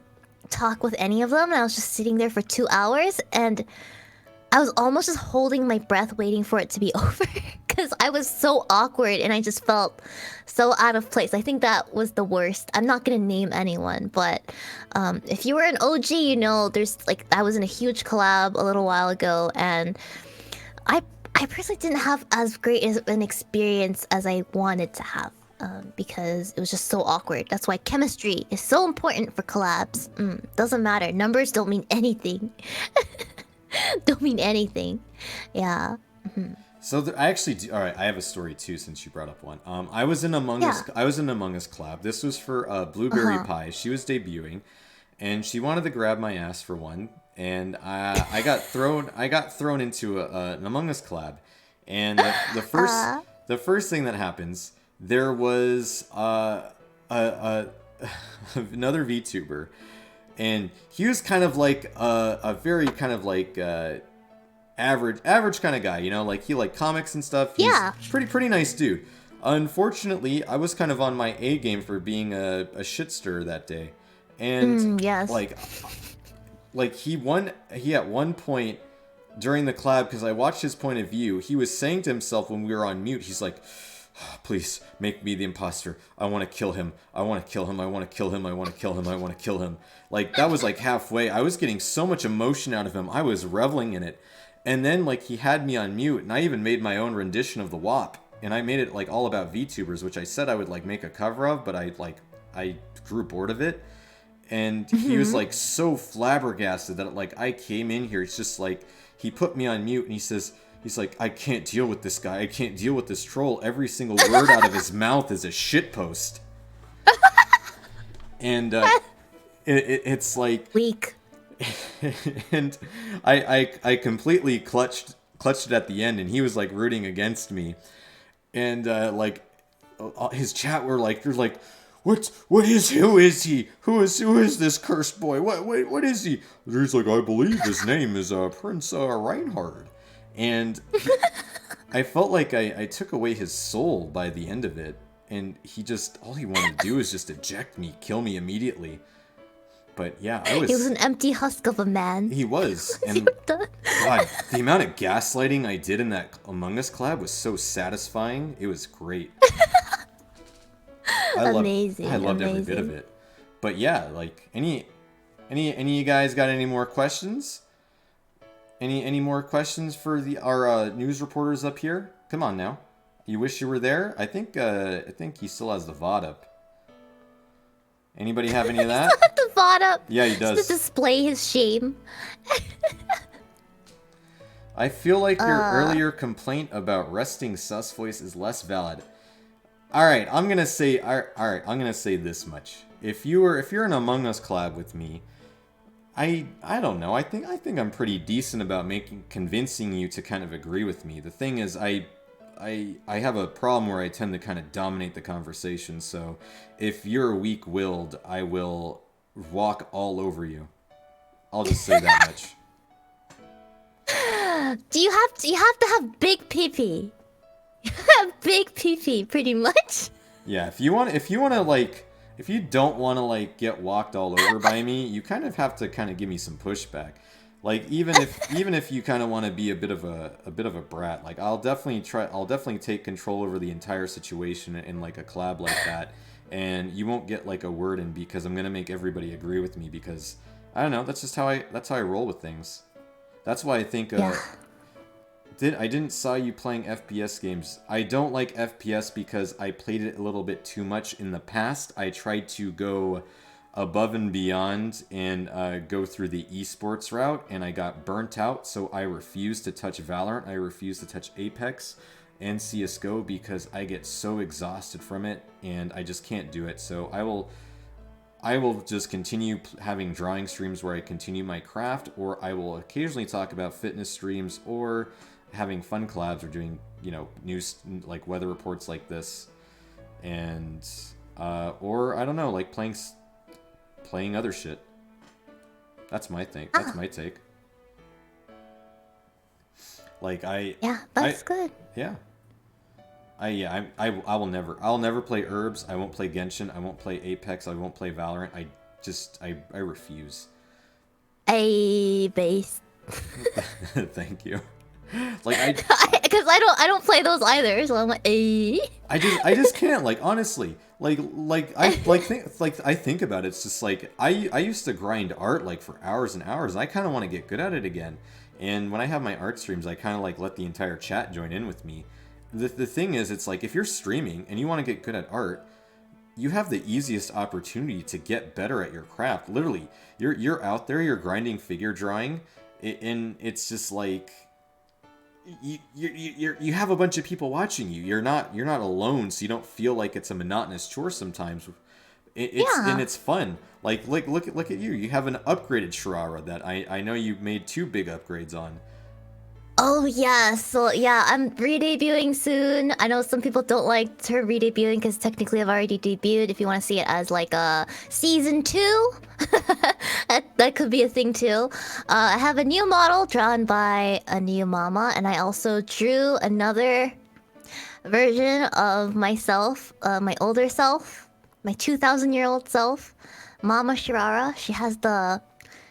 talk with any of them, and I was just sitting there for 2 hours, and I was almost just holding my breath waiting for it to be over because I was so awkward and I just felt so out of place. I think that was the worst. I'm not gonna name anyone, but if you were an OG, you know, there's like I was in a huge collab a little while ago, and I personally didn't have as great as an experience as I wanted to have. Because it was just so awkward. That's why chemistry is so important for collabs. Doesn't matter. Numbers don't mean anything. Don't mean anything. Yeah. So I actually do. All right, I have a story too since you brought up one. I was in Among Us. I was in Among Us collab. This was for Blueberry Pie. She was debuting, and she wanted to grab my ass for one. And I got thrown into an Among Us collab. And the first thing that happens, there was another VTuber. And he was kind of like a very kind of like average kind of guy, you know, like he liked comics and stuff. He's pretty nice dude. Unfortunately, I was kind of on my A game for being a shitster that day, and like he at one point during the collab, because I watched his point of view, he was saying to himself when we were on mute, he's like, please make me the imposter. I want to kill him. I want to kill him. I want to kill him. I want to kill him. I want to kill him. Like, that was like halfway. I was getting so much emotion out of him. I was reveling in it. And then, like, he had me on mute, and I even made my own rendition of the WAP. And I made it, like, all about VTubers, which I said I would, like, make a cover of, but I grew bored of it. And he was, like, so flabbergasted that, like, I came in here. It's just, like, he put me on mute, and he's like, I can't deal with this guy. I can't deal with this troll. Every single word out of his mouth is a shitpost. And it's like weak. And I completely clutched it at the end, and he was like rooting against me. And like his chat were like, you're like, who is he? Who is this cursed boy? What is he? He's like, I believe his name is Prince Reinhard. And I felt like I took away his soul by the end of it, and all he wanted to do was just eject me, kill me immediately. But yeah, He was an empty husk of a man. He was. And God, the amount of gaslighting I did in that Among Us collab was so satisfying. It was great. Amazing. I loved every bit of it. But yeah, like any of you guys got any more questions? Any more questions for our news reporters up here? Come on now. You wish you were there? I think he still has the VOD up. Anybody have any of that? He still has the VOD up. Yeah, he does. Just to display his shame. I feel like your earlier complaint about resting sus voice is less valid. All right, I'm gonna say this much. If you're an Among Us collab with me, I don't know. I think I'm pretty decent about convincing you to kind of agree with me. The thing is, I have a problem where I tend to kind of dominate the conversation. So if you're weak-willed, I will walk all over you. I'll just say that much. You have to have big pee-pee. Big pee-pee, pretty much. Yeah, if you don't want to like get walked all over by me, you kind of have to kind of give me some pushback. Like even if you kind of want to be a bit of a brat, like I'll definitely take control over the entire situation in like a collab like that, and you won't get like a word in because I'm gonna make everybody agree with me because I don't know, that's just how I roll with things. That's why I think I didn't saw you playing FPS games. I don't like FPS because I played it a little bit too much in the past. I tried to go above and beyond and go through the esports route, and I got burnt out, so I refuse to touch Valorant. I refuse to touch Apex and CSGO because I get so exhausted from it, and I just can't do it. So I will just continue having drawing streams where I continue my craft, or I will occasionally talk about fitness streams or having fun collabs or doing, news like weather reports like this. And Or I don't know, like playing other shit. That's my thing. That's my take. Like Yeah, that's good. Yeah. I'll never play Herbs. I won't play Genshin. I won't play Apex. I won't play Valorant. I refuse. A base. Thank you. Like because I don't play those either, so I'm like a. I just can't, like, honestly. I think about it. It's just like I used to grind art like for hours and hours, and I kind of want to get good at it again. And when I have my art streams, I kind of like let the entire chat join in with me. The thing is, it's like if you're streaming and you want to get good at art, you have the easiest opportunity to get better at your craft. Literally, you're out there, you're grinding figure drawing, and it's just like you have a bunch of people watching you. You're not alone, so you don't feel like it's a monotonous chore sometimes. And it's fun. Like look at you. You have an upgraded Shirara that I know you made 2 big upgrades on. Oh yeah, so yeah, I'm re-debuting soon. I know some people don't like her re-debuting because technically I've already debuted. If you want to see it as like a season 2, that could be a thing too. I have a new model drawn by a new mama, and I also drew another version of myself, my older self, my 2,000-year-old self, Mama Shirara. She has the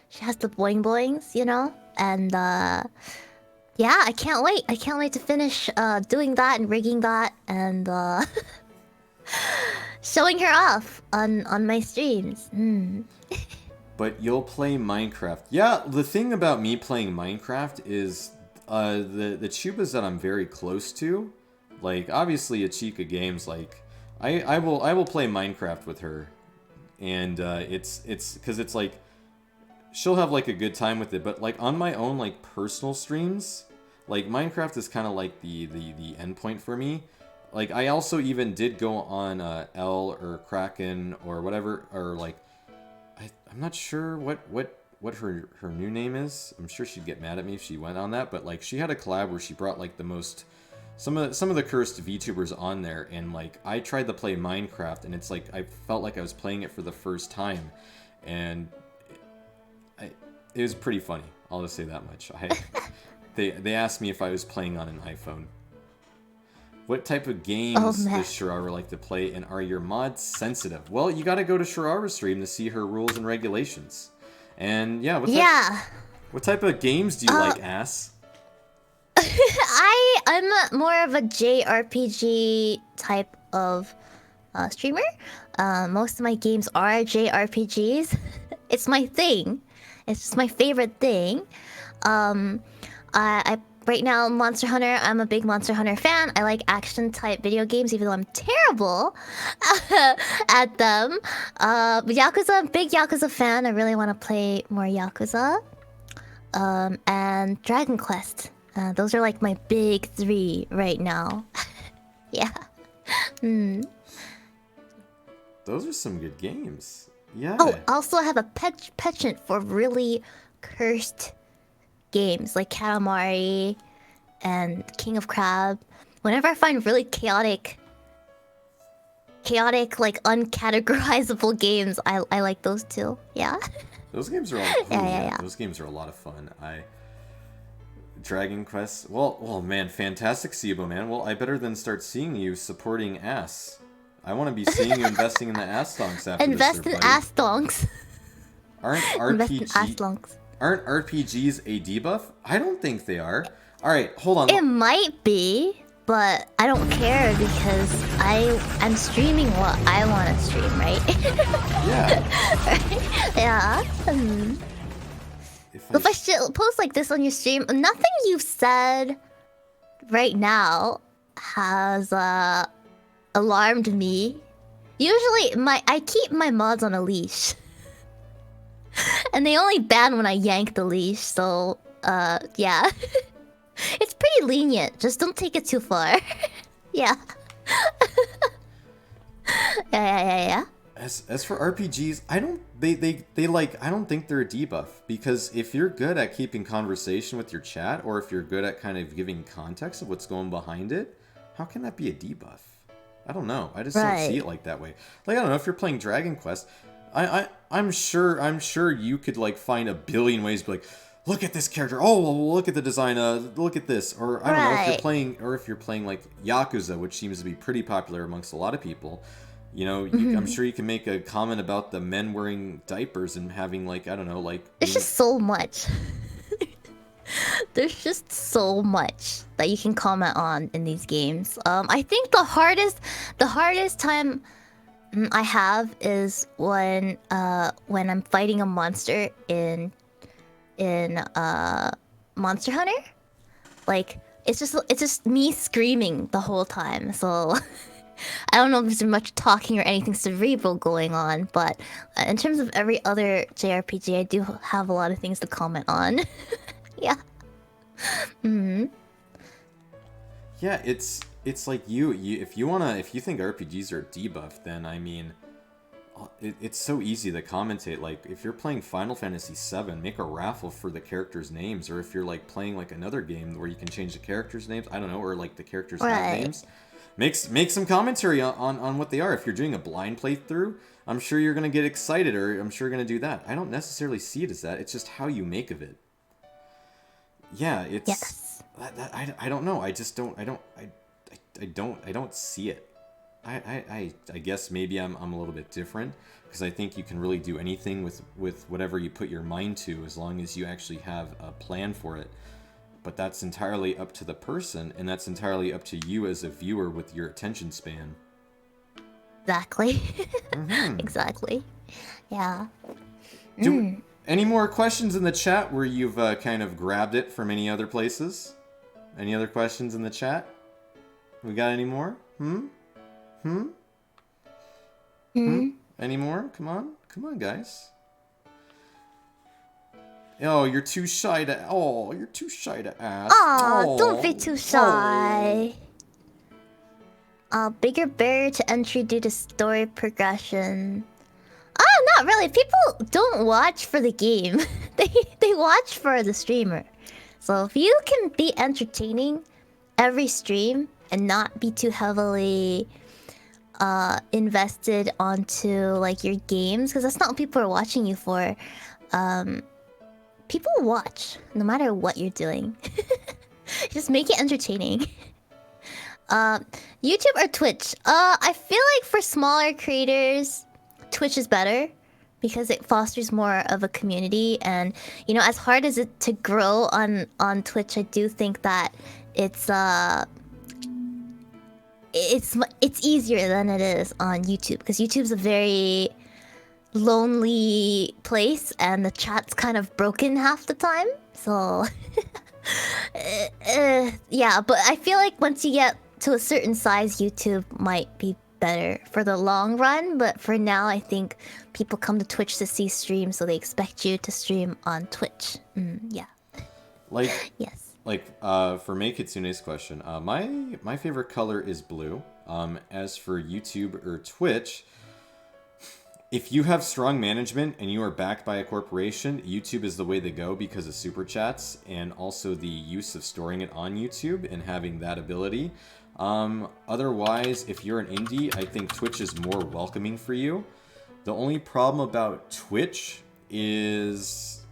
boing boings, you know, and yeah, I can't wait. I can't wait to finish doing that and rigging that and showing her off on my streams. But you'll play Minecraft. Yeah, the thing about me playing Minecraft is the Chubas that I'm very close to, like obviously Achika Games, like I will play Minecraft with her, and it's because it's like she'll have like a good time with it, but like on my own like personal streams, like Minecraft is kind of like the end point for me. Like I also even did go on L or Kraken or whatever, or like I'm not sure what her new name is. I'm sure she'd get mad at me if she went on that, but like she had a collab where she brought like the most some of the cursed VTubers on there, and like I tried to play Minecraft, and it's like I felt like I was playing it for the first time, and it was pretty funny. I'll just say that much. They asked me if I was playing on an iPhone. What type of games does Shirara like to play, and are your mods sensitive? Well, you gotta go to Shirara's stream to see her rules and regulations. And yeah, what type of games do you like, ass? I'm more of a JRPG type of streamer. Most of my games are JRPGs. It's my thing. It's just my favorite thing. I right now, Monster Hunter, I'm a big Monster Hunter fan. I like action-type video games, even though I'm terrible at them. Yakuza, big Yakuza fan. I really want to play more Yakuza. And Dragon Quest. Those are like my big 3 right now. Yeah. Those are some good games. Yeah. Oh, I also have a penchant for really cursed games like Katamari and King of Crab. Whenever I find really chaotic like uncategorizable games, I like those too. Yeah. Those games are all Those games are a lot of fun. Dragon Quest. Well, man, fantastic, Sibo, man. Well, I better than start seeing you supporting ass. I want to be seeing you investing in the ass donks after Invest this, in ass donks. Aren't RPGs a debuff? I don't think they are. All right, hold on. It might be, but I don't care because I'm streaming what I want to stream, right? Yeah. Right? Yeah. If I should post like this on your stream, nothing you've said right now has alarmed me. Usually, I keep my mods on a leash. And they only ban when I yank the leash, so, yeah. It's pretty lenient, just don't take it too far. Yeah. Yeah. As for RPGs, I don't I don't think they're a debuff, because if you're good at keeping conversation with your chat, or if you're good at kind of giving context of what's going behind it, how can that be a debuff? I don't know. I just don't see it like that way. Like, I don't know, if you're playing Dragon Quest, I'm sure you could like find a billion ways to be like, look at this character. Oh, well, look at the design. Look at this. Or I don't know, if you're playing like Yakuza, which seems to be pretty popular amongst a lot of people. You know, I'm sure you can make a comment about the men wearing diapers and having like, I don't know, like. There's just so much. There's just so much that you can comment on in these games. I think the hardest time I have is when I'm fighting a monster in Monster Hunter. Like it's just me screaming the whole time. So I don't know if there's much talking or anything cerebral going on, but in terms of every other JRPG, I do have a lot of things to comment on. Yeah. Yeah, it's like you if you think RPGs are debuffed, then I mean, it's so easy to commentate. Like if you're playing Final Fantasy VII, make a raffle for the characters' names, or if you're like playing like another game where you can change the characters' names, I don't know, or like the characters have names. Make some commentary on what they are. If you're doing a blind playthrough, I'm sure you're gonna get excited, or I'm sure you're gonna do that. I don't necessarily see it as that. It's just how you make of it. Yeah, it's. Yes. I don't know. I just don't. I don't see it. I guess maybe I'm a little bit different, because I think you can really do anything with whatever you put your mind to, as long as you actually have a plan for it. But that's entirely up to the person, and that's entirely up to you as a viewer with your attention span. Exactly. Exactly. Yeah. Any more questions in the chat where you've kind of grabbed it from any other places? Any other questions in the chat? We got any more? Any more? Come on, guys. Oh, you're too shy to. Oh, you're too shy to ask. Aw, don't be too shy. Bigger barrier to entry due to story progression. Not really. People don't watch for the game. They watch for the streamer. So if you can be entertaining every stream and not be too heavily invested onto like your games, because that's not what people are watching you for. People watch no matter what you're doing. Just make it entertaining. YouTube or Twitch? I feel like for smaller creators, Twitch is better because it fosters more of a community, and you know, as hard as it to grow on Twitch, I do think that it's easier than it is on YouTube, because YouTube's a very lonely place and the chat's kind of broken half the time. So yeah, but I feel like once you get to a certain size, YouTube might be better for the long run. But for now, I think people come to Twitch to see streams, so they expect you to stream on Twitch. Yeah. Like yes. Like for Mei Kitsune's question, my favorite color is blue. As for YouTube or Twitch, if you have strong management and you are backed by a corporation, YouTube is the way to go because of super chats and also the use of storing it on YouTube and having that ability. Otherwise, if you're an indie, I think Twitch is more welcoming for you. The only problem about Twitch is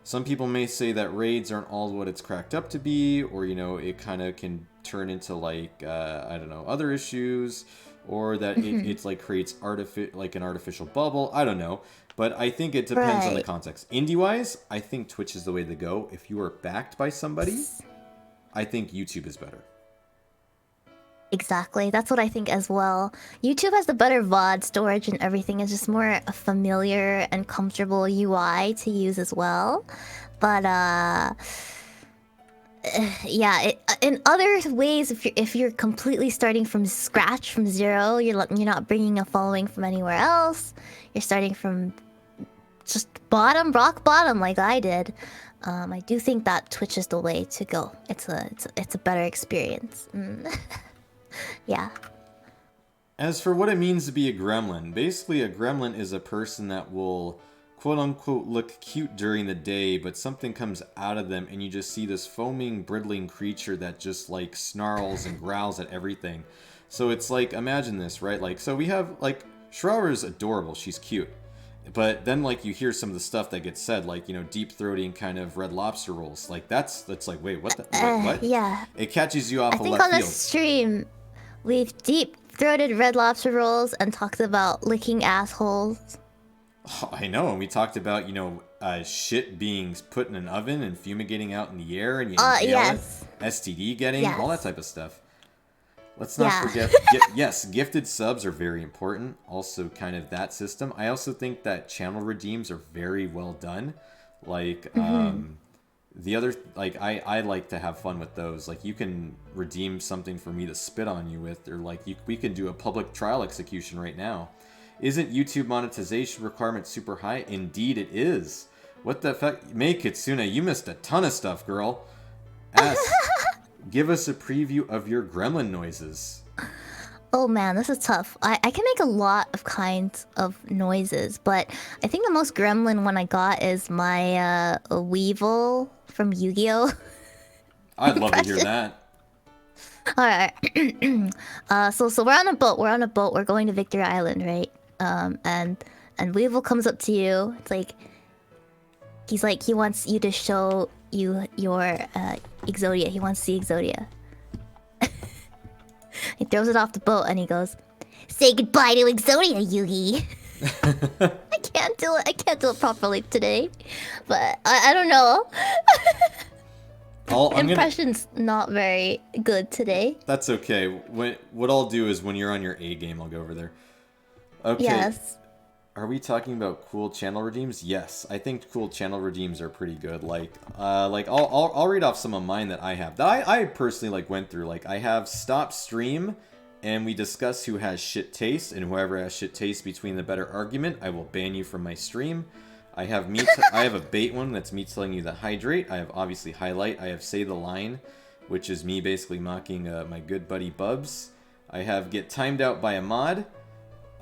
some people may say that raids aren't all what it's cracked up to be, or, you know, it kind of can turn into like, I don't know, other issues, or that it's like creates an artificial bubble. I don't know. But I think it depends on the context. Indie-wise, I think Twitch is the way to go. If you are backed by somebody, I think YouTube is better. Exactly. That's what I think as well. YouTube has the better VOD storage and everything. It's just more a familiar and comfortable UI to use as well. But yeah, in other ways, if you're completely starting from scratch, from zero, you're not bringing a following from anywhere else. You're starting from just rock bottom, like I did. I do think that Twitch is the way to go. It's a better experience. Yeah. As for what it means to be a gremlin, basically a gremlin is a person that will quote-unquote look cute during the day, but something comes out of them and you just see this foaming, brittling creature that just like snarls and growls at everything. So it's like, imagine this, right? Like, so we have, like, Shirara is adorable. She's cute. But then, like, you hear some of the stuff that gets said, like, you know, deep-throating kind of Red Lobster rolls. Like, that's like, wait, what the, wait, what? Yeah. It catches you off I a left think on field. the stream, we've deep-throated Red Lobster rolls and talked about licking assholes. Oh, I know, and we talked about, you know, shit being put in an oven and fumigating out in the air, and you inhale yes. it, STD getting, Yes. all that type of stuff. Let's not forget, yes, gifted subs are very important. Also, kind of that system. I also think that channel redeems are very well done. Like, the other, like, I like to have fun with those. Like, you can redeem something for me to spit on you with, or like, we can do a public trial execution right now. Isn't YouTube monetization requirement super high? Indeed it is. What the fuck? May Kitsune, you missed a ton of stuff, girl. Give us a preview of your gremlin noises. Oh man, this is tough. I can make a lot of kinds of noises, but I think the most gremlin one I got is my Weevil from Yu-Gi-Oh! I'd love to hear that. Alright. So we're on a boat. We're going to Victory Island, right? And Weevil comes up to you. It's like he wants you to show you your Exodia. He wants to see Exodia. He throws it off the boat and he goes, "Say goodbye to Exodia, Yugi." I can't do it. I can't do it properly today, but I don't know. Impression's not very good today. That's okay. What I'll do is when you're on your A game, I'll go over there. Okay. Yes. Are we talking about cool channel redeems? Yes, I think cool channel redeems are pretty good. Like I'll read off some of mine that I have. That I personally like went through. Like I have stop stream, and we discuss who has shit taste, and whoever has shit taste between the better argument, I will ban you from my stream. I have I have a bait one that's me telling you to hydrate. I have obviously highlight. I have say the line, which is me basically mocking my good buddy Bubs. I have get timed out by a mod.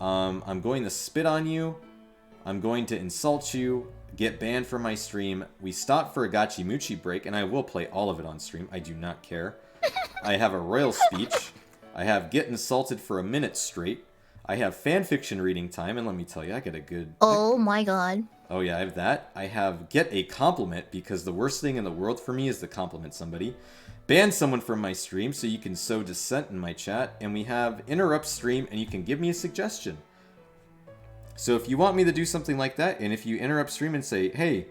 I'm going to spit on you. I'm going to insult you. Get banned from my stream. We stop for a Gachi Muchi break, and I will play all of it on stream. I do not care. I have a royal speech. I have get insulted for a minute straight. I have fanfiction reading time, and let me tell you, I get a good... Oh my god. Oh yeah, I have that. I have get a compliment, because the worst thing in the world for me is to compliment somebody. Ban someone from my stream so you can sow dissent in my chat. And we have interrupt stream and you can give me a suggestion. So if you want me to do something like that, and if you interrupt stream and say, "Hey,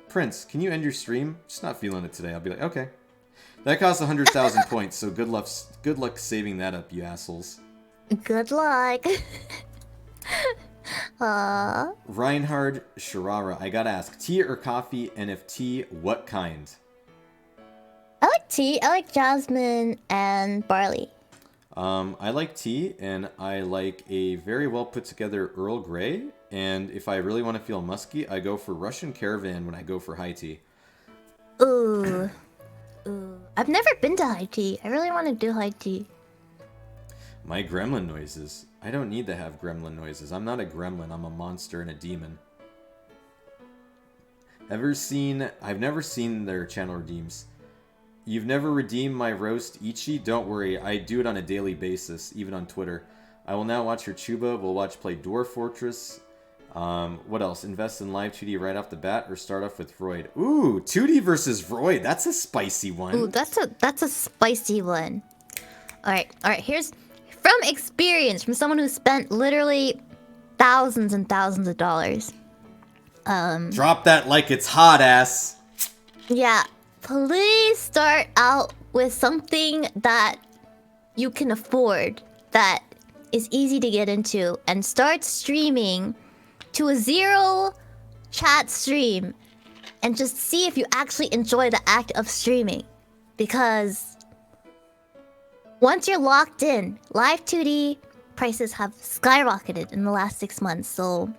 Prince, can you end your stream? Just not feeling it today," I'll be like, "Okay." That costs 100,000 points, so good luck saving that up, you assholes. Good luck. Reinhard Shirara, I gotta ask, tea or coffee, and if tea, what kind? I like tea. I like jasmine and barley. I like tea, and I like a very well put together Earl Grey. And if I really want to feel musky, I go for Russian Caravan when I go for high tea. Ooh. Ooh. I've never been to high tea. I really want to do high tea. My gremlin noises. I don't need to have gremlin noises. I'm not a gremlin. I'm a monster and a demon. I've never seen their channel redeems. You've never redeemed my roast Ichi? Don't worry, I do it on a daily basis, even on Twitter. I will now watch your Chuba. We'll watch play Dwarf Fortress. What else? Invest in live 2D right off the bat, or start off with Vroid? Ooh, 2D versus Vroid. That's a spicy one. Ooh, that's a spicy one. All right. Here's from experience, from someone who spent literally thousands and thousands of dollars. Drop that like it's hot, ass. Yeah. Please start out with something that you can afford, that is easy to get into, and start streaming to a zero chat stream and just see if you actually enjoy the act of streaming. Because once you're locked in, live 2D prices have skyrocketed in the last 6 months, so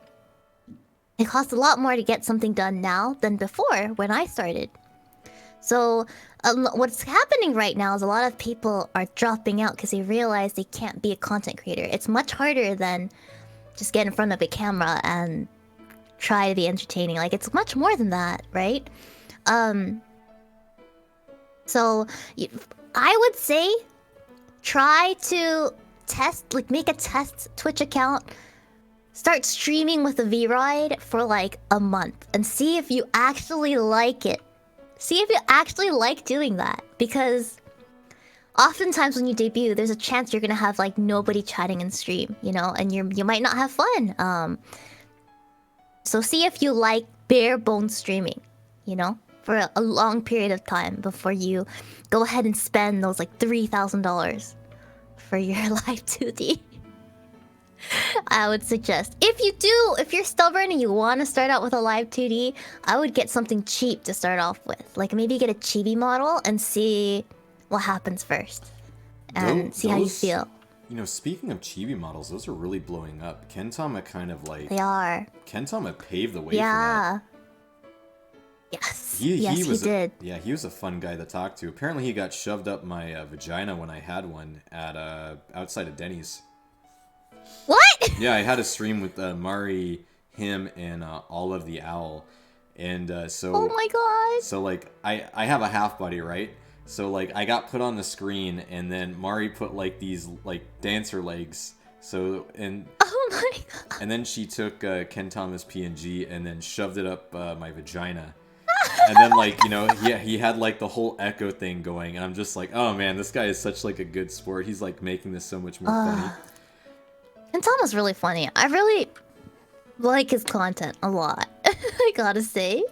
it costs a lot more to get something done now than before when I started. So what's happening right now is a lot of people are dropping out because they realize they can't be a content creator. It's much harder than just get in front of a camera and try to be entertaining. Like, it's much more than that, right? So I would say try to test, like make a test Twitch account. Start streaming with a V-Ride for like a month and see if you actually like it. See if you actually like doing that, because oftentimes when you debut, there's a chance you're gonna have like nobody chatting in stream, you know, and you might not have fun. So see if you like bare bones streaming, you know, for a long period of time before you go ahead and spend those like $3,000 for your live 2D. I would suggest, if you're stubborn and you want to start out with a live 2D, I would get something cheap to start off with. Like maybe get a chibi model and see what happens first. And see how you feel. You know, speaking of chibi models, those are really blowing up. Kentama kind of like... They are. Kentama paved the way for that. Yes. He did. Yeah, he was a fun guy to talk to. Apparently he got shoved up my vagina when I had one at outside of Denny's. What? Yeah, I had a stream with Mari, him, and Olive the Owl. And so... Oh my god. So, like, I have a half body, right? So, like, I got put on the screen, and then Mari put, like, these, like, dancer legs. So, and... Oh my god. And then she took Kentama's PNG and then shoved it up my vagina. And then, like, you know, he had, like, the whole echo thing going. And I'm just like, oh, man, this guy is such, like, a good sport. He's, like, making this so much more funny. Kentama's really funny. I really like his content a lot. I gotta say.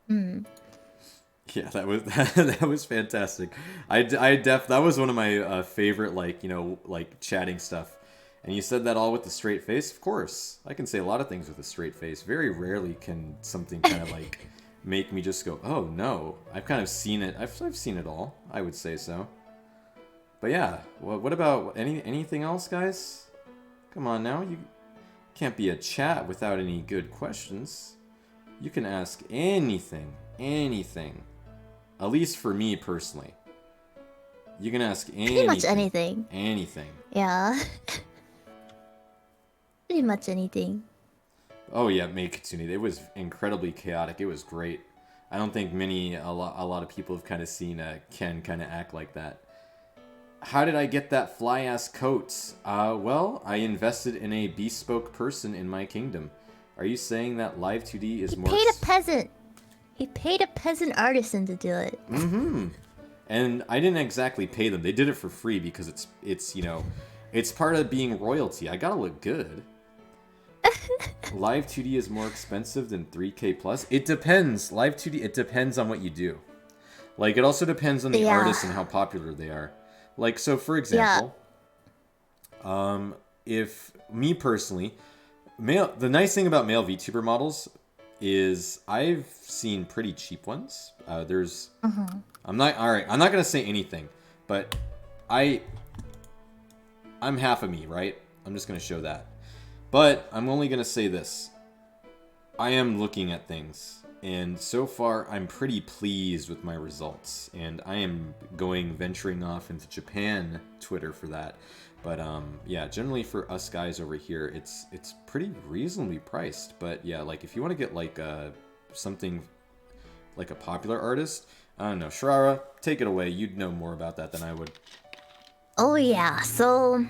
Yeah, that was fantastic. That was one of my favorite, like, you know, like, chatting stuff. And you said that all with a straight face? Of course. I can say a lot of things with a straight face. Very rarely can something kind of, like, make me just go, oh, no. I've kind of seen it. I've seen it all. I would say so. But yeah, what about anything else, guys? Come on now, you can't be a chat without any good questions. You can ask anything. At least for me personally. You can ask anything. Pretty much anything. Anything. Yeah. Pretty much anything. Oh yeah, Make Kitsune. It was incredibly chaotic. It was great. I don't think a lot of people have kind of seen Ken kind of act like that. How did I get that fly-ass coat? Well, I invested in a bespoke person in my kingdom. Are you saying that Live 2D is more... He paid a peasant. He paid a peasant artisan to do it. Mm-hmm. And I didn't exactly pay them. They did it for free because it's you know, it's part of being royalty. I gotta look good. Live 2D is more expensive than 3K plus? It depends. Live 2D, it depends on what you do. Like, it also depends on the artists and how popular they are. Like, so for example, if me personally, the nice thing about male VTuber models is I've seen pretty cheap ones. I'm not gonna say anything, but I'm half of me, right? I'm just gonna show that. But I'm only gonna say this. I am looking at things. And so far, I'm pretty pleased with my results. And I am venturing off into Japan Twitter for that. But yeah, generally for us guys over here, it's pretty reasonably priced. But yeah, like if you want to get like something like a popular artist, I don't know, Shirara, take it away. You'd know more about that than I would. Oh yeah, so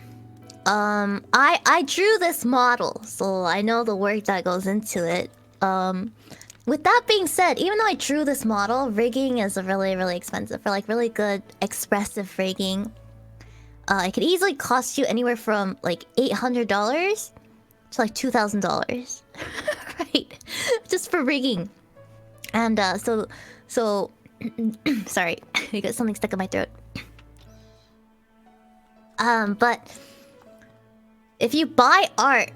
I drew this model, so I know the work that goes into it. With that being said, even though I drew this model, rigging is really, really expensive. For like really good expressive rigging, it could easily cost you anywhere from like $800 to like $2,000, right? Just for rigging. And so sorry, I got something stuck in my throat. But if you buy art,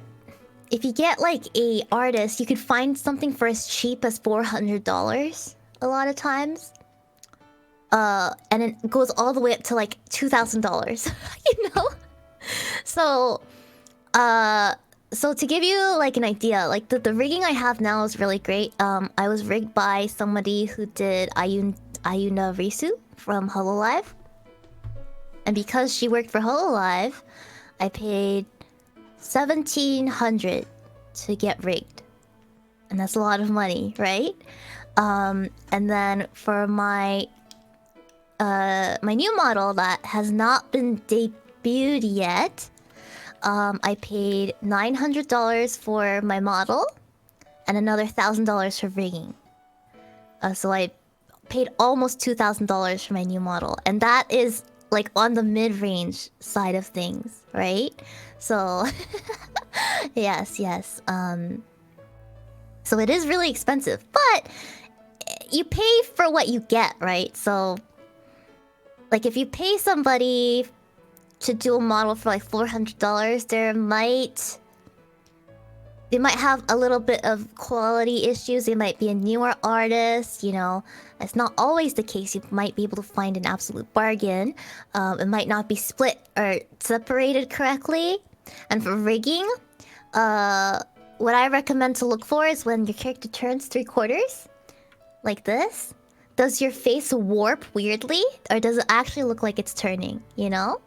if you get like a artist, you could find something for as cheap as $400 a lot of times. And it goes all the way up to like $2,000, you know? So to give you like an idea, like the rigging I have now is really great. I was rigged by somebody who did Ayuna Risu from Hololive. And because she worked for Hololive, I paid $1,700 to get rigged. And that's a lot of money, right? And then for my my new model that has not been beauty yet. I paid $900 for my model and another $1,000 for rigging. So I paid almost $2,000 for my new model, and that is like on the mid-range side of things, right? So yes. So it is really expensive, but you pay for what you get, right? So like if you pay somebody to do a model for like $400, they might have a little bit of quality issues. They might be a newer artist, you know. It's not always the case. You might be able to find an absolute bargain. It might not be split or separated correctly. And for rigging, what I recommend to look for is when your character turns 3/4, like this. Does your face warp weirdly? Or does it actually look like it's turning, you know?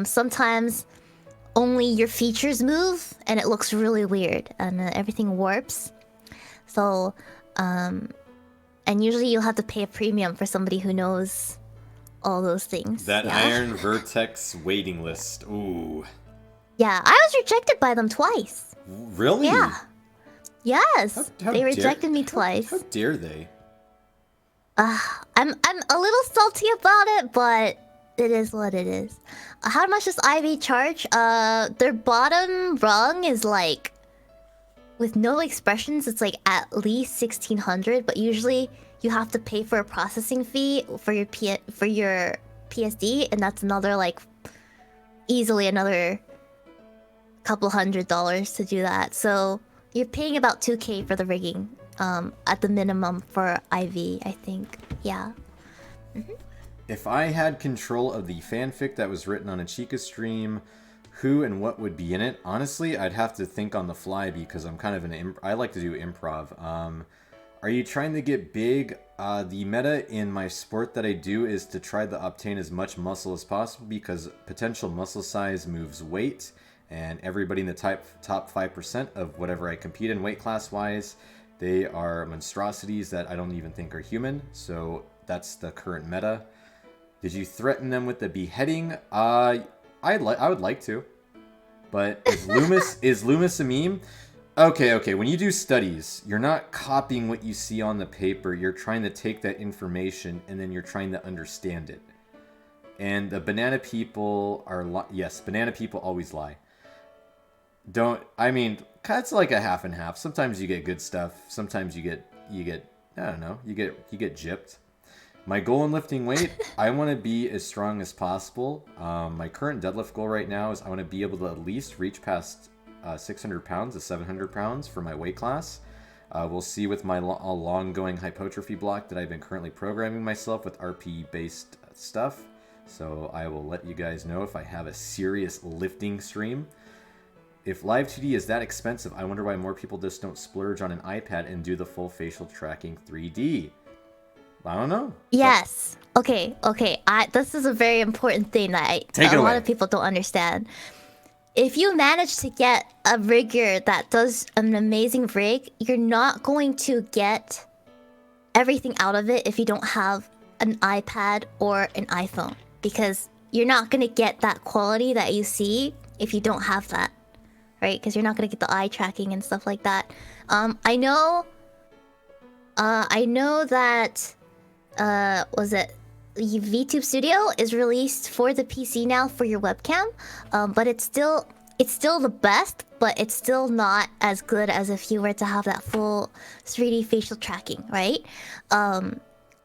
Sometimes only your features move and it looks really weird and everything warps. So, and usually you'll have to pay a premium for somebody who knows all those things. That Iron Vertex waiting list. Ooh. Yeah, I was rejected by them twice. Really? Yeah. Yes. How they rejected me twice. How dare they? I'm a little salty about it, but it is what it is. How much does Ivy charge? Their bottom rung is like, with no expressions, it's like at least 1,600. But usually you have to pay for a processing fee for your PSD, and that's another like easily another couple $100s to do that. So you're paying about 2K for the rigging, at the minimum for Ivy, I think. Yeah. If I had control of the fanfic that was written on a Chica stream, who and what would be in it? Honestly, I'd have to think on the fly because I'm kind of I like to do improv. Are you trying to get big? The meta in my sport that I do is to try to obtain as much muscle as possible because potential muscle size moves weight, and everybody in the top 5% of whatever I compete in weight class wise, they are monstrosities that I don't even think are human. So that's the current meta. Did you threaten them with the beheading? I would like to, but is Loomis a meme? Okay. When you do studies, you're not copying what you see on the paper. You're trying to take that information and then you're trying to understand it. And the banana people are yes, banana people always lie. It's like a half and half. Sometimes you get good stuff. Sometimes you get I don't know. You get gypped. My goal in lifting weight, I want to be as strong as possible. My current deadlift goal right now is I want to be able to at least reach past 600 pounds to 700 pounds for my weight class. We'll see with my long-going hypertrophy block that I've been currently programming myself with RP-based stuff. So I will let you guys know if I have a serious lifting stream. If live 2D is that expensive, I wonder why more people just don't splurge on an iPad and do the full facial tracking 3D. I don't know. Yes. Okay. This is a very important thing that a lot of people don't understand. If you manage to get a rigger that does an amazing rig, you're not going to get everything out of it if you don't have an iPad or an iPhone. Because you're not going to get that quality that you see if you don't have that. Right? Because you're not going to get the eye tracking and stuff like that. I know that... was it VTube Studio is released for the PC now for your webcam, but it's still the best, but it's still not as good as if you were to have that full 3D facial tracking, right?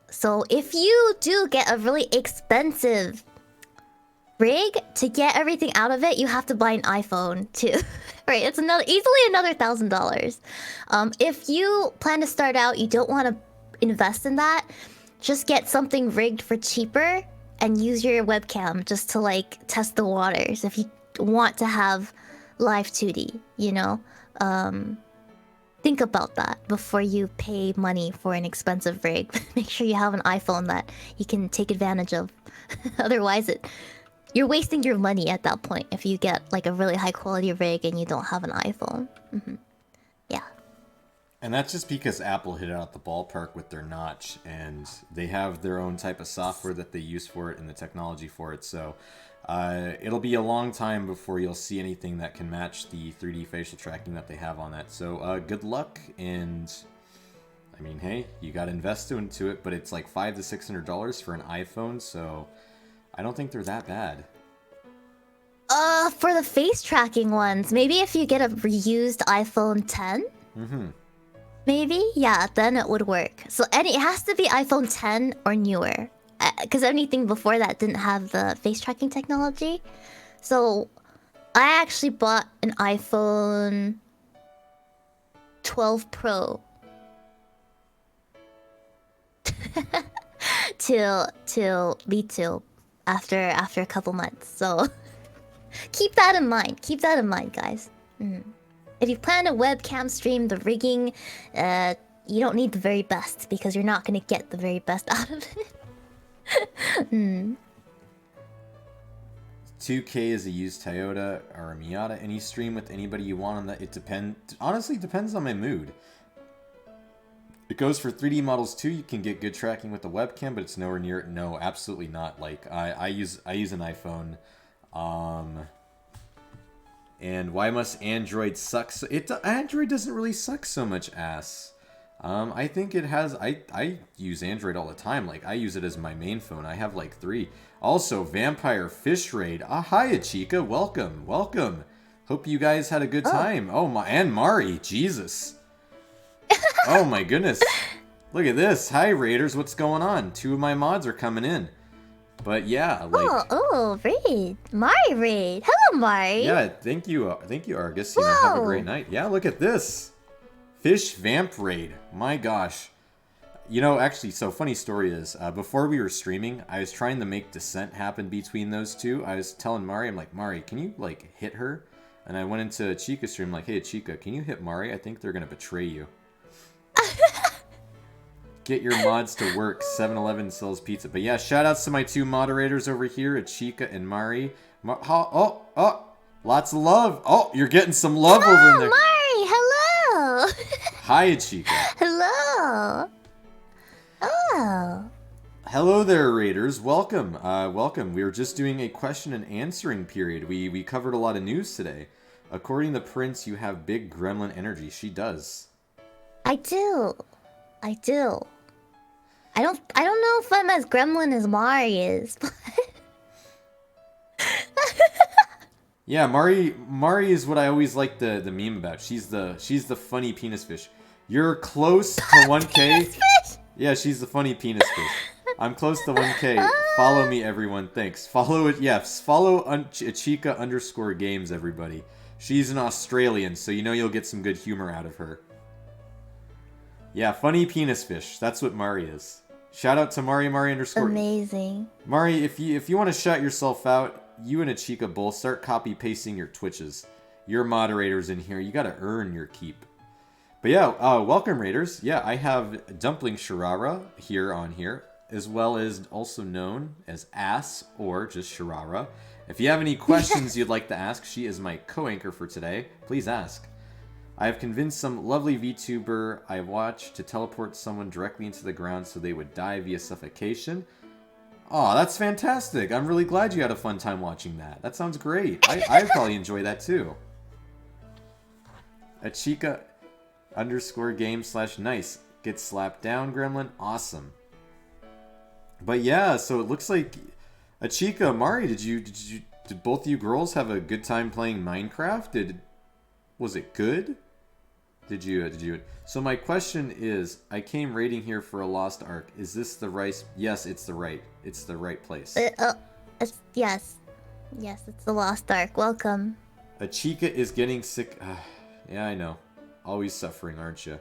So if you do get a really expensive rig, to get everything out of it, you have to buy an iPhone too, right? It's easily another $1,000. If you plan to start out, you don't want to invest in that. Just get something rigged for cheaper and use your webcam just to like test the waters if you want to have live 2D, you know? Think about that before you pay money for an expensive rig. Make sure you have an iPhone that you can take advantage of. Otherwise, you're wasting your money at that point if you get like a really high quality rig and you don't have an iPhone. Yeah. And that's just because Apple hit it out the ballpark with their notch, and they have their own type of software that they use for it and the technology for it. So It'll be a long time before you'll see anything that can match the 3D facial tracking that they have on that. So good luck, and I mean, hey, you got to invest into it, but it's like $500 to $600 for an iPhone, so I don't think they're that bad. For the face tracking ones, maybe if you get a reused iPhone 10? Mm-hmm. Maybe? Yeah, then it would work. So it has to be iPhone 10 or newer. Because anything before that didn't have the face tracking technology. So I actually bought an iPhone 12 Pro. till VTuber after a couple months. So keep that in mind. Keep that in mind, guys. If you plan a webcam stream, the rigging, you don't need the very best because you're not gonna get the very best out of it. 2K is a used Toyota or a Miata. Any stream with anybody you want on that? It honestly depends on my mood. It goes for 3D models too. You can get good tracking with the webcam, but it's nowhere near. No, absolutely not. Like I use an iPhone. And why must Android suck? Android doesn't really suck so much ass. I think it has. I use Android all the time. Like I use it as my main phone. I have like 3. Also, Vampire Fish Raid. Hiya, Chica. Welcome. Hope you guys had a good time. Oh my, and Mari. Jesus. Oh my goodness. Look at this. Hi, Raiders. What's going on? 2 of my mods are coming in. But yeah, like... Raid. Mari Raid. Hello, Mari. Yeah, thank you, Argus. You know, have a great night. Yeah, look at this. Fish Vamp Raid. My gosh. You know, actually, so funny story is, before we were streaming, I was trying to make Descent happen between those two. I was telling Mari, I'm like, Mari, can you, like, hit her? And I went into Chica's stream, like, hey, Chica, can you hit Mari? I think they're going to betray you. Get your mods to work. 7-Eleven sells pizza. But yeah, shout outs to my 2 moderators over here, Chica and Mari. Lots of love. Oh, you're getting some love over in there. Mari, hello. Hi, Chica. Hello. Oh. Hello there, Raiders. Welcome. Welcome. We were just doing a question and answering period. We covered a lot of news today. According to Prince, you have big gremlin energy. She does. I do. I don't know if I'm as gremlin as Mari is, but... Yeah, Mari is what I always like the meme about. She's the funny penis fish. You're close to 1K. Penis fish? Yeah, she's the funny penis fish. I'm close to 1K. Follow me, everyone. Thanks. Follow it. Yes, follow Chica_games, everybody. She's an Australian, so you know you'll get some good humor out of her. Yeah, funny penis fish. That's what Mari is. Shout out to Mari _. Amazing. Mari, if you want to shout yourself out, you and Chica both start copy pasting your Twitches. You're moderators in here. You got to earn your keep. But yeah, welcome Raiders. Yeah, I have DumplingShirara here, as well as also known as Ass or just Shirara. If you have any questions you'd like to ask, she is my co-anchor for today. Please ask. I have convinced some lovely VTuber I watched to teleport someone directly into the ground so they would die via suffocation. Aw, that's fantastic. I'm really glad you had a fun time watching that. That sounds great. I'd probably enjoy that too. A Chica_game/nice. Get slapped down, Gremlin. Awesome. But yeah, so it looks like a Chica, Mari, did both of you girls have a good time playing Minecraft? Was it good? Did you? So my question is, I came raiding here for a lost ark. Is this the right? Yes, it's the right place. Yes, it's the lost ark. Welcome. A Chica is getting sick. Yeah, I know. Always suffering, aren't you?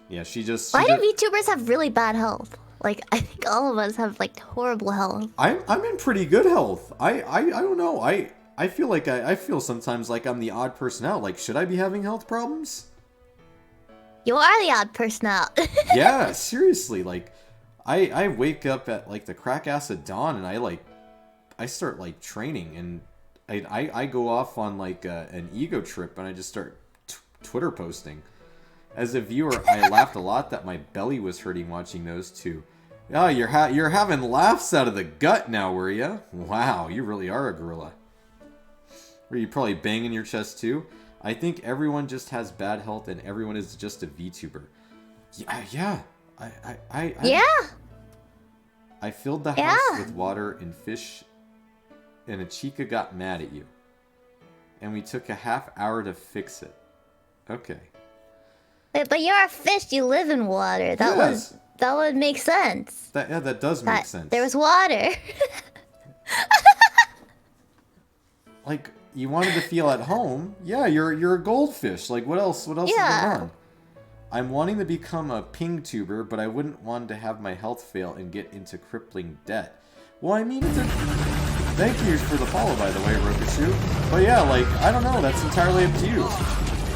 Yeah, Why do VTubers have really bad health? Like, I think all of us have like horrible health. I'm in pretty good health. I don't know. I feel like I feel sometimes like I'm the odd person out. Like, should I be having health problems? You are the odd person out. Yeah, seriously. Like, I wake up at like the crack ass of dawn and I start like training and I go off on like an ego trip and I just start Twitter posting. As a viewer, I laughed a lot that my belly was hurting watching those two. Oh, you're having laughs out of the gut now, were you? Wow, you really are a gorilla. Were you probably banging your chest too? I think everyone just has bad health and everyone is just a VTuber. Yeah. Yeah. I filled the house with water and fish, and a chica got mad at you. And we took a half hour to fix it. Okay. Wait, but you're a fish. You live in water. That would make sense. That does make sense. There was water. Like, you wanted to feel at home. Yeah, you're a goldfish. Like, what else is going on? I'm wanting to become a ping tuber, but I wouldn't want to have my health fail and get into crippling debt. Well, I mean, thank you for the follow, by the way, Rokashu. But yeah, like, I don't know. That's entirely up to you.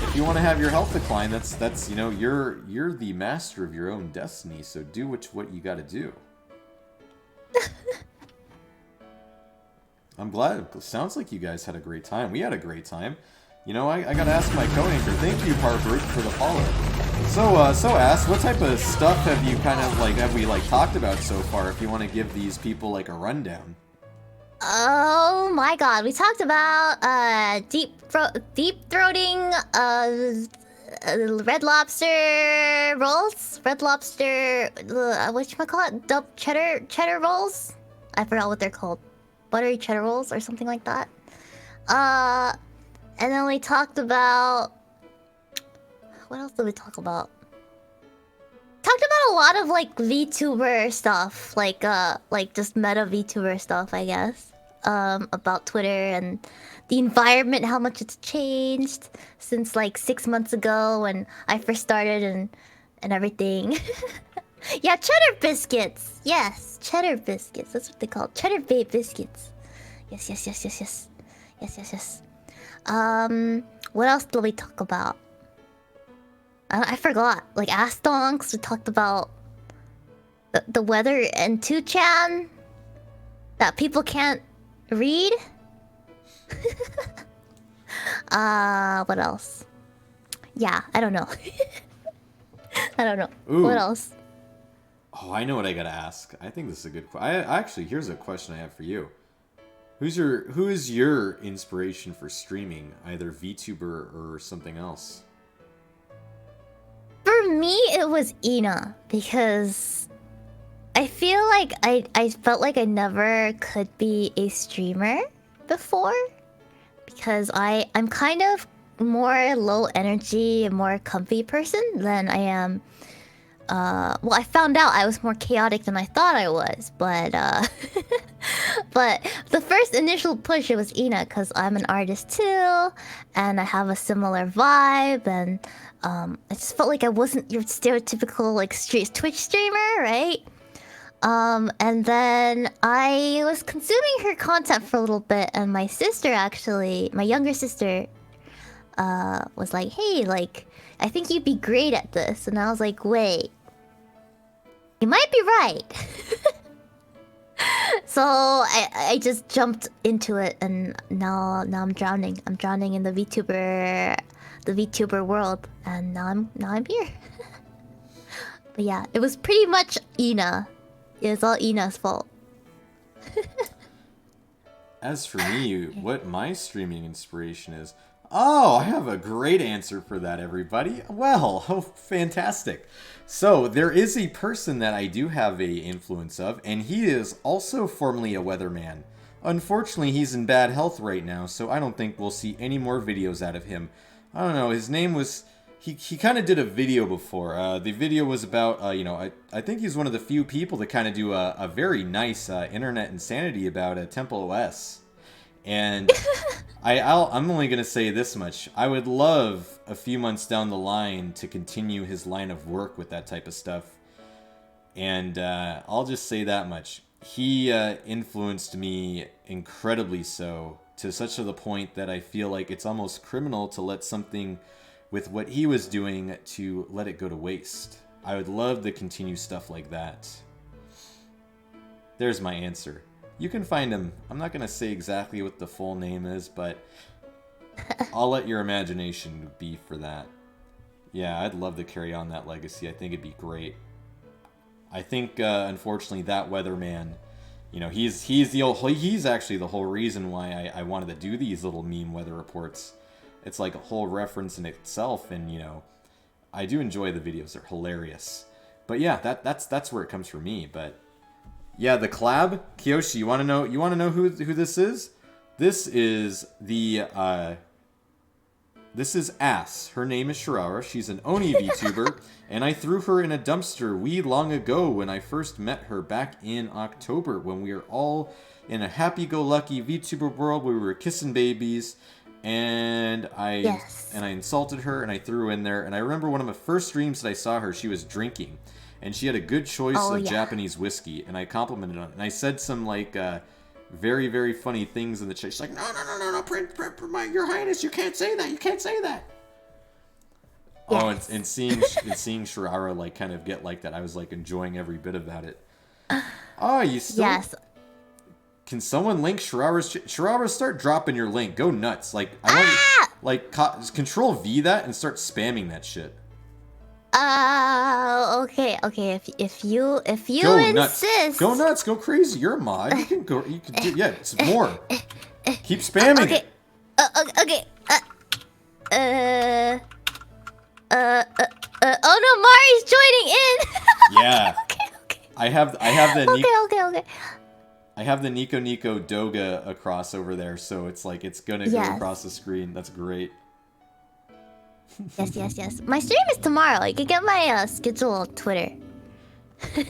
If you want to have your health decline, that's you know, you're the master of your own destiny. So do what you got to do. I'm glad. It sounds like you guys had a great time. We had a great time. You know, I gotta ask my co-anchor. Thank you, Harper, for the follow. So Ass, what type of stuff have you have we talked about so far? If you want to give these people like a rundown. Oh my God, we talked about deep throating Red Lobster rolls, Red Lobster whatchamacallit, cheddar rolls. I forgot what they're called, buttery cheddar rolls or something like that. And then we talked about... What else did we talk about? Talked about a lot of, VTuber stuff. Like, just meta VTuber stuff, I guess. About Twitter and the environment, how much it's changed since, 6 months ago when I first started and everything. Yeah, cheddar biscuits! Yes, cheddar biscuits. That's what they call it. Cheddar Bay biscuits. Yes. What else did we talk about? I forgot. Ass donks. We talked about the weather and 2chan that people can't read. What else? Yeah, I don't know. I don't know. Ooh. What else? Oh, I know what I gotta ask. I think this is a good question. Actually, here's a question I have for you. Who is your inspiration for streaming, either VTuber or something else? For me, it was Ina, because I feel like I felt like I never could be a streamer before, because I'm kind of more low energy and more comfy person than I am. Well, I found out I was more chaotic than I thought I was, but but the first initial push, it was Ina, because I'm an artist too, and I have a similar vibe, and I just felt like I wasn't your stereotypical Twitch streamer, right? And then I was consuming her content for a little bit, and my sister actually, my younger sister, was like, hey, I think you'd be great at this. And I was like, wait, you might be right. So I just jumped into it, and now I'm drowning. I'm drowning in the VTuber world, and now I'm here. But yeah, it was pretty much Ina. It was all Ina's fault. As for me, what my streaming inspiration is... Oh, I have a great answer for that, everybody. Well, oh, fantastic. So, there is a person that I do have a influence of, and he is also formerly a weatherman. Unfortunately, he's in bad health right now, so I don't think we'll see any more videos out of him. I don't know, his name was... He kind of did a video before. The video was about, I think he's one of the few people to kind of do a very nice internet insanity about Temple OS. And I'm only going to say this much. I would love a few months down the line to continue his line of work with that type of stuff. And I'll just say that much. He influenced me incredibly so, to such to the point that I feel like it's almost criminal to let something with what he was doing to let it go to waste. I would love to continue stuff like that. There's my answer. You can find him. I'm not going to say exactly what the full name is, but I'll let your imagination be for that. Yeah, I'd love to carry on that legacy. I think it'd be great. I think unfortunately that weatherman, you know, he's actually the whole reason why I wanted to do these little meme weather reports. It's like a whole reference in itself, and you know, I do enjoy the videos. They're hilarious. But yeah, that's where it comes from me. But yeah, the collab, Kiyoshi, you want to know who this is? This is this is Ass. Her name is Shirara. She's an Oni VTuber, and I threw her in a dumpster long ago when I first met her back in October when we were all in a happy-go-lucky VTuber world where we were kissing babies, and I insulted her and I threw her in there. And I remember one of my first streams that I saw her, she was drinking, and she had a good choice of Japanese whiskey, and I complimented on it, and I said some like very, very funny things in the chat. She's like, no, Your Highness, you can't say that. You can't say that. Yes. Oh, and seeing Shirara like kind of get like that, I was like enjoying every bit about it. Oh, you still? Yes. Can someone link Shirara? Start dropping your link. Go nuts. Like I want like Control V that and start spamming that shit. Okay. If you go insist, nuts. Go nuts. Go crazy. You're a mod. You can go. You can do. Yeah, it's more. Keep spamming it. Okay. Oh no, Mari's joining in. Yeah. Okay. I have the. Okay. I have the Nico Doga across over there, so it's like it's gonna go across the screen. That's great. Yes. My stream is tomorrow. You can get my schedule on Twitter.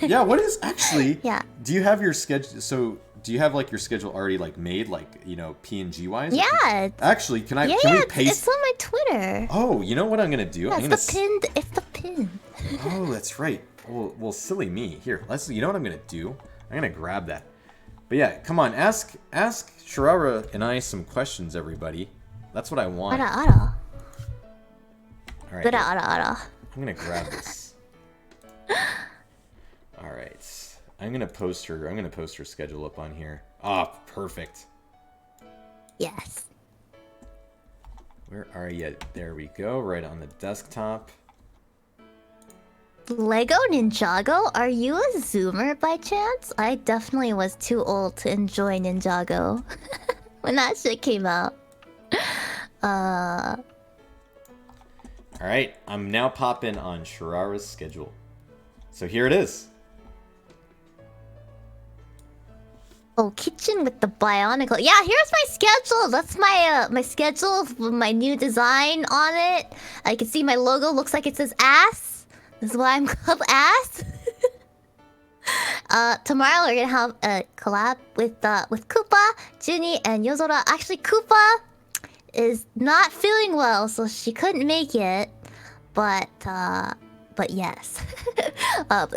Yeah, what is actually? Yeah. Do you have your schedule? So, do you have like your schedule already like made, like you know, PNG wise? Yeah. Actually, can we paste? It's on my Twitter. Oh, you know what I'm gonna do? Yeah, it's the pin. Oh, that's right. Well, silly me. Here, you know what I'm gonna do? I'm gonna grab that. But yeah, come on, ask Shirara and I some questions, everybody. That's what I want. Ara. All right. I'm gonna grab this. All right. I'm gonna post her schedule up on here. Ah, perfect. Yes. Where are you? There we go. Right on the desktop. Lego Ninjago? Are you a Zoomer by chance? I definitely was too old to enjoy Ninjago when that shit came out. Alright, I'm now popping on Shirara's schedule. So here it is. Oh, kitchen with the bionicle. Yeah, here's my schedule. That's my schedule with my new design on it. I can see my logo looks like it says ass. This is why I'm called ass. Tomorrow we're gonna have a collab with Koopa, Junie, and Yozora. Actually, Koopa is not feeling well, so she couldn't make it. But yes.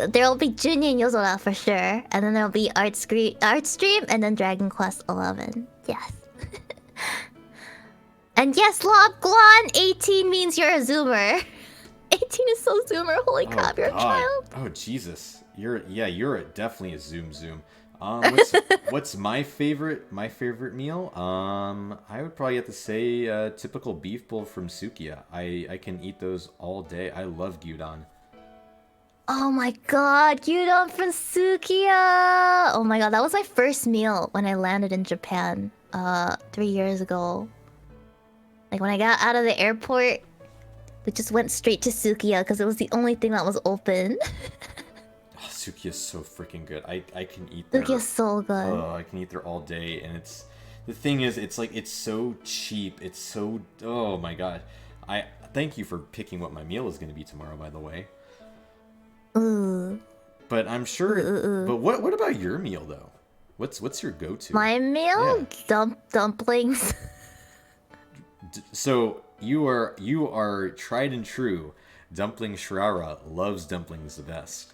There'll be Junie and Yozora for sure, and then there'll be art stream, and then Dragon Quest 11. Yes. And yes, Lobglon, 18 means you're a Zoomer. 18 is so Zoomer. Holy crap, you're a child. Oh Jesus, you're definitely a zoom. What's my favorite meal? I would probably have to say typical beef bowl from Sukiya. I can eat those all day. I love gyudon. Oh my god, gyudon from Sukiya! Oh my god, that was my first meal when I landed in Japan 3 years ago. Like when I got out of the airport, we just went straight to Sukiya because it was the only thing that was open. Oh, Sukiya's so freaking good. I can eat there. Sukiya's so good. Oh, I can eat there all day, and the thing is, it's like it's so cheap. It's so oh my god. I thank you for picking what my meal is going to be tomorrow, by the way. Ooh. But I'm sure. But what about your meal though? What's your go-to? My meal? Yeah. Dumplings. So you are tried and true. DumplingShirara loves dumplings the best.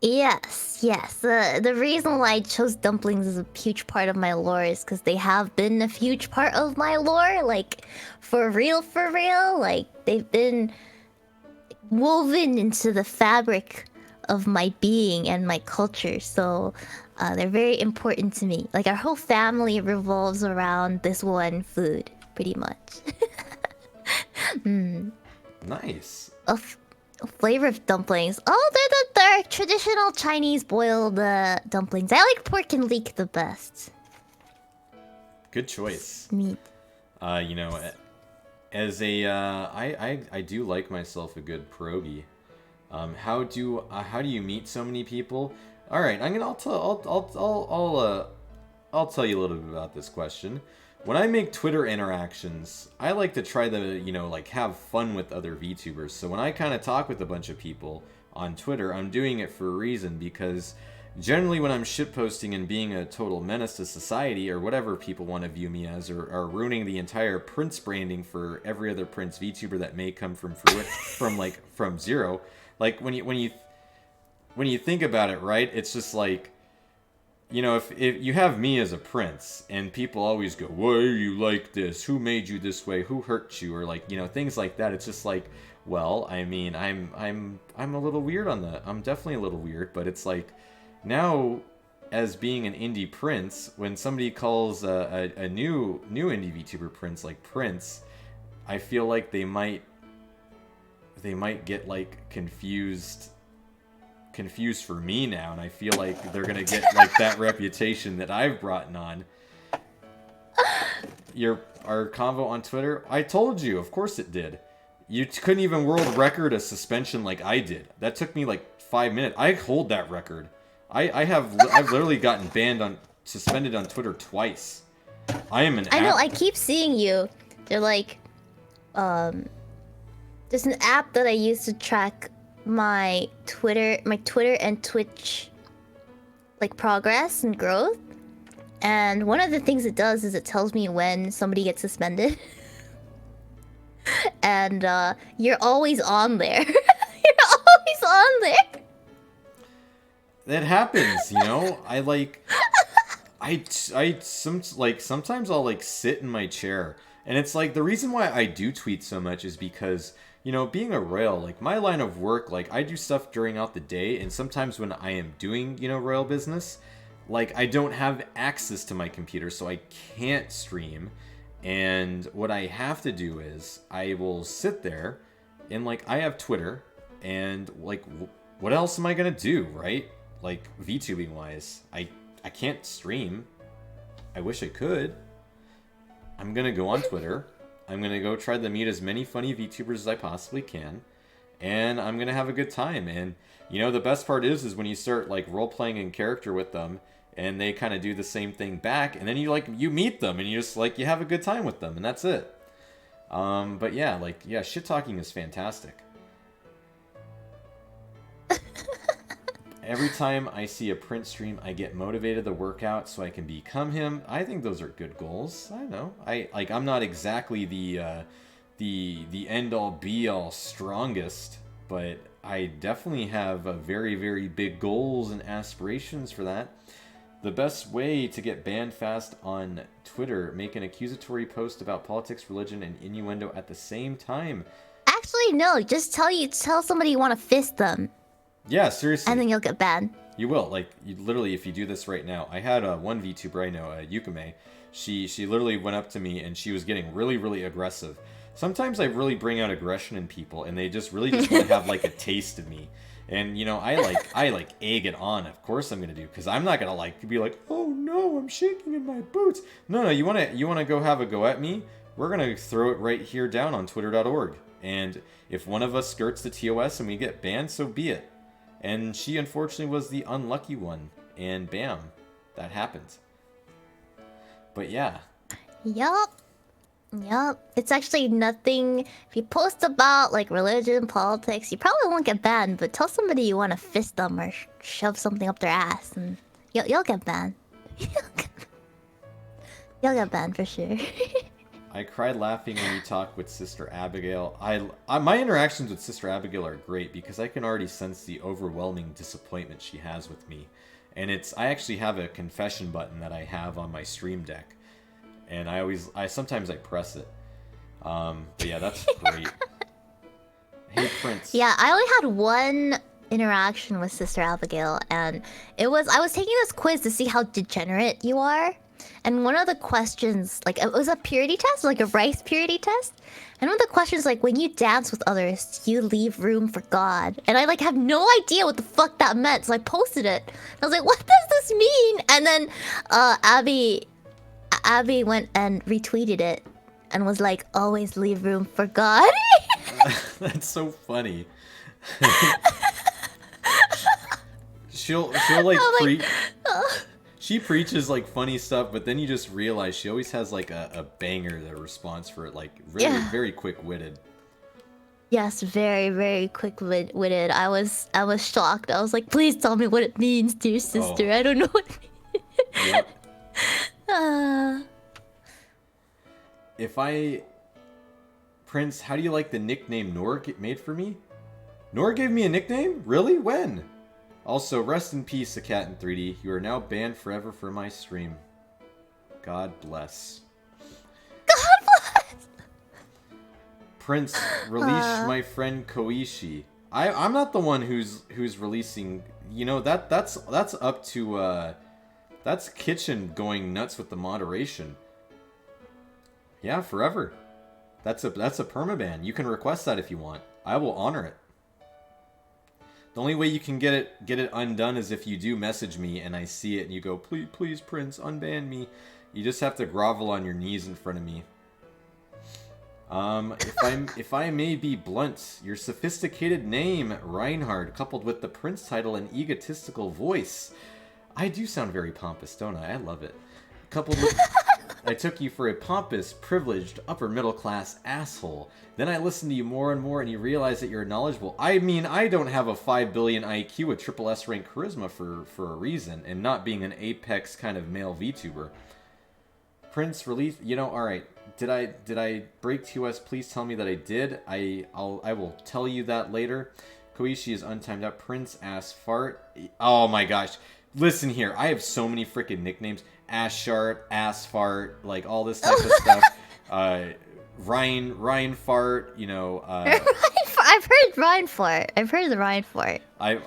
Yes. The reason why I chose dumplings as a huge part of my lore is because they have been a huge part of my lore. Like, for real. Like, they've been woven into the fabric of my being and my culture. So, they're very important to me. Like, our whole family revolves around this one food, pretty much. Nice. A flavor of dumplings. Oh, they're They're traditional Chinese boiled dumplings. I like pork and leek the best. Good choice. Meat. You know, as a I do like myself a good pierogi. How do you meet so many people? All right, I'll tell you a little bit about this question. When I make Twitter interactions, I like to try to, you know, like have fun with other VTubers. So when I kind of talk with a bunch of people on Twitter, I'm doing it for a reason, because generally when I'm shitposting and being a total menace to society, or whatever people want to view me as, or ruining the entire Prince branding for every other Prince VTuber that may come from zero, like when you think about it, right? It's just like, you know, if you have me as a prince, and people always go, "Why are you like this? Who made you this way? Who hurt you?" Or like, you know, things like that. It's just like, well, I mean, I'm a little weird on that. I'm definitely a little weird, but it's like, now, as being an indie prince, when somebody calls a new indie VTuber prince like Prince, I feel like they might get like confused for me now, and I feel like they're gonna get like that reputation that I've brought on. Our convo on Twitter, I told you, of course it did. You couldn't even world record a suspension like I did. That took me like 5 minutes. I hold that record. I've literally gotten suspended on Twitter twice. I am an. I know. I keep seeing you. They're like, there's an app that I use to track my Twitter and Twitch like progress and growth, and one of the things it does is it tells me when somebody gets suspended. And you're always on there. You're always on there. That happens, you know. Sometimes I'll like sit in my chair, and it's like the reason why I do tweet so much is because, you know, being a rail, like my line of work, like I do stuff during out the day, and sometimes when I am doing, you know, rail business, like I don't have access to my computer, so I can't stream. And what I have to do is I will sit there, and like I have Twitter, and like what else am I gonna do, right? Like VTubing wise, I can't stream. I wish I could. I'm gonna go on Twitter. I'm gonna go try to meet as many funny VTubers as I possibly can, and I'm gonna have a good time. And you know, the best part is when you start like role playing in character with them, and they kind of do the same thing back, and then you meet them, and you just like you have a good time with them, and that's it. But yeah, shit talking is fantastic. Every time I see a Prince stream, I get motivated to work out so I can become him. I think those are good goals. I know. I'm not exactly the end all be all strongest, but I definitely have very, very big goals and aspirations for that. The best way to get banned fast on Twitter: make an accusatory post about politics, religion, and innuendo at the same time. Actually, no. Just tell somebody you want to fist them. Yeah, seriously. And then you'll get banned. You will. Like, you literally, if you do this right now. I had one VTuber I know, Yukume. She literally went up to me, and she was getting really, really aggressive. Sometimes I really bring out aggression in people, and they really just want to have, like, a taste of me. And, you know, I egg it on. Of course I'm going to do, because I'm not going to, like, be like, oh, no, I'm shaking in my boots. No, you want to go have a go at me? We're going to throw it right here down on twitter.org. And if one of us skirts the TOS and we get banned, so be it. And she, unfortunately, was the unlucky one. And bam, that happened. But yeah. Yup. It's actually nothing. If you post about, like, religion, politics, you probably won't get banned. But tell somebody you want to fist them or shove something up their ass, and you'll get banned. You'll get banned for sure. I cried laughing when you talk with Sister Abigail. My interactions with Sister Abigail are great because I can already sense the overwhelming disappointment she has with me. And I actually have a confession button that I have on my stream deck. And sometimes I press it. But yeah, that's great. Hey, Prince. Yeah, I only had one interaction with Sister Abigail, and I was taking this quiz to see how degenerate you are. And one of the questions, like, it was a purity test, like a rice purity test. And one of the questions, like, when you dance with others, you leave room for God. And I, like, have no idea what the fuck that meant. So I posted it. I was like, what does this mean? And then Abby went and retweeted it and was like, always leave room for God. That's so funny. she'll like she preaches like funny stuff, but then you just realize she always has like a banger, the response for it, like very quick-witted. Yes, very, very quick-witted. I was shocked. I was like, please tell me what it means, dear sister. I don't know what it means. Yep. Prince, how do you like the nickname Nor made for me? Nor gave me a nickname? Really? When? Also, rest in peace, a cat in 3D. You are now banned forever from my stream. God bless. God bless! Prince, release my friend Koishi. I'm not the one who's releasing. You know, that's up to that's Kitchen going nuts with the moderation. Yeah, forever. That's a permaban. You can request that if you want. I will honor it. The only way you can get it undone is if you do message me and I see it and you go, please, Prince, unban me. You just have to grovel on your knees in front of me. If I may be blunt, your sophisticated name, Reinhard, coupled with the Prince title and egotistical voice. I do sound very pompous, don't I? I love it. Coupled with... I took you for a pompous, privileged, upper-middle-class asshole. Then I listened to you more and more, and you realize that you're knowledgeable. I mean, I don't have a 5 billion IQ with triple S rank charisma for a reason, and not being an apex kind of male VTuber. Prince, release... You know, alright. Did I break TOS? Please tell me that I did. I will tell you that later. Koishi is untimed up. Prince ass fart. Oh my gosh. Listen here. I have so many freaking nicknames. Ass shart, ass fart, like all this type of stuff. Ryan fart, you know. I've heard Ryan fart. I've heard the Ryan fart. I've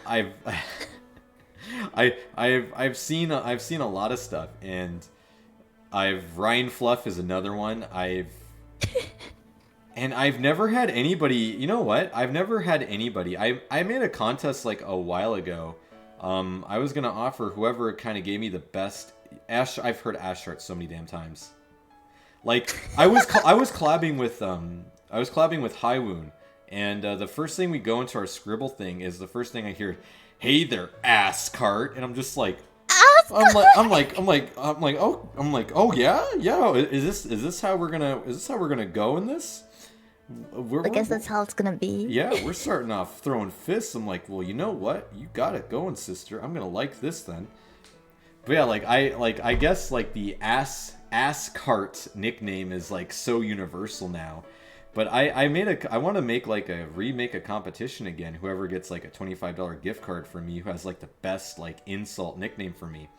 seen a lot of stuff, and Ryan Fluff is another one. And I've never had anybody. You know what? I've never had anybody. I made a contest like a while ago. I was gonna offer whoever kind of gave me the best. I've heard Ash Shart so many damn times. Like I was collabing with Highwoon, and the first thing we go into our Scribble thing is the first thing I hear, "Hey there, ass cart," and I'm just like, I'm like, oh yeah. Is this how we're gonna go in this? I guess that's how it's gonna be. Yeah, we're starting off throwing fists. I'm like, well, you know what? You got it going, sister. I'm gonna like this then. But yeah, I guess like the ass cart nickname is like so universal now. But I want to make like remake a competition again. Whoever gets like a $25 gift card from me, who has like the best like insult nickname for me.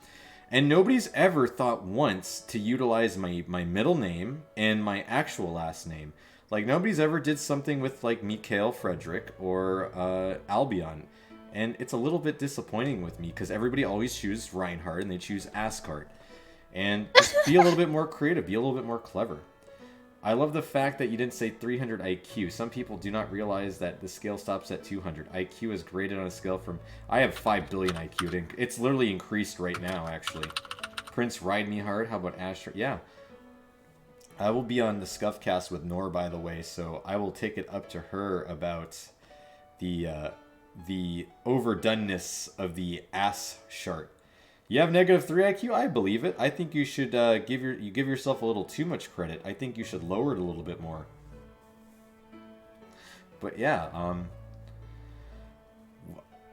And nobody's ever thought once to utilize my middle name and my actual last name. Like nobody's ever did something with like Mikhail Frederick or Albion. And it's a little bit disappointing with me because everybody always chooses Reinhard and they choose Ascart. And just be a little bit more creative, be a little bit more clever. I love the fact that you didn't say 300 IQ. Some people do not realize that the scale stops at 200. IQ is graded on a scale from... I have 5 billion IQ. It's literally increased right now, actually. Prince, ride me hard. How about Asher? Yeah. I will be on the Scuffcast with Nor, by the way, so I will take it up to her about the overdoneness of the ass shart. You have negative 3 IQ? I believe it. I think you should give yourself a little too much credit. I think you should lower it a little bit more. But yeah,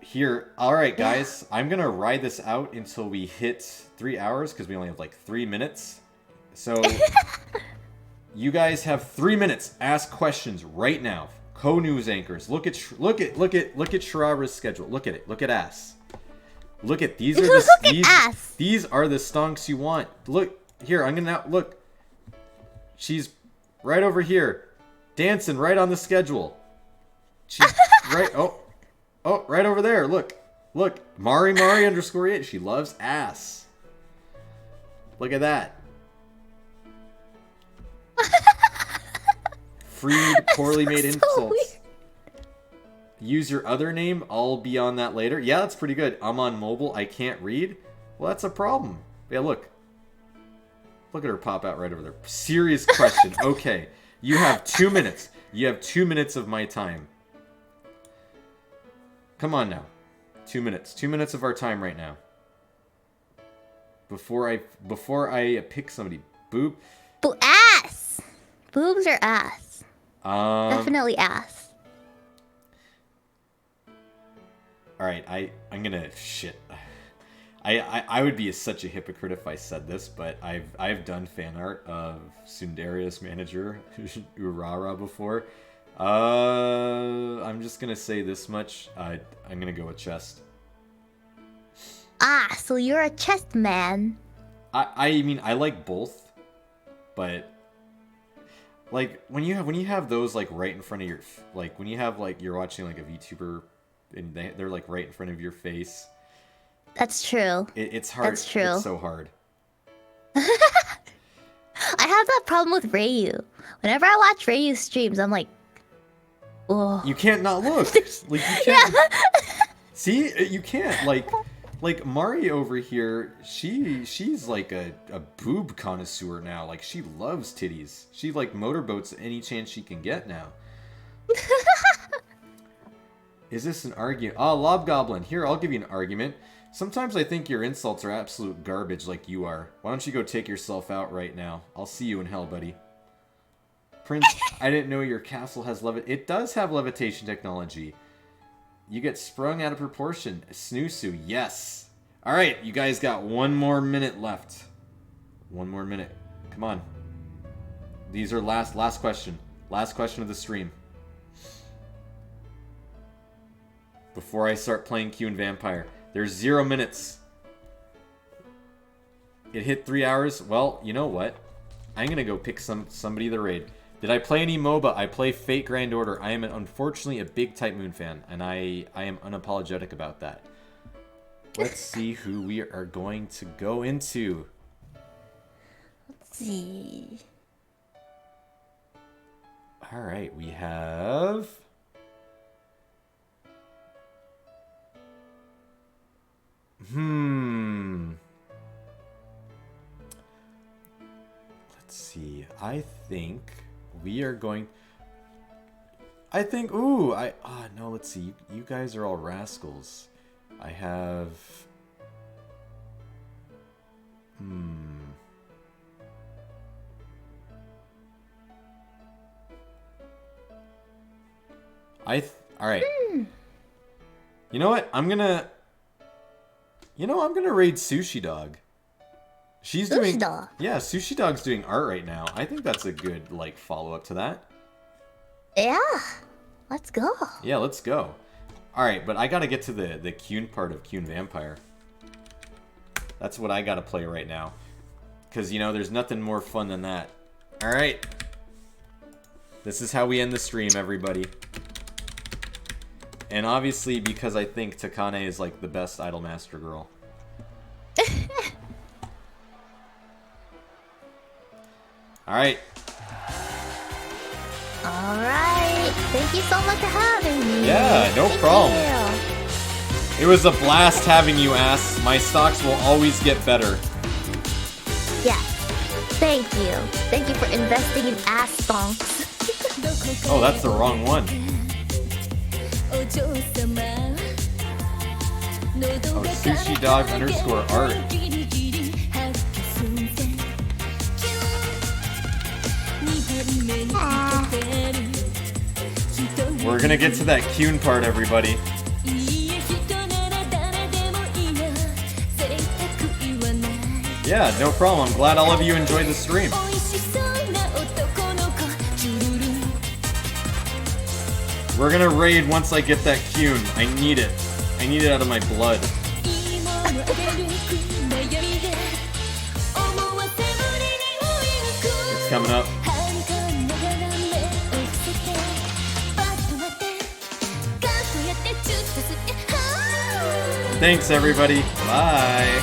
here. All right, guys. I'm going to ride this out until we hit 3 hours because we only have like 3 minutes. So you guys have 3 minutes. Ask questions right now. Co-news anchors. Look at Shirara's schedule. Look at it. Look at ass. Look at these are the these are the stonks you want. Look here. I'm gonna look. She's right over here, dancing right on the schedule. She's right. Oh, right over there. Look. Mari_8. She loves ass. Look at that. Freed, poorly made insults. Weird. Use your other name. I'll be on that later. Yeah, that's pretty good. I'm on mobile. I can't read. Well, that's a problem. Yeah, look. Look at her pop out right over there. Serious question. Okay. You have 2 minutes. You have 2 minutes of my time. Come on now. 2 minutes. 2 minutes of our time right now. Before I pick somebody. Boob. Ass. Boobs or ass? Definitely ass. Alright, I'm gonna shit. I would be such a hypocrite if I said this, but I've done fan art of Sundarius manager Urara before. I'm just gonna say this much. I'm gonna go with chest. Ah, so you're a chest man. I mean I like both, but like when you have those like right in front of your when you have like you're watching like a VTuber and they're like right in front of your face. That's true. It's hard. That's true. It's so hard. I have that problem with Ryu. Whenever I watch Ryu streams, I'm like, oh. You can't not look. Like you can't. Yeah. See, you can't like Mari over here. She's like a boob connoisseur now. Like she loves titties. She like motorboats any chance she can get now. Is this an argument? Oh, Lobgoblin. Here, I'll give you an argument. Sometimes I think your insults are absolute garbage like you are. Why don't you go take yourself out right now? I'll see you in hell, buddy. Prince, I didn't know your castle has It does have levitation technology. You get sprung out of proportion. Snoosu, yes. Alright, you guys got 1 more minute left. 1 more minute. Come on. These are last question. Last question of the stream. Before I start playing Q and Vampire. There's 0 minutes. It hit 3 hours. Well, you know what? I'm gonna go pick somebody to raid. Did I play any MOBA? I play Fate Grand Order. I am unfortunately a big Type Moon fan, and I am unapologetic about that. Let's see who we are going to go into. Let's see. Alright, we have... Let's see. I think we are going... Ooh, no, let's see. You guys are all rascals. I have... Alright. You know what? I'm gonna raid Sushi Dog. She's doing... Dog. Yeah, Sushi Dog's doing art right now. I think that's a good, like, follow-up to that. Yeah. Let's go. Yeah, let's go. Alright, but I gotta get to the Kyun part of Kyun Vampire. That's what I gotta play right now. Because, you know, there's nothing more fun than that. Alright. This is how we end the stream, everybody. And obviously, because I think Takane is, like, the best Idolmaster girl. Alright. Alright. Thank you so much for having me. Yeah, no problem. It was a blast having you, ass. My stocks will always get better. Yes. Thank you. Thank you for investing in ass stonks. Oh, that's the wrong one. Oh, Sushi Dog _ art. We're gonna get to that Kyun part, everybody. Yeah, no problem. I'm glad all of you enjoyed the stream. We're gonna raid once I get that Kyun. I need it. I need it out of my blood. It's coming up. Thanks, everybody. Bye.